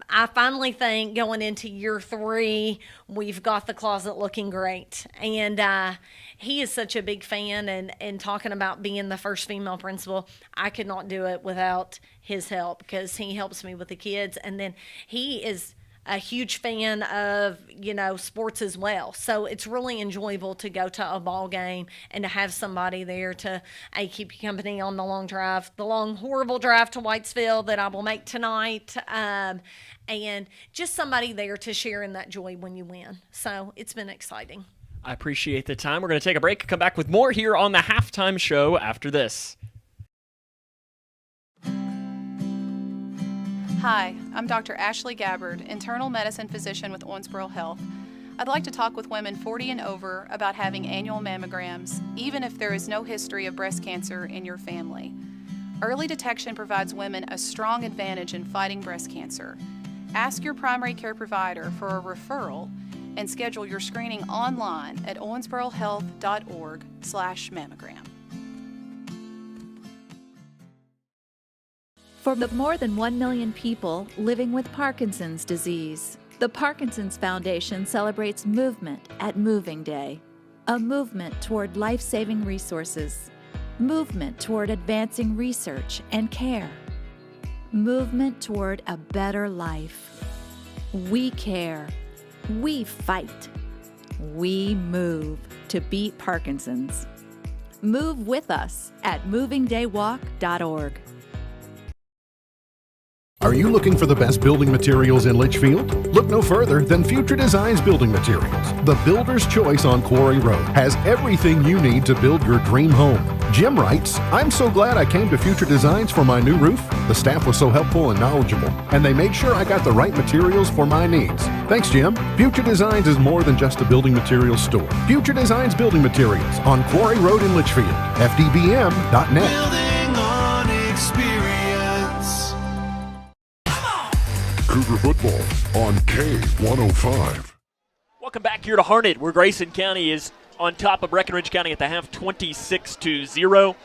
I finally think going into year 3, we've got the closet looking great, and he is such a big fan. And talking about being the first female principal, I could not do it without his help, because he helps me with the kids, and then he is a huge fan of, sports as well. So it's really enjoyable to go to a ball game and to have somebody there to keep you company on the long drive, the long, horrible drive to Whitesville that I will make tonight. And just somebody there to share in that joy when you win. So it's been exciting. I appreciate the time. We're going to take a break, come back with more here on the Halftime Show after this. Hi, I'm Dr. Ashley Gabbard, internal medicine physician with Owensboro Health. I'd like to talk with women 40 and over about having annual mammograms, even if there is no history of breast cancer in your family. Early detection provides women a strong advantage in fighting breast cancer. Ask your primary care provider for a referral and schedule your screening online at owensborohealth.org/mammogram. For the more than 1 million people living with Parkinson's disease, the Parkinson's Foundation celebrates movement at Moving Day, a movement toward life-saving resources, movement toward advancing research and care, movement toward a better life. We care. We fight. We move to beat Parkinson's. Move with us at movingdaywalk.org. Are you looking for the best building materials in Litchfield? Look no further than Future Designs Building Materials. The builder's choice on Quarry Road has everything you need to build your dream home. Jim writes, "I'm so glad I came to Future Designs for my new roof. The staff was so helpful and knowledgeable, and they made sure I got the right materials for my needs. Thanks, Jim." Future Designs is more than just a building materials store. Future Designs Building Materials on Quarry Road in Litchfield. FDBM.net. Building on experience. Cougar football on K105. Welcome back here to Harnett, where Grayson County is on top of Breckinridge County at the half, 26-0.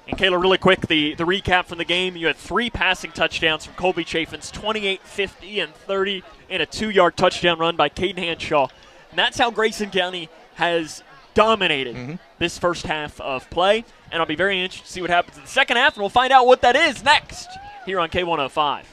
And Kayla, really quick, the recap from the game. You had 3 passing touchdowns from Colby Chaffins, 28, 50, and 30, and a 2-yard touchdown run by Caden Hanshaw. And that's how Grayson County has dominated this first half of play. And I'll be very interested to see what happens in the second half, and we'll find out what that is next here on K105.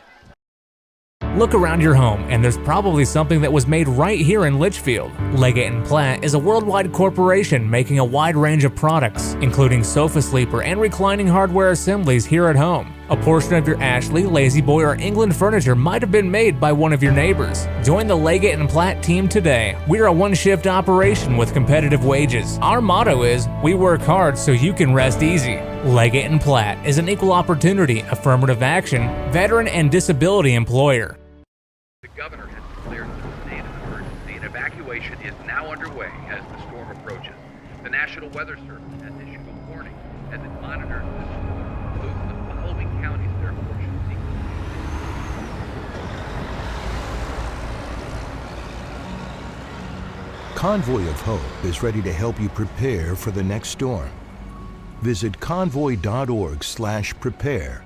Look around your home, and there's probably something that was made right here in Litchfield. Leggett & Platt is a worldwide corporation making a wide range of products, including sofa sleeper and reclining hardware assemblies here at home. A portion of your Ashley, Lazy Boy, or England furniture might have been made by one of your neighbors. Join the Leggett & Platt team today. We're a one-shift operation with competitive wages. Our motto is, we work hard so you can rest easy. Leggett & Platt is an equal opportunity, affirmative action, veteran, and disability employer. The governor has declared a state of emergency, and evacuation is now underway as the storm approaches. The National Weather Service has issued a warning as it monitors the storm, including the following counties that are fortunately. Convoy of Hope is ready to help you prepare for the next storm. Visit convoy.org/prepare.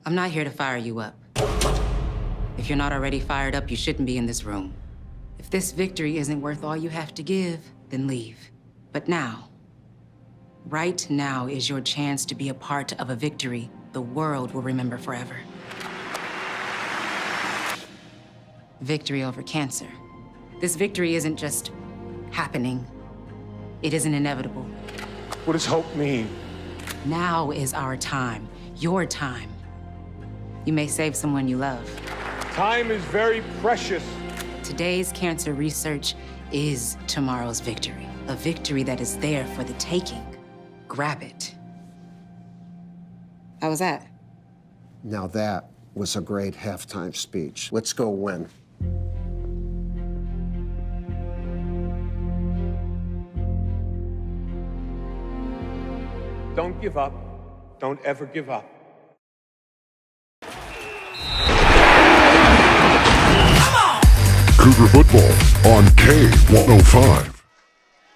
I'm not here to fire you up. If you're not already fired up, you shouldn't be in this room. If this victory isn't worth all you have to give, then leave. But now, right now is your chance to be a part of a victory the world will remember forever. Victory over cancer. This victory isn't just happening. It isn't inevitable. What does hope mean? Now is our time, your time. You may save someone you love. Time is very precious. Today's cancer research is tomorrow's victory. A victory that is there for the taking. Grab it. How was that? Now that was a great halftime speech. Let's go win. Don't give up. Don't ever give up. Cougar football on K105.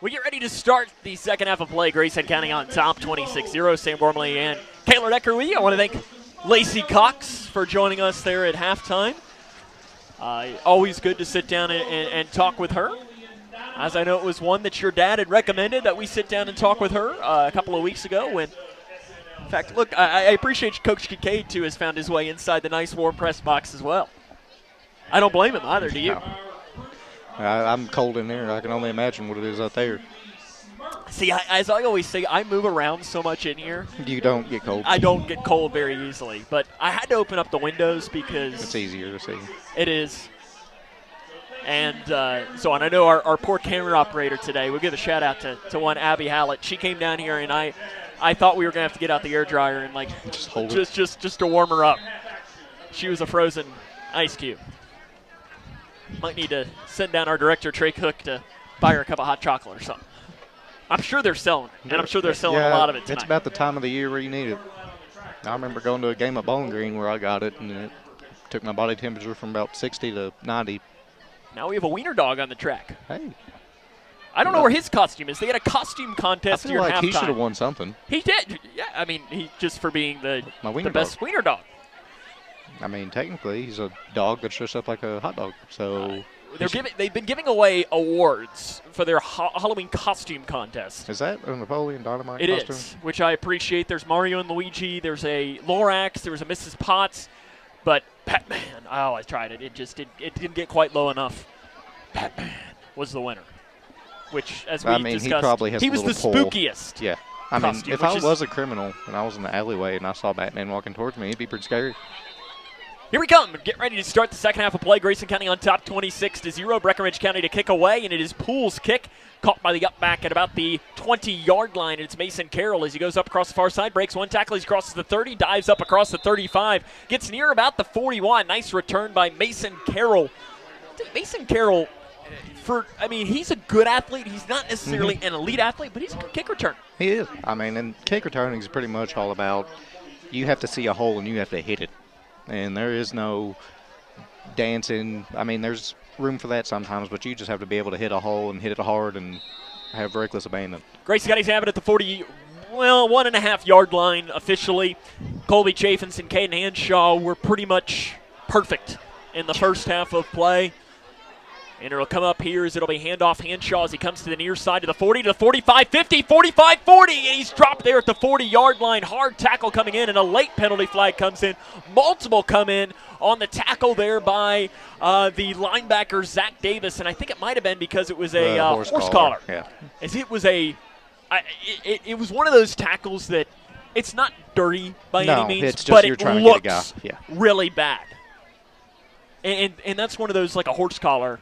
We get ready to start the second half of play. Grayson County on top, 26-0. Sam Gormley and Kayla Decker with you. I want to thank Lacey Cox for joining us there at halftime. Always good to sit down and talk with her. As I know, it was one that your dad had recommended that we sit down and talk with her a couple of weeks ago. When, in fact, look, I appreciate Coach Kincaid, too, has found his way inside the nice warm press box as well. I don't blame him either, do you? No. I'm cold in there. I can only imagine what it is out there. See, as I always say, I move around so much in here. You don't get cold. I don't get cold very easily, but I had to open up the windows because it's easier to see. It is. And and I know our poor camera operator today, we'll give a shout out to one Abby Hallett. She came down here and I thought we were gonna have to get out the air dryer and like just to warm her up. She was a frozen ice cube. Might need to send down our director Trey Cook to buy her a cup of hot chocolate or something. I'm sure they're selling, and I'm sure they're selling a lot of it tonight. It's about the time of the year where you need it. I remember going to a game at Bowling Green where I got it, and it took my body temperature from about 60 to 90. Now we have a wiener dog on the track. Hey. I don't know where his costume is. They had a costume contest I feel here like halftime. He should have won something. He did. Yeah, I mean, he just for being the best dog. wiener dog. I mean, technically, he's a dog that's dressed up like a hot dog. So they've been giving away awards for their Halloween costume contest. Is that a Napoleon Dynamite costume? It is, which I appreciate. There's Mario and Luigi. There's a Lorax. There was a Mrs. Potts. But Batman, I tried it. It didn't get quite low enough. Batman was the winner. Which, as we discussed, he probably has he was the pull. spookiest. Yeah. I mean, costume. if I was a criminal and I was in the alleyway and I saw Batman walking towards me, it'd be pretty scary. Here we come. Get ready to start the second half of play. Grayson County on top 26-0. Breckinridge County to kick away, and it is Poole's kick. Caught by the up back at about the 20-yard line. And it's Mason Carroll as he goes up across the far side. Breaks one tackle. He crosses the 30. Dives up across the 35. Gets near about the 41. Nice return by Mason Carroll. Mason Carroll, he's a good athlete. He's not necessarily an elite athlete, but he's a good kick returner. He is. I mean, and kick returning is pretty much all about you have to see a hole and you have to hit it. And there is no dancing. I mean, there's room for that sometimes, but you just have to be able to hit a hole and hit it hard and have reckless abandon. Grayson County's having it at the 1.5-yard line officially. Colby Chaffins and Caden Hanshaw were pretty much perfect in the first half of play. And it'll come up here as it'll be handoff Hanshaw as he comes to the near side to the 40, to the 45, 50, 45, 40, and he's dropped there at the 40-yard line. Hard tackle coming in, and a late penalty flag comes in. Multiple come in on the tackle there by the linebacker, Zach Davis, and I think it might have been because it was a horse collar. Yeah. As it was it was one of those tackles that it's not dirty by any means, it's just but you're it trying looks to get a guy. really bad. And that's one of those like a horse collar.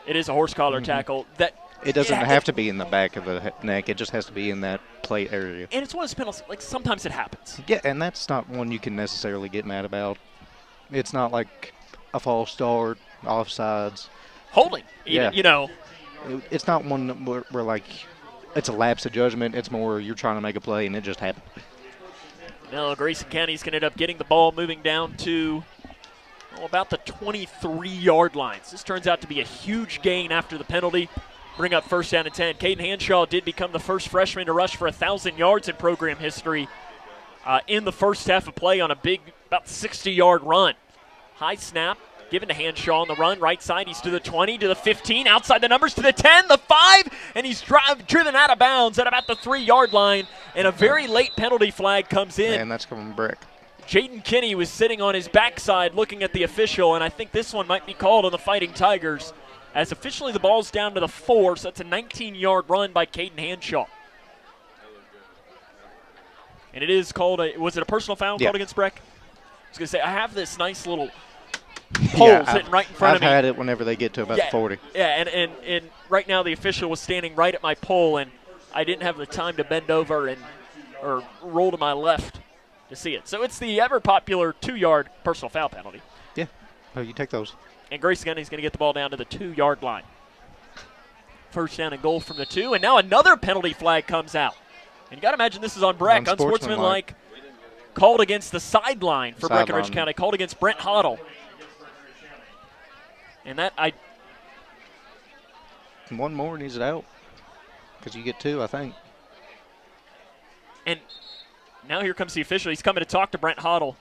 It is a horse collar tackle. That it doesn't have to be in the back of the neck. It just has to be in that plate area. And it's one of those penalties, like sometimes it happens. Yeah, and that's not one you can necessarily get mad about. It's not like a false start, offsides. Holding, even, yeah. It's not one where like it's a lapse of judgment. It's more you're trying to make a play and it just happened. Now Grayson County's going to end up getting the ball moving down to about the 23-yard lines. This turns out to be a huge gain after the penalty. Bring up first down and 10. Caden Hanshaw did become the first freshman to rush for 1,000 yards in program history in the first half of play on a big, about 60-yard run. High snap, given to Hanshaw on the run. Right side, he's to the 20, to the 15, outside the numbers, to the 10, the 5, and he's driven out of bounds at about the 3-yard line, and a very late penalty flag comes in. And that's coming back. Jaden Kinney was sitting on his backside looking at the official, and I think this one might be called on the Fighting Tigers, as officially the ball's down to the 4, so that's a 19-yard run by Caden Hanshaw. And it is called was it a personal foul called against Breck? I was going to say, I have this nice little pole sitting right in front of me. I've had it whenever they get to about 40. Yeah, and right now the official was standing right at my pole, and I didn't have the time to bend over or roll to my left to see it. So it's the ever-popular 2-yard personal foul penalty. Yeah, you take those. And Grayson County's going to get the ball down to the 2-yard line. First down and goal from the 2, and now another penalty flag comes out. And you got to imagine this is on Breck, unsportsmanlike, called against the sideline for Breckinridge County, called against Brent Hoddle. And one more needs it out because you get 2, I think. And now here comes the official. He's coming to talk to Brent Hoddle.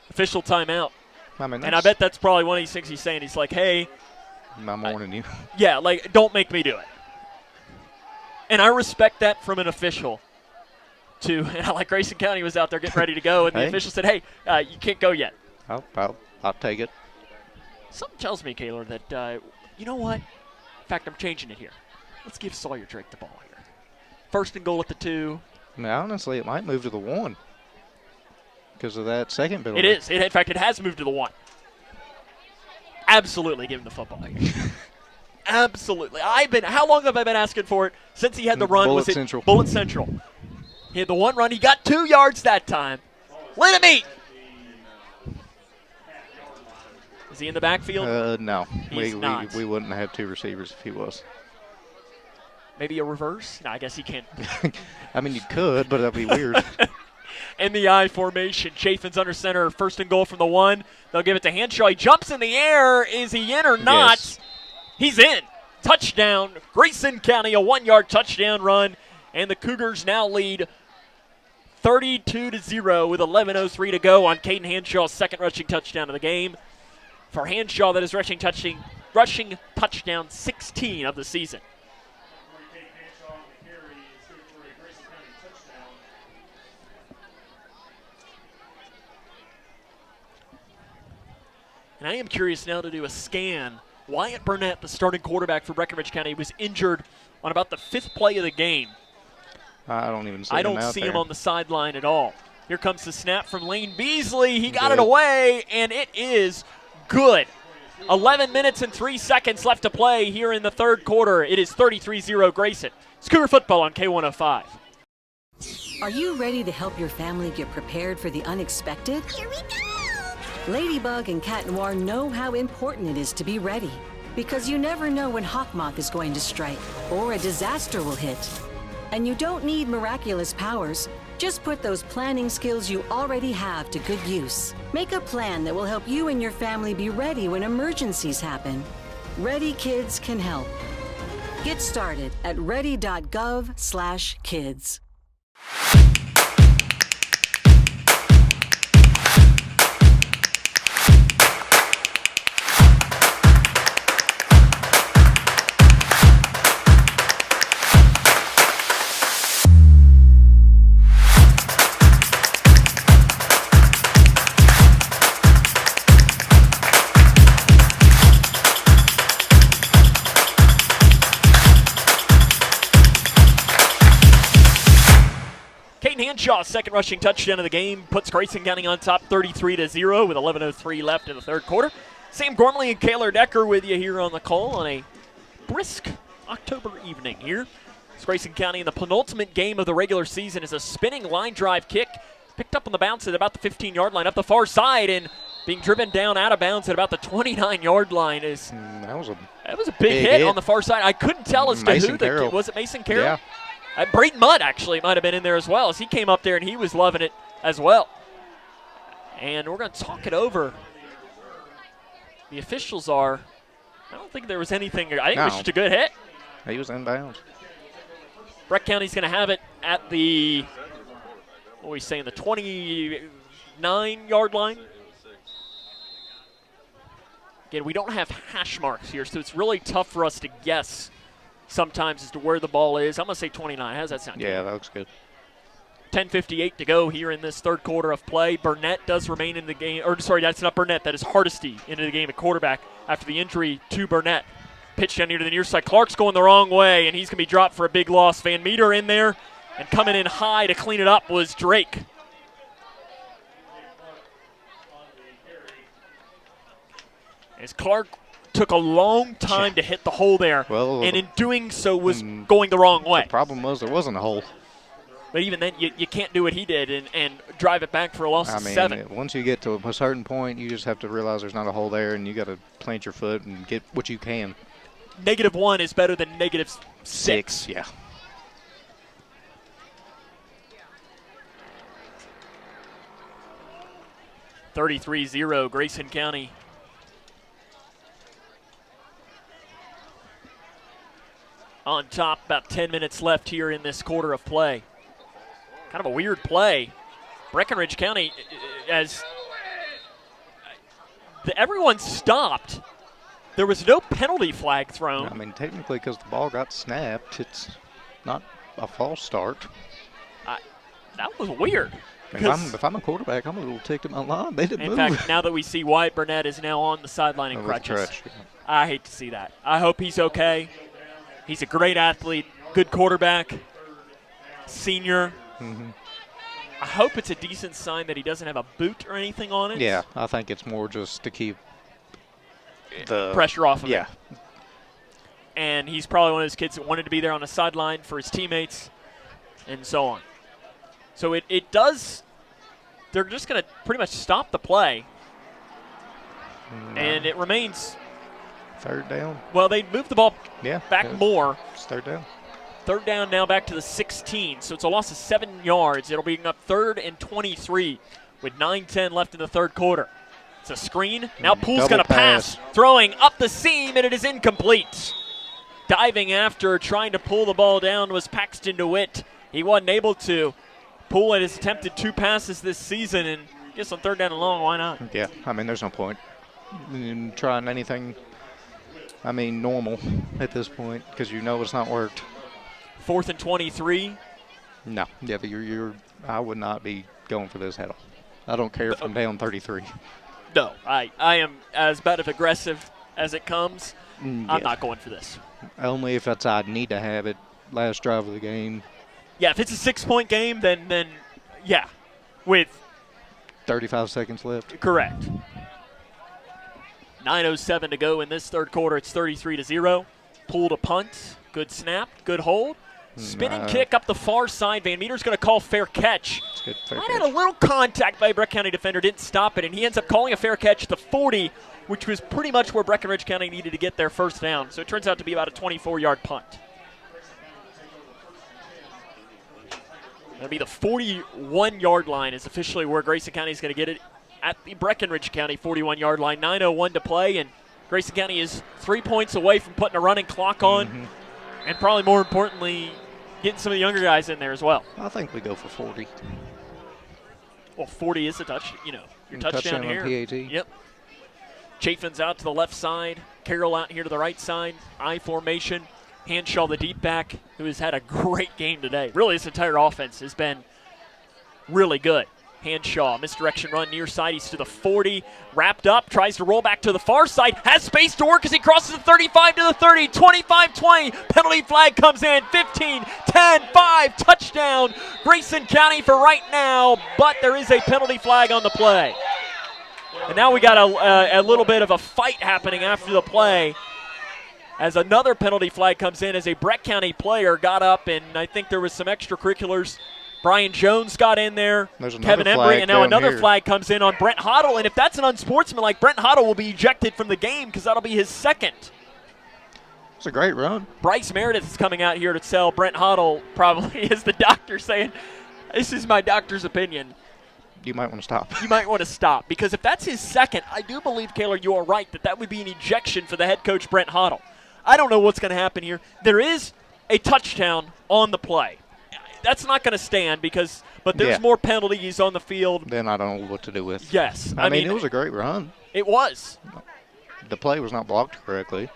Official timeout. And I bet that's probably one of these things he's saying. He's like, hey. I'm warning you. Yeah, like, don't make me do it. And I respect that from an official. And like Grayson County was out there getting ready to go, and the official said, hey, you can't go yet. I'll take it. Something tells me, Kaylor, that, you know what? In fact, I'm changing it here. Let's give Sawyer Drake the ball here. First and goal at the 2. Now, honestly, it might move to the 1 because of that second penalty. It is. In fact, it has moved to the 1. Absolutely give him the football here. Absolutely. How long have I been asking for it? Since he had the run. Bullet Central. Bullet Central. He had the 1 run. He got 2 yards that time. Let him eat. Is he in the backfield? No. He's not. We wouldn't have 2 receivers if he was. Maybe a reverse? No, I guess he can't. I mean, you could, but that'd be weird. In the I formation, Chaffins under center, first and goal from the 1. They'll give it to Hanshaw. He jumps in the air. Is he in or not? Yes. He's in. Touchdown. Grayson County, a 1-yard touchdown run. And the Cougars now lead 32-0 with 11:03 to go on Caden Hanshaw's second rushing touchdown of the game. For Hanshaw, that is rushing touchdown 16 of the season. And I am curious now to do a scan. Wyatt Burnett, the starting quarterback for Breckinridge County, was injured on about the 5th play of the game. I don't even see I him don't out see there. him on the sideline at all. Here comes the snap from Lane Beasley. He got it away, and it is good. 11 minutes and 3 seconds left to play here in the third quarter. It is 33-0 Grayson. It's Cougar football on K105. Are you ready to help your family get prepared for the unexpected? Here we go! Ladybug and Cat Noir know how important it is to be ready, because you never know when Hawkmoth is going to strike or a disaster will hit. And you don't need miraculous powers. Just put those planning skills you already have to good use. Make a plan that will help you and your family be ready when emergencies happen. Ready Kids can help. Get started at ready.gov/kids. Shaw's second rushing touchdown of the game puts Grayson County on top 33-0 with 11:03 left in the third quarter. Sam Gormley and Kaylor Decker with you here on the call on a brisk October evening here. It's Grayson County in the penultimate game of the regular season is a spinning line drive kick picked up on the bounce at about the 15-yard line up the far side and being driven down out of bounds at about the 29-yard line. That was a big hit on the far side. I couldn't tell as to who. Was it Mason Carroll? Yeah. Braden Mudd actually might have been in there as well as he came up there and he was loving it as well. And we're going to talk it over. The officials I don't think there was anything. I think it was just a good hit. He was inbounds. Breck County's going to have it at the, what are we saying, the 29-yard line. Again, we don't have hash marks here, so it's really tough for us to guess sometimes as to where the ball is. I'm going to say 29. How does that sound? Yeah, that looks good. 10:58 to go here in this third quarter of play. Burnett does remain in the game. Or, sorry, that's not Burnett. That is Hardesty into the game at quarterback after the injury to Burnett. Pitch down here to the near side. Clark's going the wrong way, and he's going to be dropped for a big loss. Van Meter in there, and coming in high to clean it up was Drake. As Clark took a long time to hit the hole there, and in doing so was going the wrong way. The problem was there wasn't a hole. But even then, you can't do what he did and drive it back for a loss of 7. Once you get to a certain point, you just have to realize there's not a hole there, and you got to plant your foot and get what you can. -1 is better than -6. Yeah. (33-0) Grayson County. On top, about 10 minutes left here in this quarter of play. Kind of a weird play. Breckinridge County, as everyone stopped, there was no penalty flag thrown. I mean, technically, because the ball got snapped, it's not a false start. That was weird. If I'm a quarterback, I'm a little ticked at my line. They didn't move. In fact, now that we see Wyatt Burnett is now on the sideline in crutches, I hate to see that. I hope he's okay. He's a great athlete, good quarterback, senior. Mm-hmm. I hope it's a decent sign that he doesn't have a boot or anything on it. Yeah, I think it's more just to keep the pressure off of him. And he's probably one of those kids that wanted to be there on the sideline for his teammates and so on. So it does – they're just going to pretty much stop the play. And it remains – third down. Well, they moved the ball back more. It's third down. Third down now back to the 16, so it's a loss of 7 yards. It'll be up 3rd and 23 with 9:10 left in the third quarter. It's a screen. Now Poole's going to pass. Throwing up the seam, and it is incomplete. Diving after, trying to pull the ball down was Paxton DeWitt. He wasn't able to. Poole has attempted 2 passes this season, and I guess on 3rd down and long, why not? Yeah, I mean, there's no point in trying anything, normal at this point because you know it's not worked. 4th and 23. No, yeah, but I would not be going for this at all. I don't care if I'm down 33. No, I am as bad of aggressive as it comes. I'm not going for this. Only if I need to have it. Last drive of the game. Yeah, if it's a 6-point game, then yeah, with 35 seconds left. Correct. 9:07 to go in this third quarter. It's 33-0. Pulled a punt. Good snap. Good hold. Spinning kick up the far side. Van Meter's going to call fair catch. Good, fair Might catch. had a little contact by a Breck County defender. Didn't stop it, and he ends up calling a fair catch at the 40, which was pretty much where Breckinridge County needed to get their first down. So it turns out to be about a 24-yard punt. That'll be the 41-yard line is officially where Grayson County is going to get it at the Breckinridge County 41-yard line. 9:01 to play, and Grayson County is 3 points away from putting a running clock on, and probably more importantly, getting some of the younger guys in there as well. I think we go for 40. Well, 40 is a touch, your touchdown here. On PAT. Yep. Chafin's out to the left side. Carroll out here to the right side. I formation. Hanshaw, the deep back, who has had a great game today. Really, this entire offense has been really good. Hanshaw, misdirection run near side. He's to the 40. Wrapped up, tries to roll back to the far side. Has space to work as he crosses the 35 to the 30. 25-20. Penalty flag comes in. 15, 10, 5. Touchdown. Grayson County for right now, but there is a penalty flag on the play. And now we got a little bit of a fight happening after the play, as another penalty flag comes in as a Breck County player got up, and I think there was some extracurriculars. Brian Jones got in there, Kevin Embry, and now another flag comes in on Brent Hoddle, and if that's an unsportsmanlike, Brent Hoddle will be ejected from the game because that'll be his second. It's a great run. Bryce Meredith is coming out here to tell Brent Hoddle, probably is the doctor, saying, this is my doctor's opinion. You might want to stop. You might want to stop, because if that's his second, I do believe, Kaylor, you are right, that would be an ejection for the head coach, Brent Hoddle. I don't know what's going to happen here. There is a touchdown on the play. That's not going to stand but there's more penalties on the field. Then I don't know what to do with. Yes. I mean, it was a great run. It was. The play was not blocked correctly.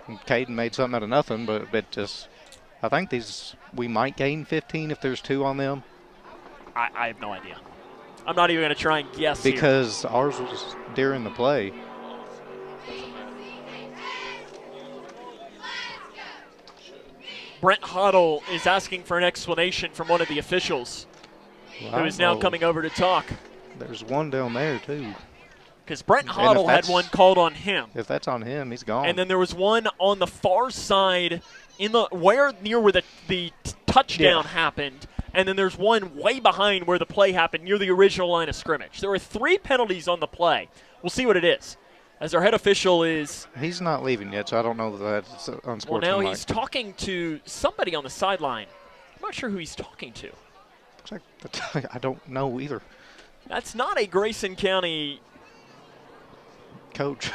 Caden made something out of nothing, but just, I think we might gain 15 if there's 2 on them. I have no idea. I'm not even going to try and guess because ours was during the play. Brent Hoddle is asking for an explanation from one of the officials, who is now coming over to talk. There's one down there, too. Because Brent Hoddle had one called on him. If that's on him, he's gone. And then there was one on the far side near where the touchdown happened. And then there's one way behind where the play happened near the original line of scrimmage. There were 3 penalties on the play. We'll see what it is. As our head official is... He's not leaving yet, so I don't know that that's unsportsmanlike. Well, now he's talking to somebody on the sideline. I'm not sure who he's talking to. I don't know either. That's not a Grayson County... coach.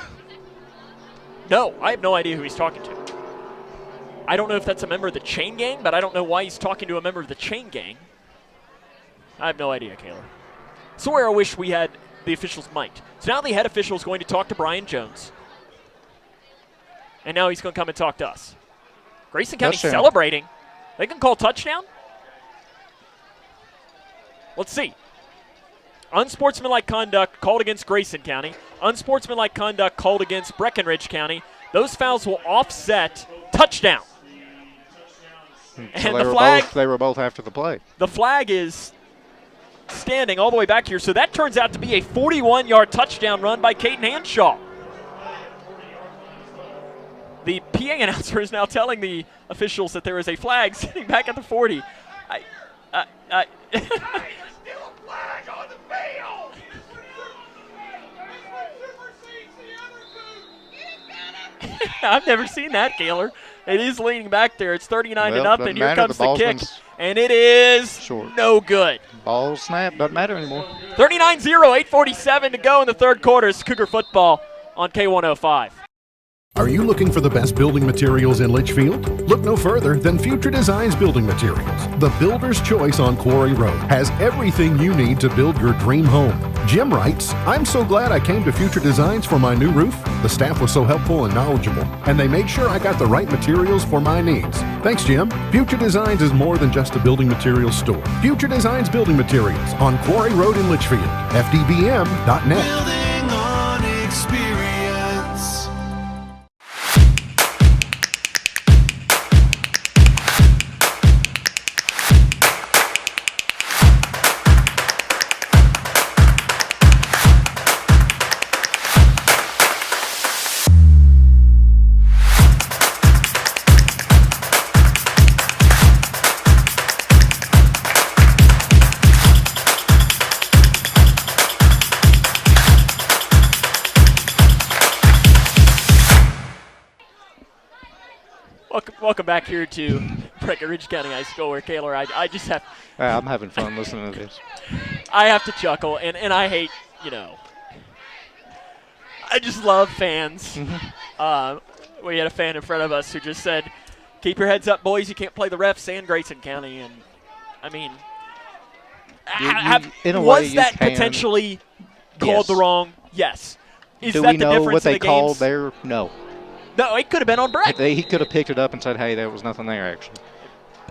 No, I have no idea who he's talking to. I don't know if that's a member of the chain gang, but I don't know why he's talking to a member of the chain gang. I have no idea, Kaylor. So where I wish we had the officials might. So now the head official is going to talk to Brian Jones. And now he's going to come and talk to us. Grayson County celebrating. They can call touchdown? Let's see. Unsportsmanlike conduct called against Grayson County. Unsportsmanlike conduct called against Breckinridge County. Those fouls will offset touchdown. And the flag, they were both after the play. The flag is standing all the way back here, so that turns out to be a 41-yard touchdown run by Caden Hanshaw. The PA announcer is now telling the officials that there is a flag sitting back at the 40. I've never seen that, Kaylor. It is leaning back there. It's 39-0. Here comes the kick, and it is short. No good. Ball snap. Doesn't matter anymore. 39-0, 8:47 to go in the third quarter. It's Cougar football on K105. Are you looking for the best building materials in Litchfield? Look no further than Future Designs Building Materials. The builder's choice on Quarry Road has everything you need to build your dream home. Jim writes, I'm so glad I came to Future Designs for my new roof. The staff was so helpful and knowledgeable, and they made sure I got the right materials for my needs. Thanks, Jim. Future Designs is more than just a building materials store. Future Designs Building Materials on Quarry Road in Litchfield. FDBM.net. Building on experience. welcome back here to Breckinridge County High School, where Kaylor, I just have. I'm having fun listening to this. I have to chuckle, and I hate, I just love fans. We had a fan in front of us who just said, "Keep your heads up, boys. You can't play the refs and Grayson County." And I mean, was that potentially called the wrong? Yes. Is Do that we the know difference what they in the called games? there? No. No, it could have been on Breck. He could have picked it up and said, "Hey, there was nothing there, actually."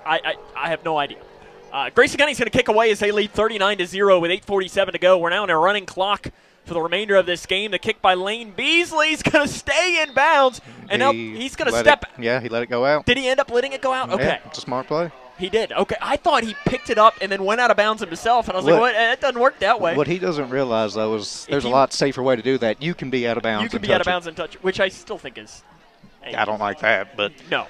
I have no idea. Grayson County's going to kick away as they lead 39-0 with 8:47 to go. We're now in a running clock for the remainder of this game. The kick by Lane Beasley's going to stay in bounds, and now he's going to step. He let it go out. Did he end up letting it go out? Okay. Yeah, it's a smart play. He did. Okay, I thought he picked it up and then went out of bounds himself, and I was like, "What? It doesn't work that way." What he doesn't realize, though, is there's a lot safer way to do that. You can be out of bounds. You can be out of bounds and touch it, which I still think is. I don't like that, but no,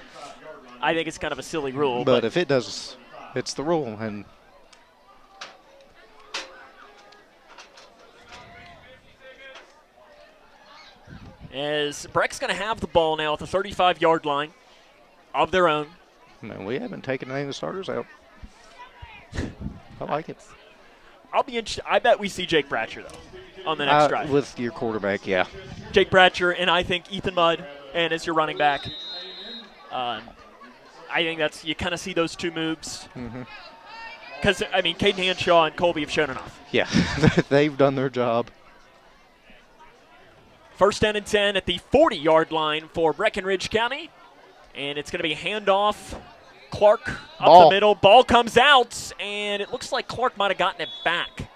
I think it's kind of a silly rule. But if it does, it's the rule, and. As Breck's going to have the ball now at the 35-yard line of their own. Man, we haven't taken any of the starters out. I like it. I'll be interested. I bet we see Jake Bratcher, though, on the next drive. With your quarterback, yeah. Jake Bratcher, and I think Ethan Mudd, and as your running back. I think that's, you kind of see those two moves. Because, I mean, Caden Hanshaw and Colby have shown enough. Yeah, they've done their job. First down and 10 at the 40-yard line for Breckinridge County. And it's going to be handoff. Clark up the middle. Ball comes out, and it looks like Clark might have gotten it back.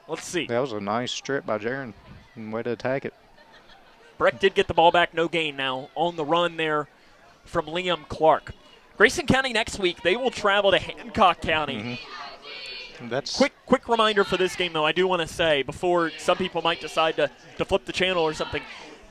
Let's see. That was a nice strip by Jaron. Way to attack it. Breck did get the ball back, no gain now on the run there from Liam Clark. Grayson County next week, they will travel to Hancock County. That's quick reminder for this game, though, I do want to say, before some people might decide to flip the channel or something,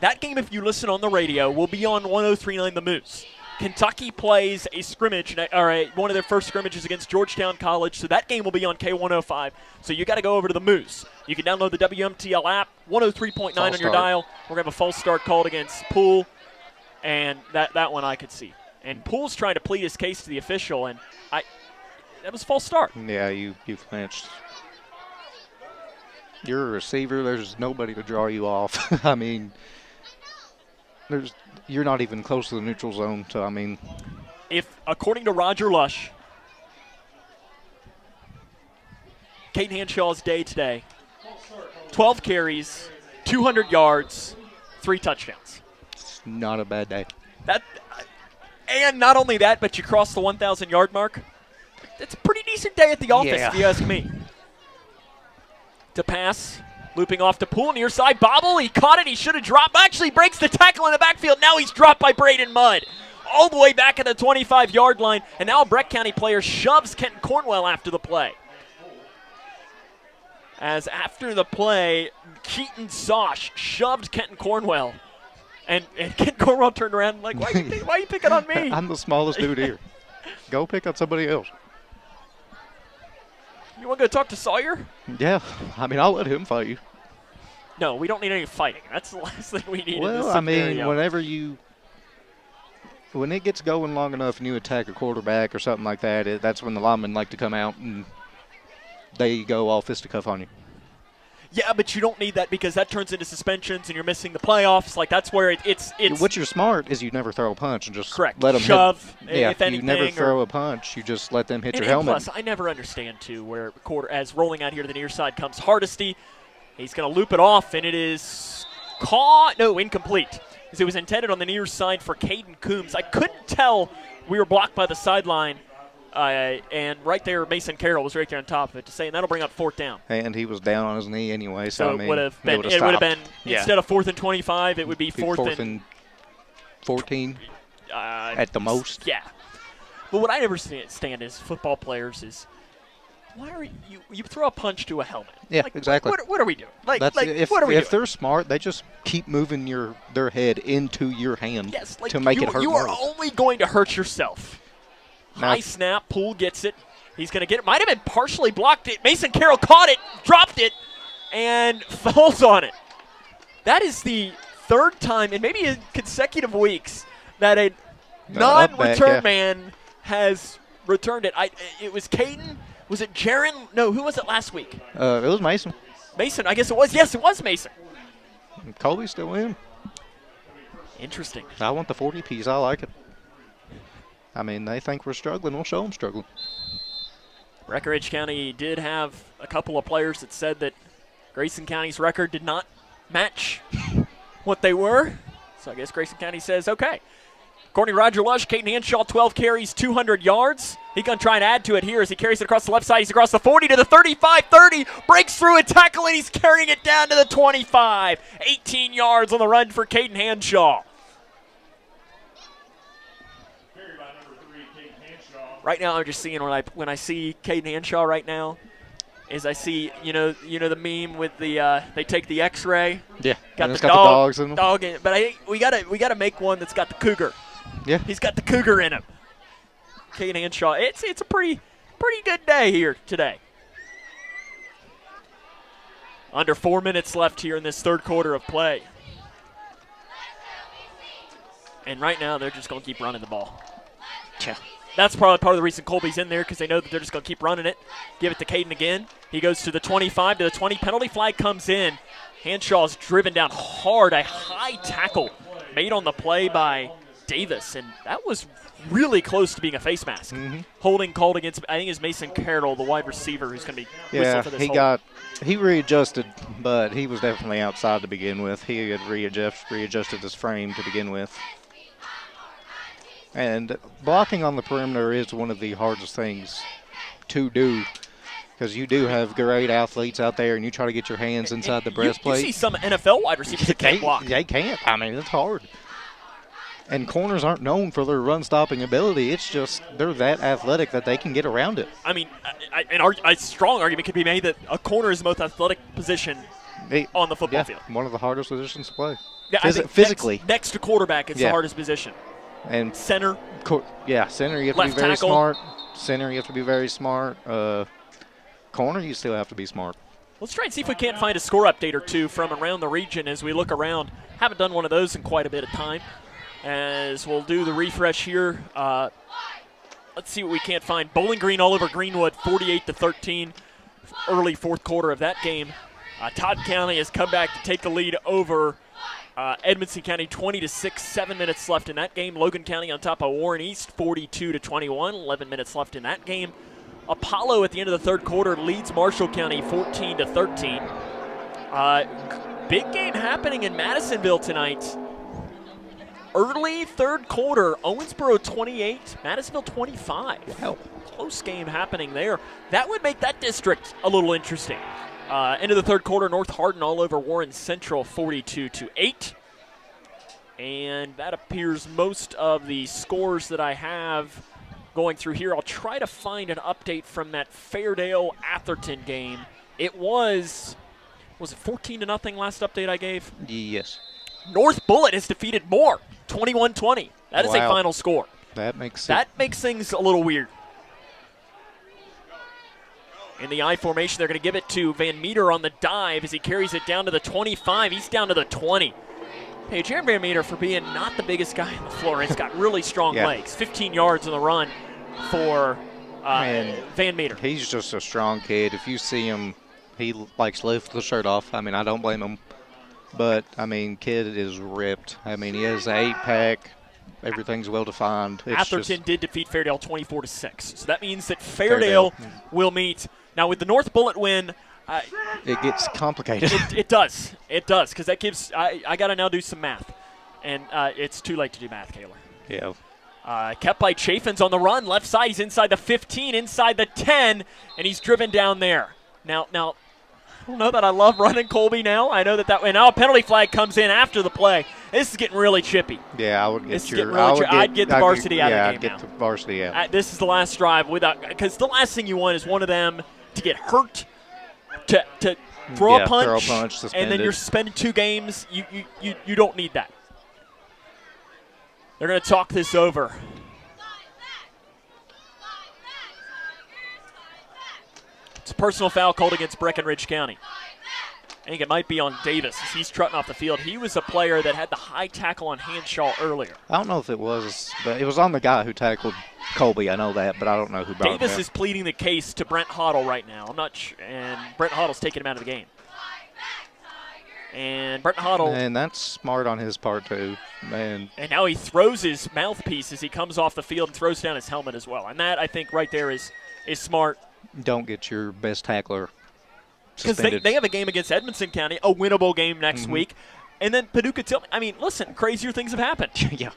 that game, if you listen on the radio, will be on 103.9 The Moose. Kentucky plays a scrimmage, or one of their first scrimmages against Georgetown College, so that game will be on K105. So you got to go over to the Moose. You can download the WMTL app, 103.9 on your dial. We're going to have a false start called against Poole, and that one I could see. And Poole's trying to plead his case to the official, and that was a false start. Yeah, you flinched. You're a receiver. There's nobody to draw you off. I mean, you're not even close to the neutral zone. So, I mean. If, according to Roger Lush, Caden Hanshaw's day today, 12 carries, 200 yards, 3 touchdowns. It's not a bad day. And not only that, but you cross the 1,000-yard mark. It's a pretty decent day at the office, if you ask me. To pass, looping off to Poole, near side bobble. He caught it. He should have dropped. Actually breaks the tackle in the backfield. Now he's dropped by Braden Mudd. All the way back at the 25-yard line. And now a Breck County player shoves Kenton Cornwell after the play. As after the play, Keaton Sosh shoved Kenton Cornwell. And Kenton Cornwell turned around like, why are you picking on me? I'm the smallest dude here. Go pick on somebody else. You want to go talk to Sawyer? Yeah. I mean, I'll let him fight you. No, we don't need any fighting. That's the last thing we need in this Well, I mean, scenario. when it gets going long enough and you attack a quarterback or something like that, that's when the linemen like to come out and they go all fisticuff on you. Yeah, but you don't need that because that turns into suspensions and you're missing the playoffs. Like, that's where it's what you're smart is you never throw a punch and just correct. Let them shove. Yeah, if anything, you never throw a punch. You just let them hit your and helmet. Plus, I never understand too where as rolling out here to the near side comes Hardesty. He's going to loop it off, and it is incomplete. As it was intended on the near side for Caden Coombs. I couldn't tell we were blocked by the sideline. And right there, Mason Carroll was right there on top of it to say, and that'll bring up 4th down. And he was down on his knee anyway, so I mean, it would have been. Instead of 4th and 25, it would be 4th and 14 at the most. Yeah. But what I never stand is football players is, why are you throw a punch to a helmet? Yeah, like, exactly. What are we doing? What are we doing? If they're smart, they just keep moving their head into your hand to make it hurt You more. are only going to hurt yourself. High snap, Poole gets it. He's going to get it. Might have been partially blocked. Mason Carroll caught it, dropped it, and falls on it. That is the third time in maybe in consecutive weeks that a non-return man has returned it. It was Caden. Was it Jaron? No, who was it last week? It was Mason. Mason, I guess it was. Yes, it was Mason. Colby's still in. Interesting. I want the 40 piece. I like it. I mean, they think we're struggling. We'll show them struggling. Breckinridge County did have a couple of players that said that Grayson County's record did not match what they were. So I guess Grayson County says, okay. According to Roger Lush, Caden Hanshaw, 12 carries, 200 yards. He's going to try and add to it here as he carries it across the left side. He's across the 40 to the 35, 30, breaks through a tackle, and he's carrying it down to the 25. 18 yards on the run for Caden Hanshaw. Right now, I'm just seeing when I see Caden Hanshaw right now, is I see the meme with the they take the X-ray. Yeah, got the dogs in them. Dog in it. But we gotta make one that's got the Cougar. Yeah, he's got the Cougar in him. Caden Hanshaw. It's a pretty good day here today. Under 4 minutes left here in this third quarter of play. And right now, they're just going to keep running the ball. Yeah. That's probably part of the reason Colby's in there, because they know that they're just going to keep running it. Give it to Caden again. He goes to the 25, to the 20. Penalty flag comes in. Hanshaw's driven down hard. A high tackle made on the play by Davis, and that was really close to being a face mask. Mm-hmm. Holding called against, I think it's Mason Carroll, the wide receiver, who's going to be whistled for this hold. He readjusted, but he was definitely outside to begin with. He had readjusted his frame to begin with. And blocking on the perimeter is one of the hardest things to do, because you do have great athletes out there, and you try to get your hands inside the breastplate. You see some NFL wide receivers that can't block. They can't. I mean, it's hard. And corners aren't known for their run-stopping ability. It's just they're that athletic that they can get around it. I mean, a strong argument could be made that a corner is the most athletic position on the football field. One of the hardest positions to play. Yeah, physically. Next to quarterback, it's the hardest position. And center. Center, you have to be very smart. Center, you have to be very smart. Corner, you still have to be smart. Let's try and see if we can't find a score update or two from around the region as we look around. Haven't done one of those in quite a bit of time. As we'll do the refresh here. Let's see what we can't find. Bowling Green all over Greenwood, 48-13. Early fourth quarter of that game. Todd County has come back to take the lead over Edmonson County, 20-6, 7 minutes left in that game. Logan County on top of Warren East, 42-21, 11 minutes left in that game. Apollo at the end of the third quarter leads Marshall County 14-13. Big game happening in Madisonville tonight. Early third quarter, Owensboro 28, Madisonville 25. Wow. Close game happening there. That would make that district a little interesting. End of the third quarter, North Hardin all over Warren Central, 42-8. And that appears most of the scores that I have going through here. I'll try to find an update from that Fairdale-Atherton game. It was it 14-0 last update I gave? Yes. North Bullitt has defeated Moore, 21-20. That is a final score. That makes things a little weird. In the I formation, they're going to give it to Van Meter on the dive as he carries it down to the 25. He's down to the 20. Hey, Jaron Van Meter, for being not the biggest guy on the floor, he's got really strong legs. 15 yards on the run for Van Meter. He's just a strong kid. If you see him, he likes to lift the shirt off. I mean, I don't blame him. But, I mean, kid is ripped. I mean, he has an 8-pack. Everything's well-defined. Atherton did defeat Fairdale 24-6. So that means that Fairdale will meet. Now, with the North Bullitt win, it gets complicated. It does. It does, because that gives I got to now do some math. And it's too late to do math, Kaler. Yeah. Kept by Chafin's on the run. Left side, he's inside the 15, inside the 10, and he's driven down there. Now, I don't know that I love running Colby now. I know that and now a penalty flag comes in after the play. This is getting really chippy. Yeah, I would get I'd get the varsity out of the game I'd get the varsity out. This is the last drive because the last thing you want is one of them to get hurt, to throw a punch, and then you're suspended 2 games. You don't need that. They're going to talk this over. It's a personal foul called against Breckinridge County. I think it might be on Davis as he's trotting off the field. He was a player that had the high tackle on Hanshaw earlier. I don't know if it was, but it was on the guy who tackled Colby. I know that, but I don't know who brought him. Davis is pleading the case to Brent Hoddle right now. I'm not and Brent Hoddle's taking him out of the game. And Brent Hoddle. And that's smart on his part, too, man. And now he throws his mouthpiece as he comes off the field and throws down his helmet as well. And that, I think, right there is smart. Don't get your best tackler because they have a game against Edmonson County, a winnable game next week. And then Paducah Tillman. I mean, listen, crazier things have happened. Yeah.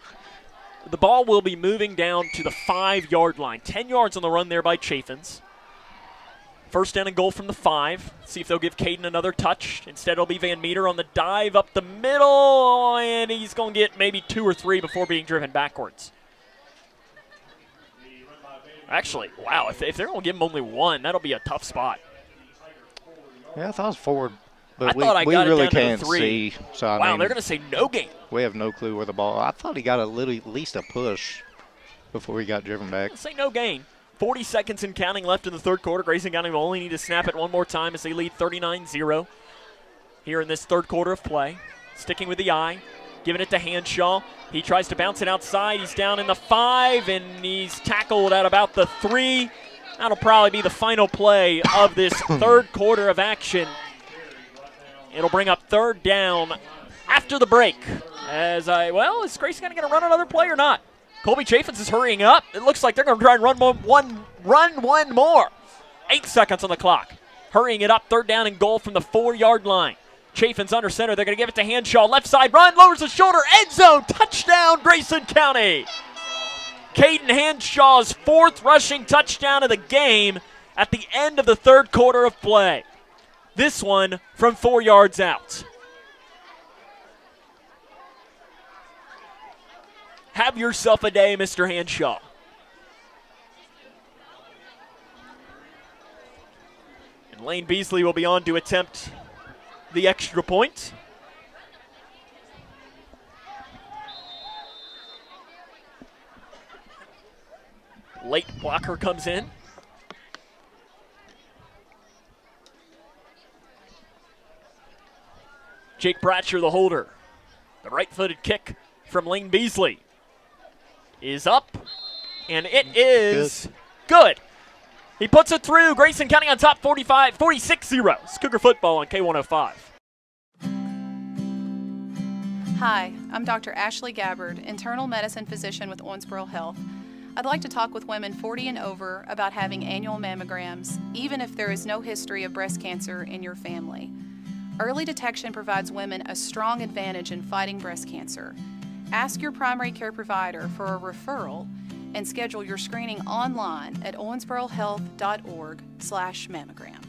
The ball will be moving down to the 5-yard line. 10 yards on the run there by Chaffins. First down and goal from the 5. See if they'll give Caden another touch. Instead, it'll be Van Meter on the dive up the middle, and he's going to get maybe 2 or 3 before being driven backwards. Actually, wow, if they're going to give him only 1, that'll be a tough spot. Yeah, I thought it was forward, but we really really can't see. So I wow, mean, they're going to say no gain. We have no clue where the ball. I thought he got at least a push before he got driven back. Say no gain. 40 seconds and counting left in the third quarter. Grayson County will only need to snap it one more time as they lead 39-0 here in this third quarter of play. Sticking with the eye, giving it to Hanshaw. He tries to bounce it outside. He's down in the 5, and he's tackled at about the 3. That'll probably be the final play of this third quarter of action. It'll bring up third down after the break. Is Grayson County going to run another play or not? Colby Chaffins is hurrying up. It looks like they're going to try and run one more. 8 seconds on the clock. Hurrying it up, third down and goal from the 4-yard line. Chaffins under center. They're going to give it to Hanshaw. Left side run, lowers the shoulder, end zone, touchdown, Grayson County. Caden Hanshaw's 4th rushing touchdown of the game at the end of the third quarter of play. This one from 4 yards out. Have yourself a day, Mr. Hanshaw. And Lane Beasley will be on to attempt the extra point. Late blocker comes in. Jake Bratcher, the holder. The right-footed kick from Lane Beasley is up, and it is good. He puts it through. Grayson County on top, 46-0. It's Cougar football on K105. Hi, I'm Dr. Ashley Gabbard, internal medicine physician with Owensboro Health. I'd like to talk with women 40 and over about having annual mammograms, even if there is no history of breast cancer in your family. Early detection provides women a strong advantage in fighting breast cancer. Ask your primary care provider for a referral and schedule your screening online at owensborohealth.org/mammogram.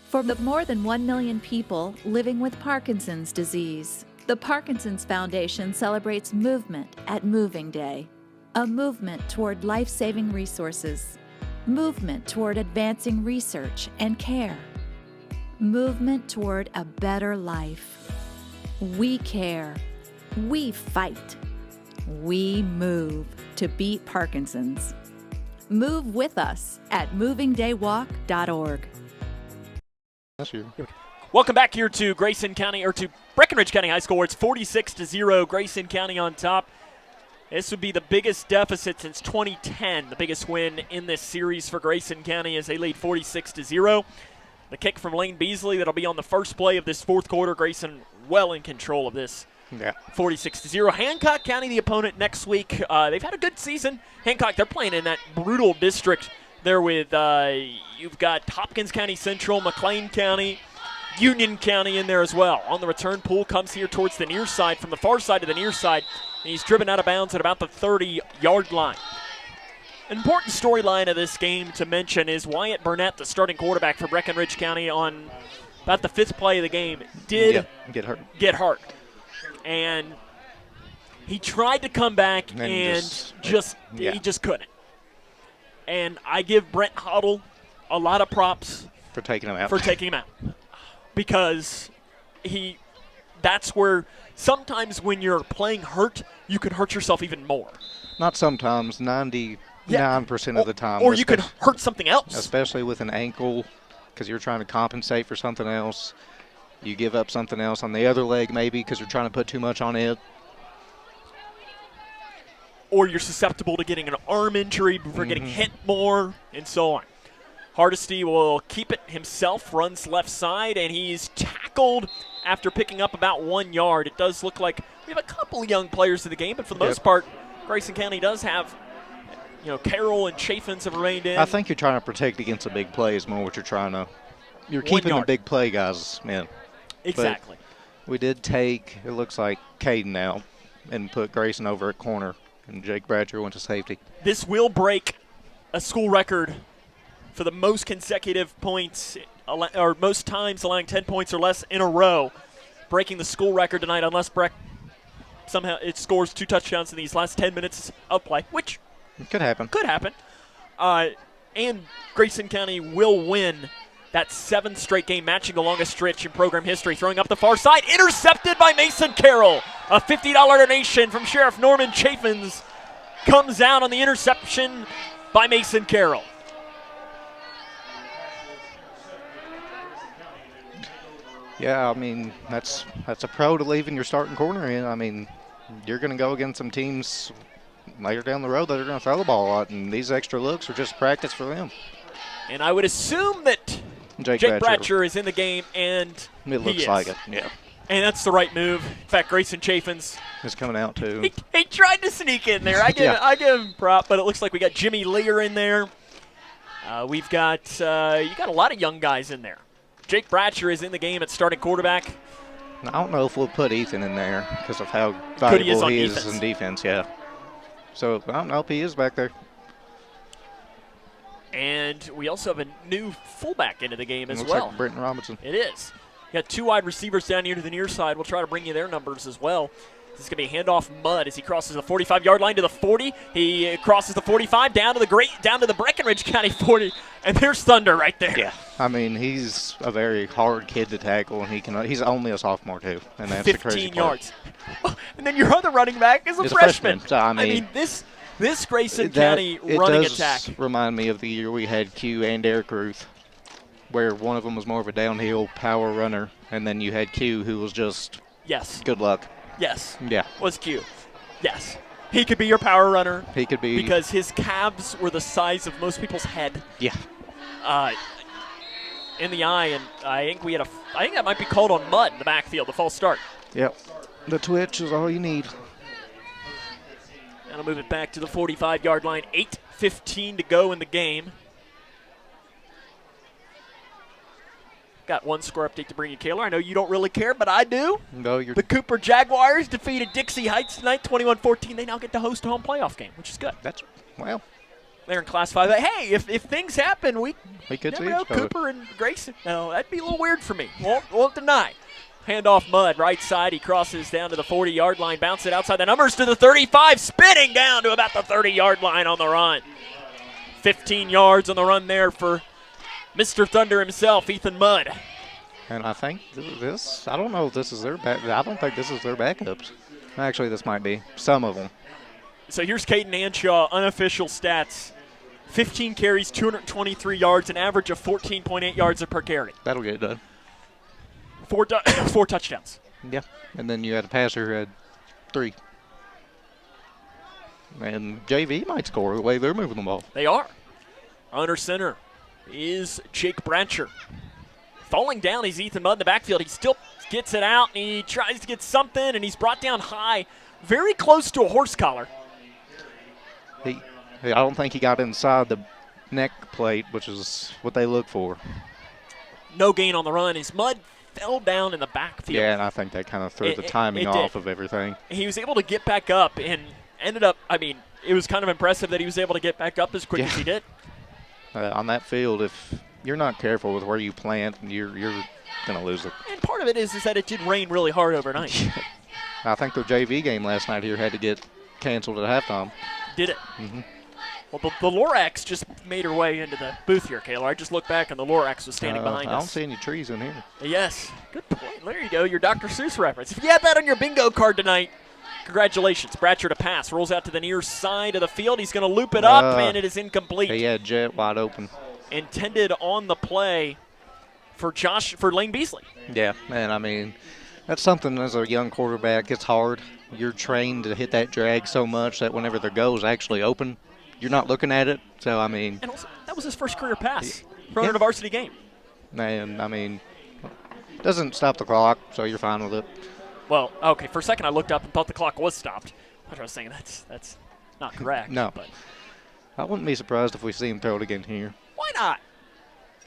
For the more than 1 million people living with Parkinson's disease, the Parkinson's Foundation celebrates movement at Moving Day, a movement toward life-saving resources, movement toward advancing research and care, movement toward a better life. We care. We fight. We move to beat Parkinson's. Move with us at movingdaywalk.org. That's you. Welcome back here to Grayson County, or to Breckinridge County High School, where it's 46-0. Grayson County on top. This would be the biggest deficit since 2010, the biggest win in this series for Grayson County as they lead 46-0. The kick from Lane Beasley that'll be on the first play of this fourth quarter. Grayson well in control of this. Yeah. 46-0. Hancock County, the opponent next week. They've had a good season. Hancock, they're playing in that brutal district there with, you've got Hopkins County Central, McLean County, Union County in there as well. On the return, Poole comes here towards the near side, from the far side to the near side, and he's driven out of bounds at about the 30-yard line. An important storyline of this game to mention is Wyatt Burnett, the starting quarterback for Breckinridge County, on about the 5th play of the game, did get hurt. And he tried to come back and he just couldn't. And I give Brent Hoddle a lot of props for taking him out. Because that's where sometimes when you're playing hurt, you can hurt yourself even more. Not sometimes, 99% of the time. Or you could hurt something else. Especially with an ankle because you're trying to compensate for something else. You give up something else on the other leg maybe because you're trying to put too much on it. Or you're susceptible to getting an arm injury before getting hit more, and so on. Hardesty will keep it himself, runs left side, and he's tackled after picking up about 1 yard. It does look like we have a couple young players in the game, but for the most part, Grayson County does have, Carroll and Chaffins have remained in. I think you're trying to protect against the big plays more what you're trying to. You're keeping the big play guys in. Exactly. But we did take, it looks like, Caden out and put Grayson over at corner, and Jake Bratcher went to safety. This will break a school record for the most consecutive points, or most times allowing 10 points or less in a row, breaking the school record tonight unless Breck somehow it scores 2 touchdowns in these last 10 minutes of play, which could happen. And Grayson County will win that 7th straight game, matching the longest stretch in program history. Throwing up the far side, intercepted by Mason Carroll. A $50 donation from Sheriff Norman Chaffins comes out on the interception by Mason Carroll. Yeah, I mean, that's a pro to leaving your starting corner in. I mean, you're going to go against some teams later down the road that are going to throw the ball a lot, and these extra looks are just practice for them. And I would assume that Jake Bratcher is in the game, and it looks like it, yeah. And that's the right move. In fact, Grayson Chaffins is coming out too. He tried to sneak in there. I give him prop, but it looks like we got Jimmy Lear in there. We've got you got a lot of young guys in there. Jake Bratcher is in the game at starting quarterback. I don't know if we'll put Ethan in there because of how valuable he is in defense. Yeah. So I don't know if he is back there. And we also have a new fullback into the game as looks well. Like Brenton Robinson. It is. You got 2 wide receivers down here to the near side. We'll try to bring you their numbers as well. This is going to be a handoff Mudd as he crosses the 45-yard line to the 40. He crosses the 45 down to the Breckinridge County 40, and there's Thunder right there. Yeah, I mean he's a very hard kid to tackle, and he's only a sophomore too, and that's the crazy 15 yards. And then your other running back is a freshman. So, I mean this Grayson County running attack. It does remind me of the year we had Q and Eric Ruth, where one of them was more of a downhill power runner, and then you had Q who was just good luck. Yes. Yeah. Was Q. Yes. He could be your power runner. He could be. Because his calves were the size of most people's head. Yeah. In the eye, and I think that might be called on Mudd in the backfield, the false start. Yep. The twitch is all you need. That'll move it back to the 45-yard line. 8:15 to go in the game. Got one score update to bring you, Kaler. I know you don't really care, but I do. No, the Cooper Jaguars defeated Dixie Heights tonight, 21-14. They now get to host a home playoff game, which is good. Well. They're in Class 5. Hey, if things happen, we could see Cooper and Grayson. No, that'd be a little weird for me. Won't deny. Handoff Mudd, right side. He crosses down to the 40-yard line, bounce it outside the numbers to the 35, spinning down to about the 30-yard line on the run. 15 yards on the run there for Mr. Thunder himself, Ethan Mudd. And I think I don't know if this is their back. I don't think this is their backups. Actually, this might be some of them. So here's Caden Anshaw, unofficial stats. 15 carries, 223 yards, an average of 14.8 yards per carry. That'll get it done. 4 touchdowns. Yeah, and then you had a passer who had 3. And JV might score the way they're moving the ball. They are. Under center is Jake Bratcher. Falling down, he's Ethan Mudd in the backfield. He still gets it out, and he tries to get something, and he's brought down high, very close to a horse collar. I don't think he got inside the neck plate, which is what they look for. No gain on the run. His Mudd fell down in the backfield. Yeah, and I think that kind of threw the timing off of everything. He was able to get back up and ended up, it was kind of impressive that he was able to get back up as quick as he did. On that field, if you're not careful with where you plant, you're going to lose it. And part of it is that it did rain really hard overnight. I think the JV game last night here had to get canceled at halftime. Did it? Mm-hmm. Well, the Lorax just made her way into the booth here, Kaler. I just looked back, and the Lorax was standing behind us. I don't see any trees in here. Yes. Good point. There you go, your Dr. Seuss reference. If you had that on your bingo card tonight, congratulations. Bratcher to pass. Rolls out to the near side of the field. He's going to loop it up, and it is incomplete. He had Jet wide open. Intended on the play for Lane Beasley. Yeah, and I mean, that's something as a young quarterback, it's hard. You're trained to hit that drag so much that whenever the goal is actually open, you're not looking at it. So, I mean. And also, that was his first career pass in a varsity game. And, I mean, doesn't stop the clock, so you're fine with it. Well, okay, for a second I looked up and thought the clock was stopped. I was saying that's not correct. No. But I wouldn't be surprised if we see him throw it again here. Why not?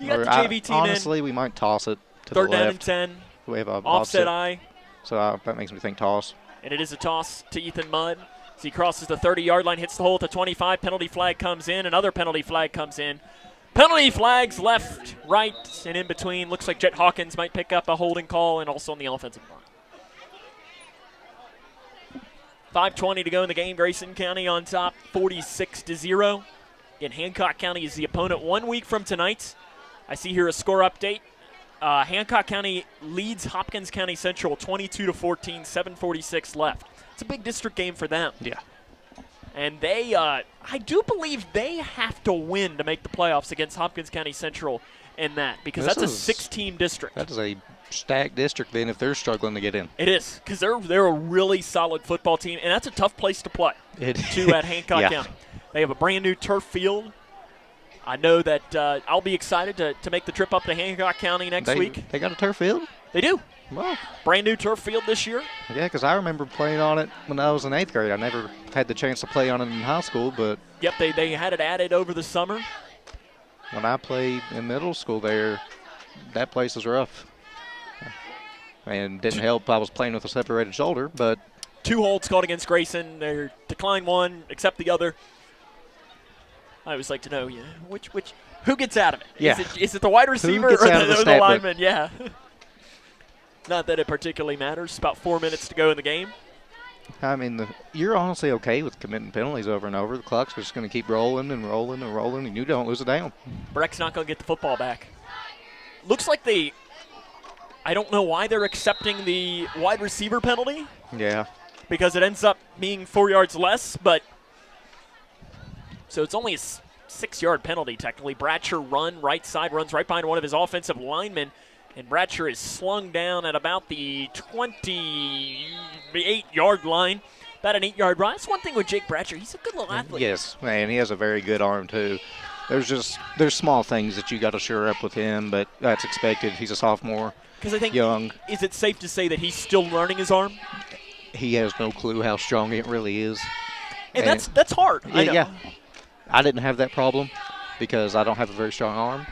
You got the JV team honestly, we might toss it to third the left. down and 10. We have a offset eye. So that makes me think toss. And it is a toss to Ethan Mudd. As he crosses the 30-yard line, hits the hole at the 25. Penalty flag comes in. Another penalty flag comes in. Penalty flags left, right, and in between. Looks like Jet Hawkins might pick up a holding call and also on the offensive line. 5:20 to go in the game. Grayson County on top, 46-0. Again, Hancock County is the opponent 1 week from tonight. I see here a score update. Hancock County leads Hopkins County Central 22-14, 7:46 left. It's a big district game for them. Yeah. And they, I do believe they have to win to make the playoffs against Hopkins County Central in that, because that's a 6-team district. That is a stacked district then if they're struggling to get in. It is, because they're a really solid football team, and that's a tough place to play, too, at Hancock County. They have a brand-new turf field. I know that I'll be excited to make the trip up to Hancock County next week. They got a turf field? They do. Wow. Brand new turf field this year. Yeah, because I remember playing on it when I was in 8th grade. I never had the chance to play on it in high school, but. Yep, they had it added over the summer. When I played in middle school there, that place was rough. And didn't help I was playing with a separated shoulder, but. 2 holds called against Grayson. They decline one, accept the other. I always like to know, who gets out of it? Yeah. Is it the wide receiver or the lineman? Yeah. Not that it particularly matters. It's about 4 minutes to go in the game. I mean, you're honestly okay with committing penalties over and over. The clock's just going to keep rolling and rolling and rolling, and you don't lose it down. Breck's not going to get the football back. Looks like I don't know why they're accepting the wide receiver penalty. Yeah. Because it ends up being 4 yards less, but so it's only a 6-yard penalty technically. Bratcher right side, runs right behind one of his offensive linemen. And Bratcher is slung down at about the 28-yard line. About an 8-yard run. That's one thing with Jake Bratcher. He's a good little athlete. Yes, man, he has a very good arm, too. There's small things that you got to shore up with him, but that's expected. He's a sophomore, because I think young. Is it safe to say that he's still learning his arm? He has no clue how strong it really is. And that's hard. I know. Yeah. I didn't have that problem because I don't have a very strong arm.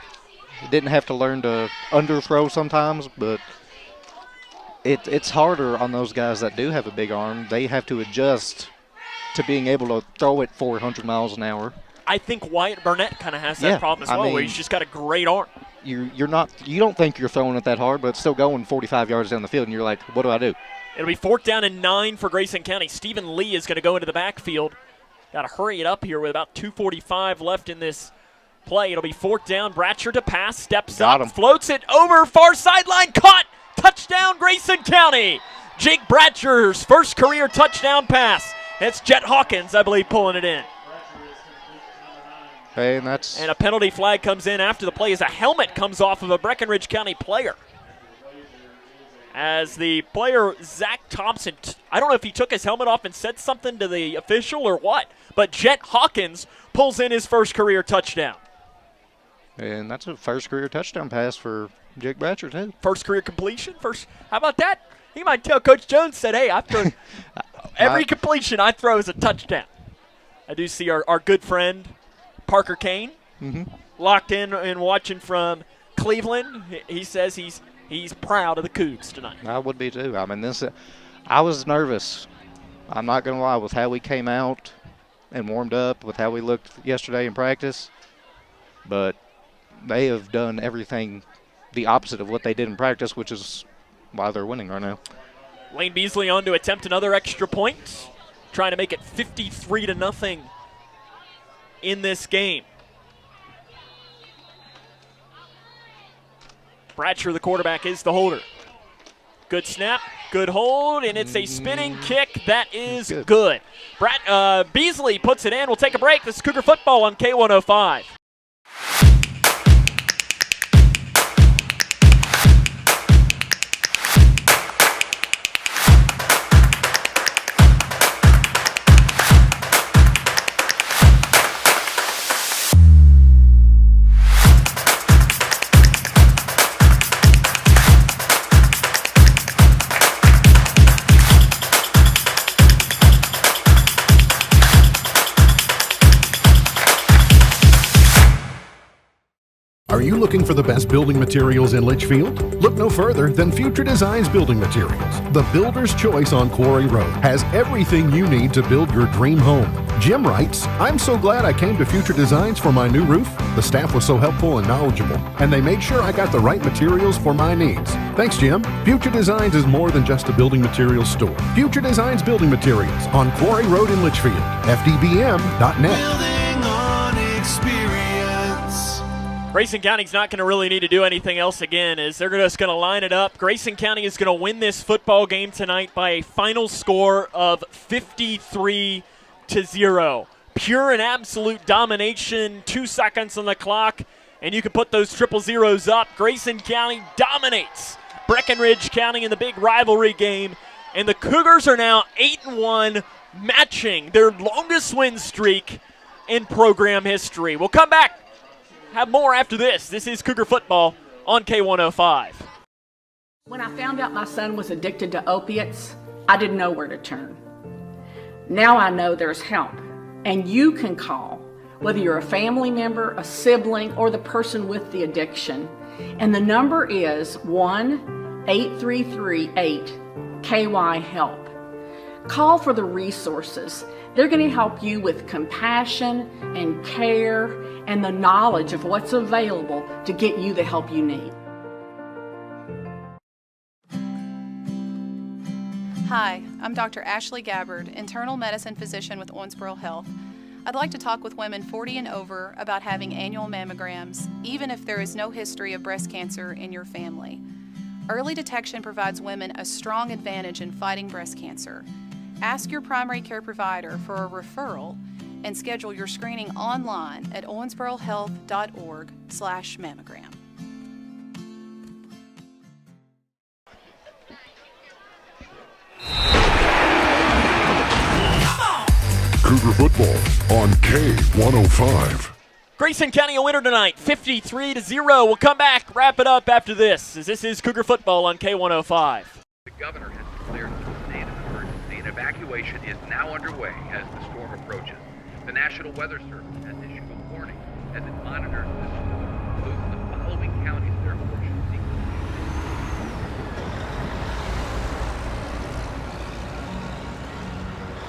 Didn't have to learn to underthrow sometimes, but it's harder on those guys that do have a big arm. They have to adjust to being able to throw it 400 miles an hour. I think Wyatt Burnett kind of has that problem as well, where he's just got a great arm. You don't think you're throwing it that hard, but it's still going 45 yards down the field, and you're like, what do I do? It'll be 4th down and 9 for Grayson County. Stephen Lee is going to go into the backfield. Got to hurry it up here with about 2:45 left in this play. It'll be 4th down. Bratcher to pass, steps up, floats it over, far sideline, caught, touchdown Grayson County. Jake Bratcher's first career touchdown pass. It's Jet Hawkins, I believe, pulling it in. And a penalty flag comes in after the play as a helmet comes off of a Breckinridge County player. As the player, Zach Thompson, I don't know if he took his helmet off and said something to the official or what, but Jet Hawkins pulls in his first career touchdown. And that's a first career touchdown pass for Jake Bratcher, too. First career completion. How about that? He might tell Coach Jones said, hey, I throw every completion I throw is a touchdown. I do see our good friend, Parker Kane, locked in and watching from Cleveland. He says he's proud of the Cougs tonight. I would be, too. I mean, I was nervous. I'm not going to lie, with how we came out and warmed up, with how we looked yesterday in practice. But they have done everything the opposite of what they did in practice, which is why they're winning right now. Lane Beasley on to attempt another extra point, trying to make it 53-0 in this game. Bratcher, the quarterback, is the holder. Good snap, good hold, and it's a spinning kick that is good. Beasley puts it in. We'll take a break. This is Cougar football on K105. looking for the best building materials in Litchfield? Look no further than Future Designs Building Materials. The builder's choice on Quarry Road has everything you need to build your dream home. Jim writes, "I'm so glad I came to Future Designs for my new roof. The staff was so helpful and knowledgeable, and they made sure I got the right materials for my needs. Thanks, Jim." Future Designs is more than just a building materials store. Future Designs Building Materials on Quarry Road in Litchfield. FDBM.net. Building on experience. Grayson County's not going to really need to do anything else again, as they're just going to line it up. Grayson County is going to win this football game tonight by a final score of 53-0. Pure and absolute domination, 2 seconds on the clock, and you can put those triple zeros up. Grayson County dominates Breckinridge County in the big rivalry game, and the Cougars are now 8-1, matching their longest win streak in program history. We'll come back, have more after this. This is Cougar Football on K105. When I found out my son was addicted to opiates, I didn't know where to turn. Now I know there's help, and you can call, whether you're a family member, a sibling, or the person with the addiction. And the number is 1-833-8-KY-HELP. Call for the resources. They're going to help you with compassion and care and the knowledge of what's available to get you the help you need. Hi, I'm Dr. Ashley Gabbard, internal medicine physician with Owensboro Health. I'd like to talk with women 40 and over about having annual mammograms, even if there is no history of breast cancer in your family. Early detection provides women a strong advantage in fighting breast cancer. Ask your primary care provider for a referral and schedule your screening online at owensborohealth.org/mammogram. Cougar Football on K105. Grayson County a winner tonight, 53-0. We'll come back, wrap it up after this, as this is Cougar Football on K105. The governor has declared a state of emergency, and evacuation is now underway as the storm approaches. The National Weather Service has issued a warning as it monitors the storm. Those in the following counties, therefore, should seek.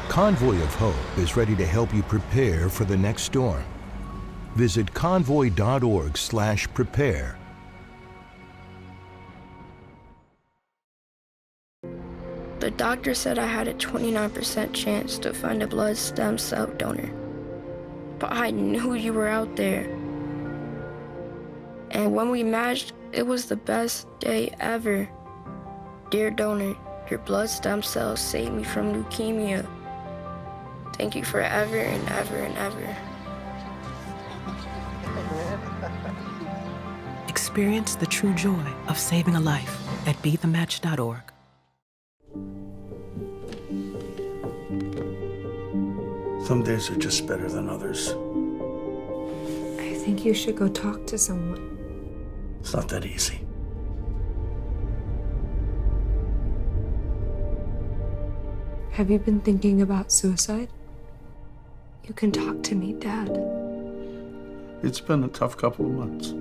Convoy of Hope is ready to help you prepare for the next storm. Visit convoy.org/prepare. The doctor said I had a 29% chance to find a blood stem cell donor. But I knew you were out there. And when we matched, it was the best day ever. Dear donor, your blood stem cells saved me from leukemia. Thank you forever and ever and ever. Experience the true joy of saving a life at BeTheMatch.org. Some days are just better than others. I think you should go talk to someone. It's not that easy. Have you been thinking about suicide? You can talk to me, Dad. It's been a tough couple of months.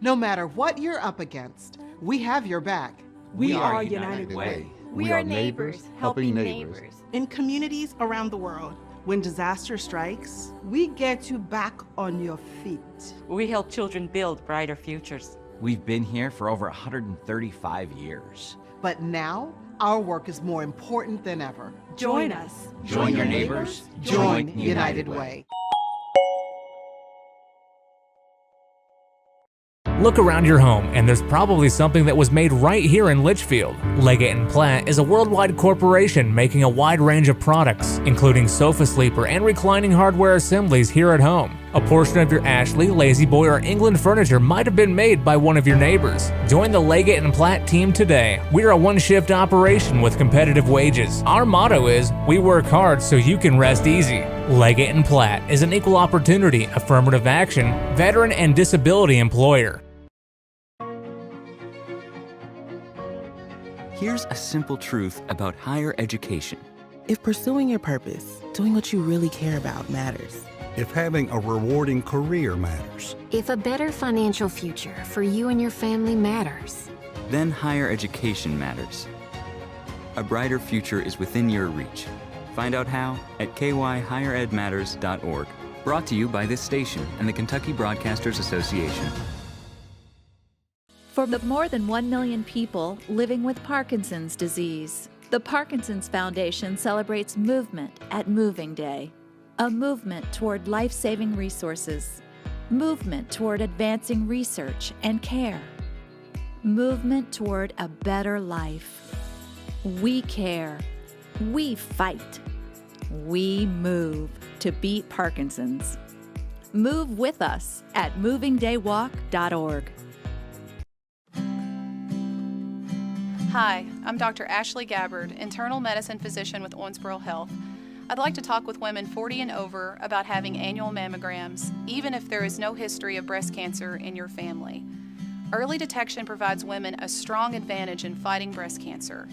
No matter what you're up against, we have your back. We are United Way. We are neighbors helping neighbors. In communities around the world, when disaster strikes, we get you back on your feet. We help children build brighter futures. We've been here for over 135 years. But now, our work is more important than ever. Join us. Join your neighbors. Join United Way. Look around your home, and there's probably something that was made right here in Litchfield. Leggett & Platt is a worldwide corporation making a wide range of products, including sofa sleeper and reclining hardware assemblies here at home. A portion of your Ashley, Lazy Boy, or England furniture might have been made by one of your neighbors. Join the Leggett & Platt team today. We're a one-shift operation with competitive wages. Our motto is, we work hard so you can rest easy. Leggett & Platt is an equal opportunity, affirmative action, veteran and disability employer. Here's a simple truth about higher education. If pursuing your purpose, doing what you really care about matters. If having a rewarding career matters. If a better financial future for you and your family matters. Then higher education matters. A brighter future is within your reach. Find out how at kyhigheredmatters.org. Brought to you by this station and the Kentucky Broadcasters Association. For the more than 1 million people living with Parkinson's disease, the Parkinson's Foundation celebrates movement at Moving Day. A movement toward life-saving resources. Movement toward advancing research and care. Movement toward a better life. We care. We fight. We move to beat Parkinson's. Move with us at movingdaywalk.org. Hi, I'm Dr. Ashley Gabbard, internal medicine physician with Owensboro Health. I'd like to talk with women 40 and over about having annual mammograms, even if there is no history of breast cancer in your family. Early detection provides women a strong advantage in fighting breast cancer.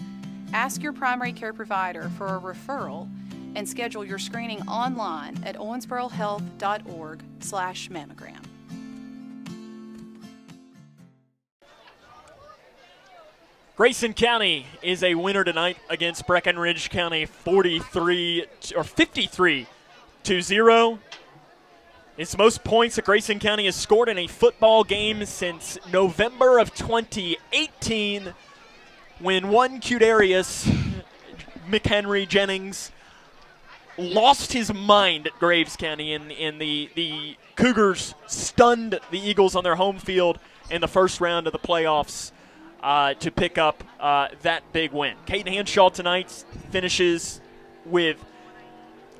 Ask your primary care provider for a referral and schedule your screening online at owensborohealth.org/mammogram. Grayson County is a winner tonight against Breckinridge County 53-0. It's the most points that Grayson County has scored in a football game since November of 2018 when one Qdarius McHenry Jennings lost his mind at Graves County and the Cougars stunned the Eagles on their home field in the first round of the playoffs to pick up that big win. Caden Hanshaw tonight finishes with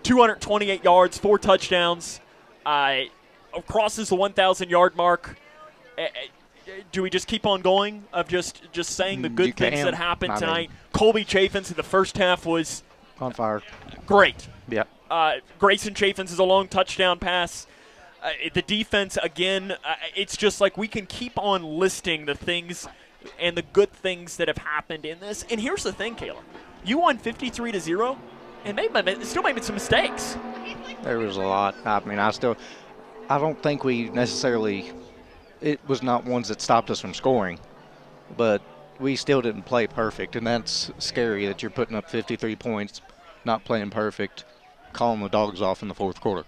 228 yards, 4 touchdowns, crosses the 1,000-yard mark. Do we just keep on going of just saying the good things that happened tonight? Colby Chaffins in the first half was on fire. Great. Yeah. Grayson Chaffins is a long touchdown pass. The defense, again, it's just like we can keep on listing the things and the good things that have happened in this. And here's the thing, Kayla. You won 53-0, and still made some mistakes. There was a lot. I mean, I don't think we necessarily – it was not ones that stopped us from scoring, but we still didn't play perfect, and that's scary that you're putting up 53 points, not playing perfect, calling the dogs off in the fourth quarter.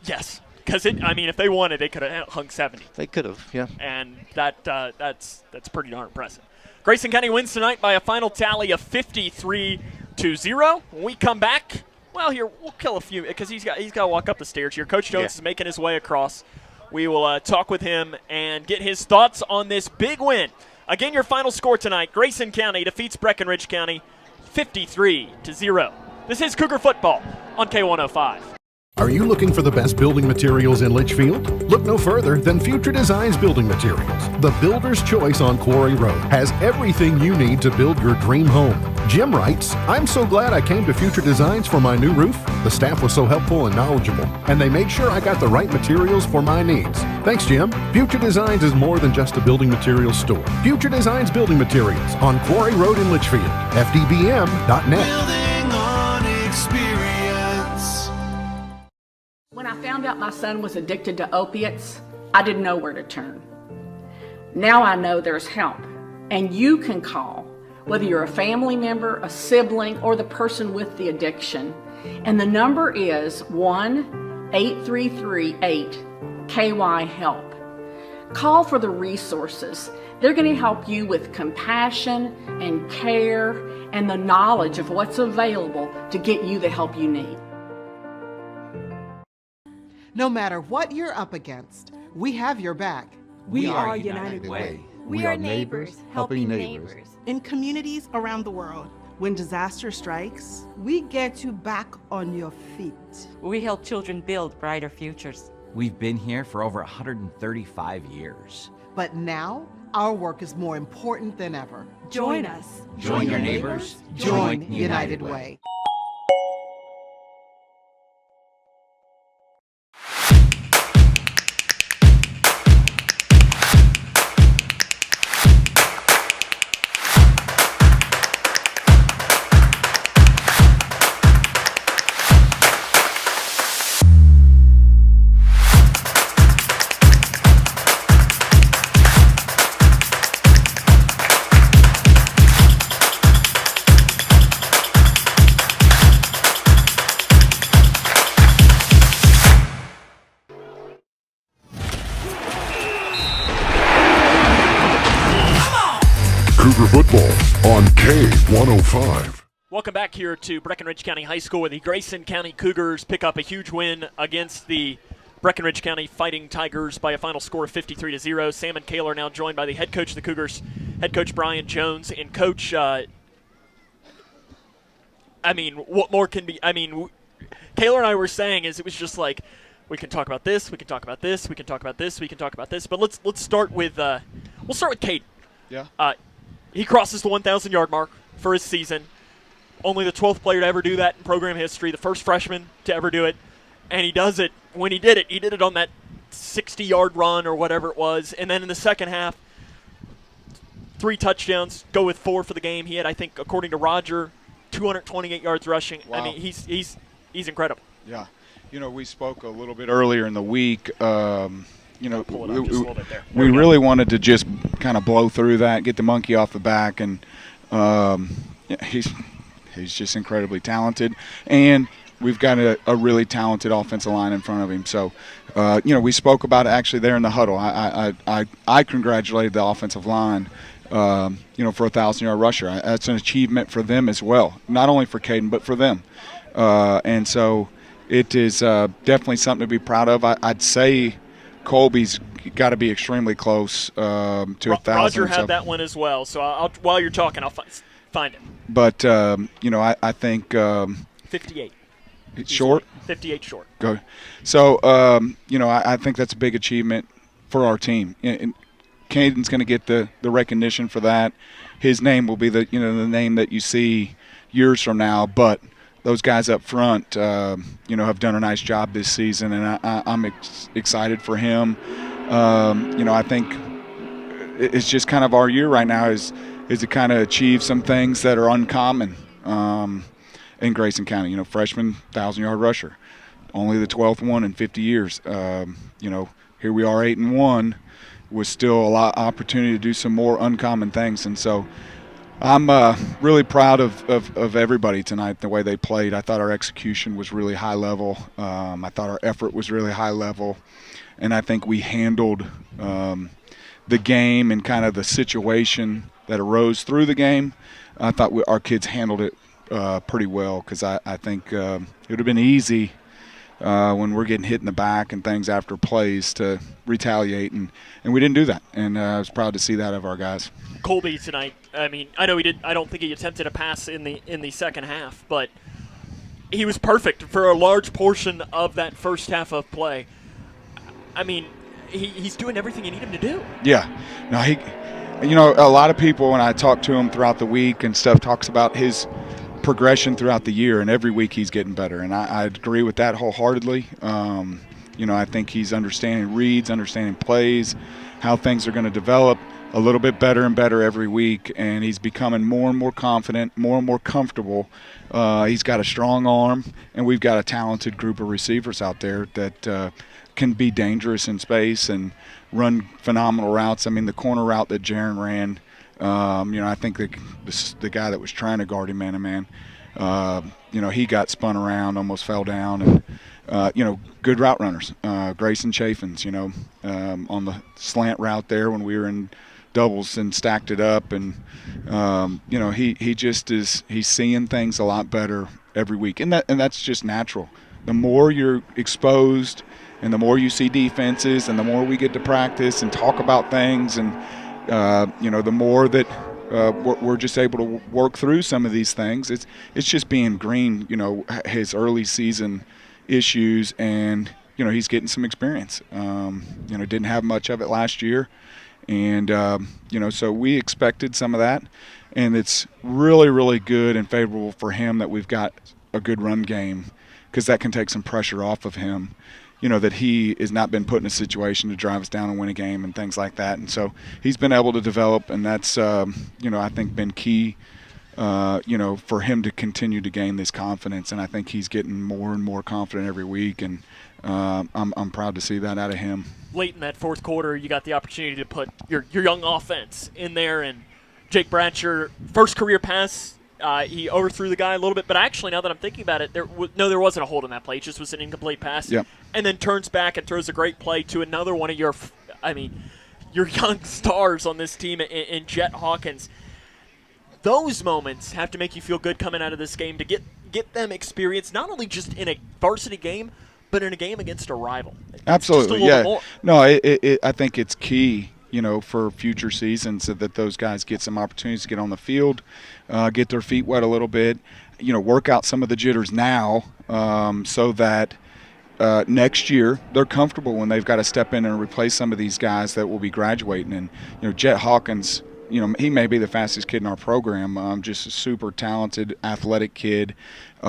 Yes. Because, if they wanted, they could have hung 70. They could have, yeah. And that's pretty darn impressive. Grayson County wins tonight by a final tally of 53-0. When we come back, well, here, we'll kill a few because he's got to walk up the stairs here. Coach Jones is making his way across. We will talk with him and get his thoughts on this big win. Again, your final score tonight, Grayson County defeats Breckinridge County 53-0. This is Cougar Football on K105. Are you looking for the best building materials in Litchfield? Look no further than Future Designs Building Materials. The builder's choice on Quarry Road has everything you need to build your dream home. Jim writes, I'm so glad I came to Future Designs for my new roof. The staff was so helpful and knowledgeable, and they made sure I got the right materials for my needs. Thanks, Jim. Future Designs is more than just a building materials store. Future Designs Building Materials on Quarry Road in Litchfield. FDBM.net. Building on experience. When I found out my son was addicted to opiates, I didn't know where to turn. Now I know there's help, and you can call, whether you're a family member, a sibling, or the person with the addiction. And the number is 1-833-8-KY-HELP. Call for the resources. They're going to help you with compassion and care and the knowledge of what's available to get you the help you need. No matter what you're up against, we have your back. We are United Way. We are neighbors helping neighbors. In communities around the world, when disaster strikes, we get you back on your feet. We help children build brighter futures. We've been here for over 135 years. But now, our work is more important than ever. Join us. Join your neighbors. Join United Way. Cougar football on K105. Welcome back here to Breckinridge County High School, where the Grayson County Cougars pick up a huge win against the Breckinridge County Fighting Tigers by a final score of 53-0. Sam and Kayla are now joined by the head coach of the Cougars, head coach Brian Jones. And Coach, what more can be? Kayla and I were saying is it was just like, we can talk about this, we can talk about this, we can talk about this, we can talk about this. But let's start with we'll start with Caden. Yeah. He crosses the 1,000-yard mark for his season. Only the 12th player to ever do that in program history, the first freshman to ever do it. And he does it. When he did it on that 60-yard run or whatever it was. And then in the second half, 3 touchdowns, go with 4 for the game. He had, I think, according to Roger, 228 yards rushing. Wow. I mean, he's incredible. Yeah. We spoke a little bit earlier in the week. We really wanted to just kind of blow through that, get the monkey off the back, and he's just incredibly talented. And we've got a really talented offensive line in front of him. So, we spoke about it actually there in the huddle. I congratulated the offensive line, for a 1,000-yard rusher. That's an achievement for them as well, not only for Caden but for them. And so it is definitely something to be proud of. I'd say Colby's got to be extremely close to 1,000. Roger had that one as well. So while you're talking, I'll find it. But, I think 58. It's short? 58 short. Go. So, I think that's a big achievement for our team. And Caden's going to get the recognition for that. His name will be the name that you see years from now. But those guys up front, have done a nice job this season, and I'm excited for him. I think it's just kind of our year right now is to kind of achieve some things that are uncommon in Grayson County. Freshman 1,000-yard rusher, only the 12th one in 50 years. Here we are 8-1, with still a lot of opportunity to do some more uncommon things, and so I'm really proud of everybody tonight, the way they played. I thought our execution was really high level. I thought our effort was really high level, and I think we handled the game and kind of the situation that arose through the game. I thought our kids handled it pretty well, because I think it would have been easy when we're getting hit in the back and things after plays to retaliate, and we didn't do that. And I was proud to see that of our guys. Colby tonight, I know he did. I don't think he attempted a pass in the second half, but he was perfect for a large portion of that first half of play. He's doing everything you need him to do. Yeah. No, a lot of people, when I talk to him throughout the week and stuff, talks about his progression throughout the year, and every week he's getting better, and I agree with that wholeheartedly. I think he's understanding reads, understanding plays, how things are going to develop a little bit better and better every week, and he's becoming more and more confident, more and more comfortable. He's got a strong arm, and we've got a talented group of receivers out there that can be dangerous in space and run phenomenal routes. The corner route that Jaron ran, I think the guy that was trying to guard him man-to-man, he got spun around, almost fell down, and, good route runners. Grayson Chaffins, on the slant route there when we were in doubles and stacked it up, and, he just is – he's seeing things a lot better every week, and that's just natural. The more you're exposed and the more you see defenses and the more we get to practice and talk about things, and the more that we're just able to work through some of these things. It's just being green, his early season issues, and he's getting some experience. Didn't have much of it last year, and so we expected some of that, and it's really, really good and favorable for him that we've got a good run game, because that can take some pressure off of him. That he has not been put in a situation to drive us down and win a game and things like that. And so he's been able to develop, and that's, I think been key, for him to continue to gain this confidence. And I think he's getting more and more confident every week, and I'm proud to see that out of him. Late in that fourth quarter, you got the opportunity to put your young offense in there, and Jake Bratcher, first career pass, he overthrew the guy a little bit, but actually, now that I'm thinking about it, there wasn't a hold on that play. It just was an incomplete pass. Yep. And then turns back and throws a great play to another one of your young stars on this team in Jet Hawkins. those moments have to make you feel good coming out of this game to get them experience not only just in a varsity game, but in a game against a rival. Absolutely, just a little more. No, I think it's key, for future seasons that those guys get some opportunities to get on the field, get their feet wet a little bit, work out some of the jitters now, so that next year they're comfortable when they've got to step in and replace some of these guys that will be graduating. And Jet Hawkins, he may be the fastest kid in our program, just a super talented, athletic kid. He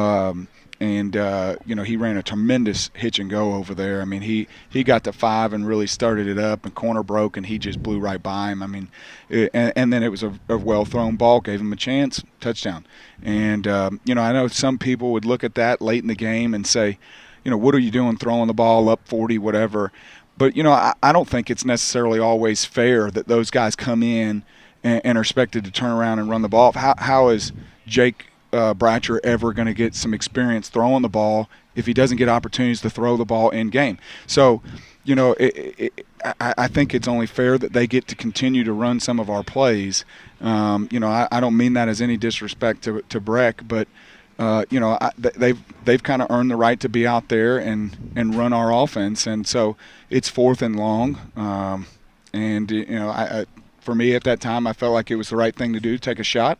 ran a tremendous hitch and go over there. I mean, he got to 5 and really started it up, and corner broke, and he just blew right by him. I mean, and then it was a well-thrown ball, gave him a chance, touchdown. And, I know some people would look at that late in the game and say, what are you doing throwing the ball up 40, whatever. But, I don't think it's necessarily always fair that those guys come in and are expected to turn around and run the ball. How is Jake Bratcher ever going to get some experience throwing the ball if he doesn't get opportunities to throw the ball in game? So, I think it's only fair that they get to continue to run some of our plays. I don't mean that as any disrespect to Breck, but they've kind of earned the right to be out there and run our offense, and so it's 4th and long. For me at that time, I felt like it was the right thing to do, take a shot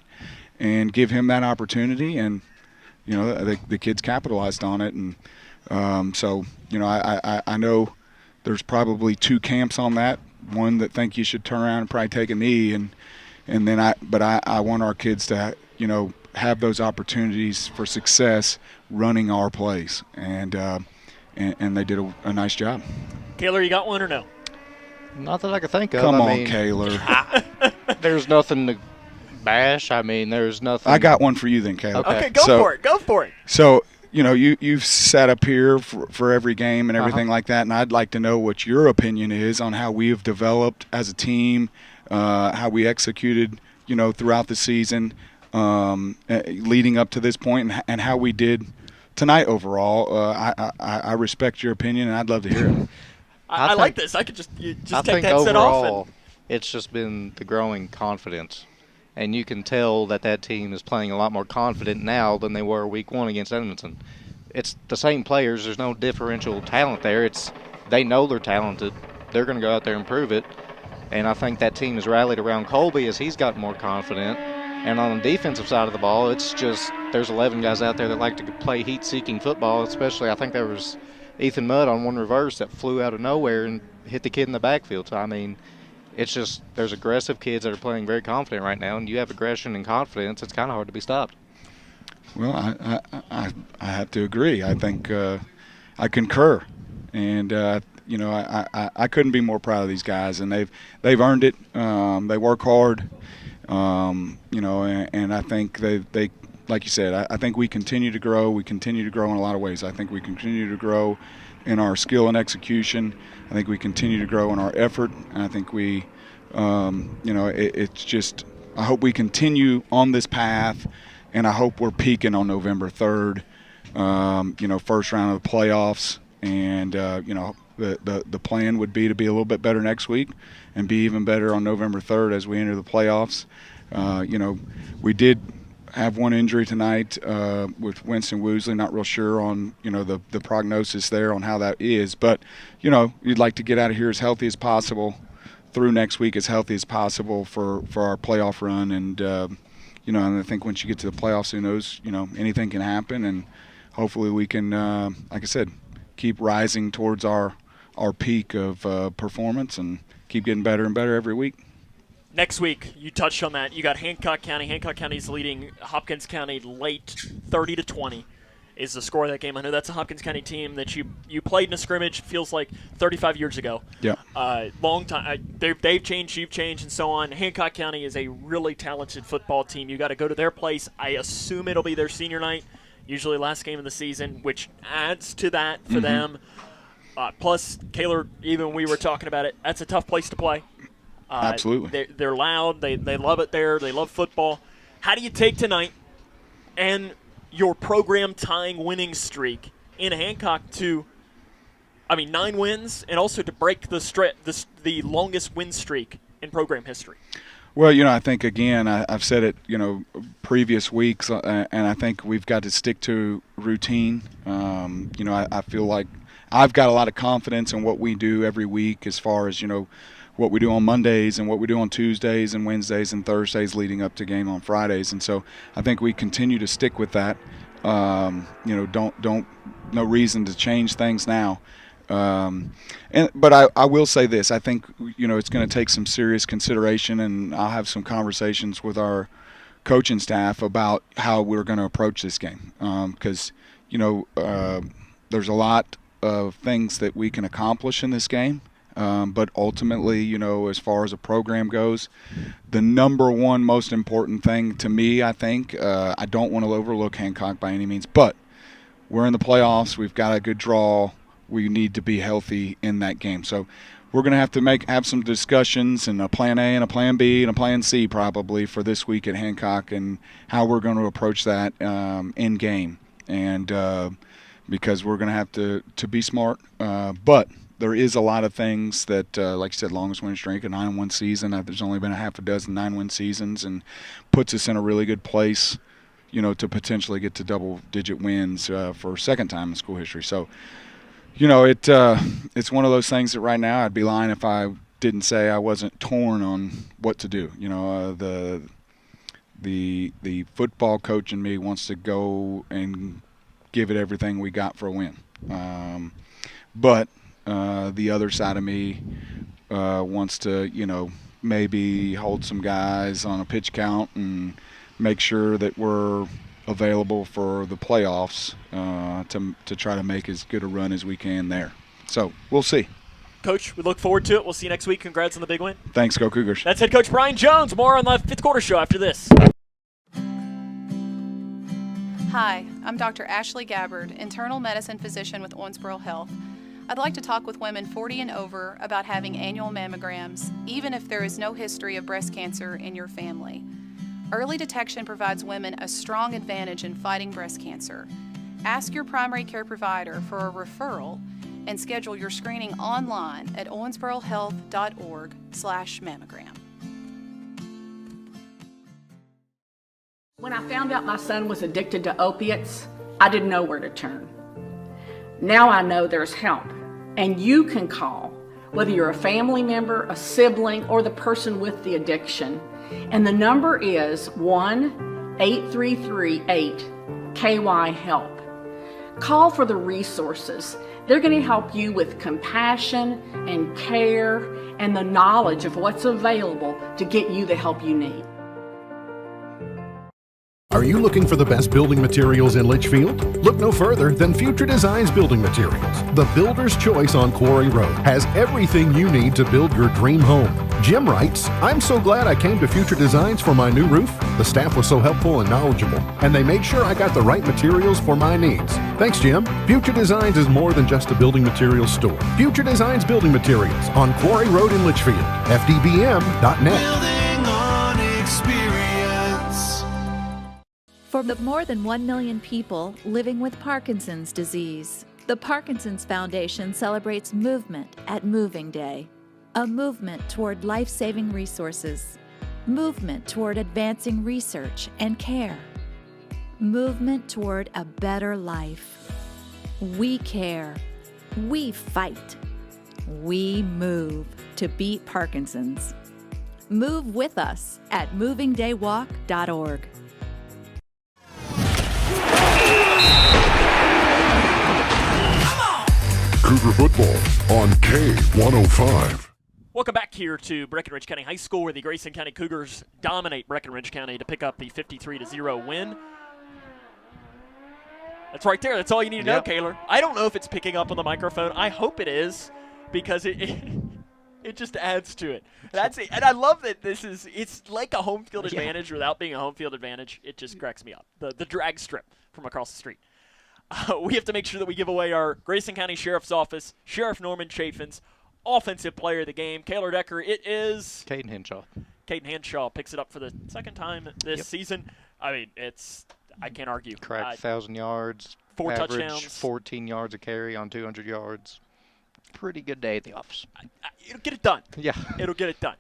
and give him that opportunity, and the kids capitalized on it. And I know there's probably 2 camps on that. One that think you should turn around and probably take a knee, and then I want our kids to have those opportunities for success running our plays, and they did a nice job. Kaylor, you got one or no? Not that I can think of. Come on, Kaylor. There's nothing to bash. I mean, there's nothing. I got one for you then, Kaylor. Okay, go for it. So, you've sat up here for every game and everything like that, and I'd like to know what your opinion is on how we have developed as a team, how we executed, throughout the season, leading up to this point, and how we did tonight overall. I respect your opinion, and I'd love to hear it. I like this. I could just I take think that set overall, off. It's just been the growing confidence. And you can tell that team is playing a lot more confident now than they were week 1 against Edmonton. It's the same players. There's no differential talent there. They know they're talented. They're going to go out there and prove it. And I think that team has rallied around Colby as he's gotten more confident. And on the defensive side of the ball, it's just there's 11 guys out there that like to play heat-seeking football, especially I think there was Ethan Mudd on one reverse that flew out of nowhere and hit the kid in the backfield. So, I mean, it's just there's aggressive kids that are playing very confident right now, and you have aggression and confidence. It's kind of hard to be stopped. Well, I have to agree. I think I concur, and I couldn't be more proud of these guys, and they've earned it. They work hard, and I think they like you said. I think we continue to grow. We continue to grow in a lot of ways. I think we continue to grow in our skill and execution. I think we continue to grow in our effort. And I think we, it's just. I hope we continue on this path, and I hope we're peaking on November 3rd. First round of the playoffs, and the plan would be to be a little bit better next week, and be even better on November 3rd as we enter the playoffs. We did have one injury tonight with Winston Woosley. Not real sure on the prognosis there on how that is, but you'd like to get out of here as healthy as possible, through next week as healthy as possible for our playoff run, and and I think once you get to the playoffs, who knows, anything can happen, and hopefully we can, like I said, keep rising towards our peak of performance and keep getting better and better every week. Next week, you touched on that. You got Hancock County. Hancock County's leading Hopkins County late 30-20 is the score of that game. I know that's a Hopkins County team that you played in a scrimmage, feels like 35 years ago. Yeah. Long time. They've changed, you've changed, and so on. Hancock County is a really talented football team. You got to go to their place. I assume it'll be their senior night, usually last game of the season, which adds to that for them. Plus, Kaylor, even we were talking about it, that's a tough place to play. Absolutely. They're loud. They love it there. They love football. How do you take tonight and your program-tying winning streak in Hancock to, 9 wins, and also to break the longest win streak in program history? Well, I think, again, I've said it, previous weeks, and I think we've got to stick to routine. I feel like I've got a lot of confidence in what we do every week as far as, what we do on Mondays and what we do on Tuesdays and Wednesdays and Thursdays leading up to game on Fridays. And so I think we continue to stick with that. No reason to change things now. But I will say this. I think, it's going to take some serious consideration, and I'll have some conversations with our coaching staff about how we're going to approach this game. Because, there's a lot of things that we can accomplish in this game. But ultimately, as far as a program goes, the number one most important thing to me, I think, I don't want to overlook Hancock by any means, but we're in the playoffs. We've got a good draw. We need to be healthy in that game. So we're going to have to have some discussions and a plan A and a plan B and a plan C probably for this week at Hancock and how we're going to approach that in game. And because we're going to have to be smart. But there is a lot of things that, like you said, longest winning streak, a 9-1 season. There's only been a half a dozen 9-win seasons, and puts us in a really good place, to potentially get to double-digit wins for a second time in school history. So, it's one of those things that right now I'd be lying if I didn't say I wasn't torn on what to do. The football coach in me wants to go and give it everything we got for a win. But the other side of me wants to, maybe hold some guys on a pitch count and make sure that we're available for the playoffs to try to make as good a run as we can there. So we'll see. Coach, we look forward to it. We'll see you next week. Congrats on the big win. Thanks, go Cougars. That's head coach Brian Jones. More on the fifth quarter show after this. Hi, I'm Dr. Ashley Gabbard, internal medicine physician with Owensboro Health. I'd like to talk with women 40 and over about having annual mammograms, even if there is no history of breast cancer in your family. Early detection provides women a strong advantage in fighting breast cancer. Ask your primary care provider for a referral and schedule your screening online at owensborohealth.org/mammogram. When I found out my son was addicted to opiates, I didn't know where to turn. Now I know there's help, and you can call, whether you're a family member, a sibling, or the person with the addiction. And the number is 1-833-8-KY-HELP. Call for the resources. They're going to help you with compassion and care and the knowledge of what's available to get you the help you need. Are you looking for the best building materials in Litchfield? Look no further than Future Designs Building Materials. The builder's choice on Quarry Road has everything you need to build your dream home. Jim writes, "I'm so glad I came to Future Designs for my new roof. The staff was so helpful and knowledgeable, and they made sure I got the right materials for my needs. Thanks, Jim." Future Designs is more than just a building materials store. Future Designs Building Materials on Quarry Road in Litchfield. FDBM.net. Building on experience. For the more than 1 million people living with Parkinson's disease, the Parkinson's Foundation celebrates movement at Moving Day. A movement toward life-saving resources. Movement toward advancing research and care. Movement toward a better life. We care. We fight. We move to beat Parkinson's. Move with us at movingdaywalk.org. Cougar football on K105. Welcome back here to Breckinridge County High School, where the Grayson County Cougars dominate Breckinridge County to pick up the 53-0 win. That's right there. That's all you need to know, Kaylor. I don't know if it's picking up on the microphone. I hope it is, because it just adds to it. That's it. And I love that it's like a home field advantage without being a home field advantage. It just cracks me up. The drag strip from across the street. We have to make sure that we give away our Grayson County Sheriff's Office, Sheriff Norman Chafin's Offensive Player of the Game. Kaylor Decker, it is Caden Henshaw. Caden Henshaw picks it up for the second time this season. I mean, I can't argue. Cracked 1,000 yards. 4 average touchdowns. 14 yards a carry on 200 yards. Pretty good day at the office. It'll get it done. Yeah. It'll get it done.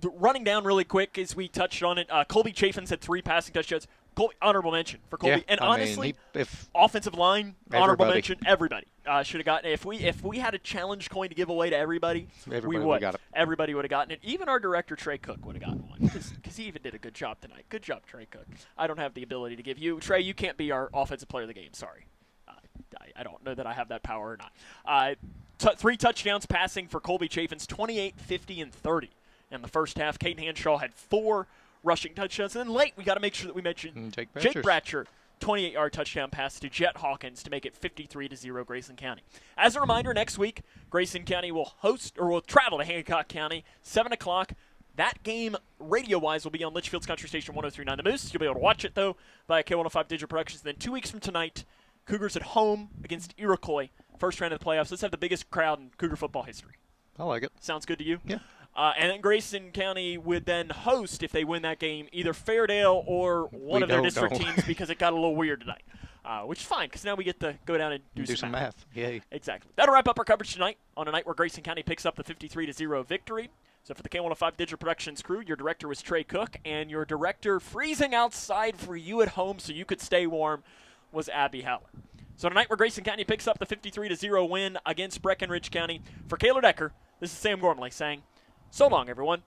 Running down really quick as we touched on it, Colby Chafin's had 3 passing touchdowns. Colby, honorable mention for Colby. Yeah, and honestly, if offensive line, honorable everybody. mention, everybody should have gotten it. If we had a challenge coin to give away to everybody, we would. Got it. Everybody would have gotten it. Even our director, Trey Cook, would have gotten one because he even did a good job tonight. Good job, Trey Cook. I don't have the ability to give you. Trey, you can't be our offensive player of the game. Sorry. I don't know that I have that power or not. 3 touchdowns passing for Colby Chafin's 28, 50, and 30 in the first half. Caden Hanshaw had 4 rushing touchdowns. And then late, we got to make sure that we mention Jake Bratcher, 28-yard touchdown pass to Jet Hawkins to make it 53-0 Grayson County. As a reminder, next week, Grayson County will travel to Hancock County, 7 o'clock. That game, radio-wise, will be on Litchfield's Country Station 103.9 The Moose. You'll be able to watch it, though, via K105 Digital Productions. Then 2 weeks from tonight, Cougars at home against Iroquois, first round of the playoffs. Let's have the biggest crowd in Cougar football history. I like it. Sounds good to you? Yeah. And then Grayson County would then host, if they win that game, either Fairdale or one of their district teams because it got a little weird tonight, which is fine because now we get to go down and do some math. Yay. Exactly. That'll wrap up our coverage tonight on a night where Grayson County picks up the 53-0 victory. So for the K105 Digital Productions crew, your director was Trey Cook, and your director freezing outside for you at home so you could stay warm was Abby Haller. So tonight where Grayson County picks up the 53-0 win against Breckinridge County, for Kayla Decker, this is Sam Gormley saying, so long, everyone.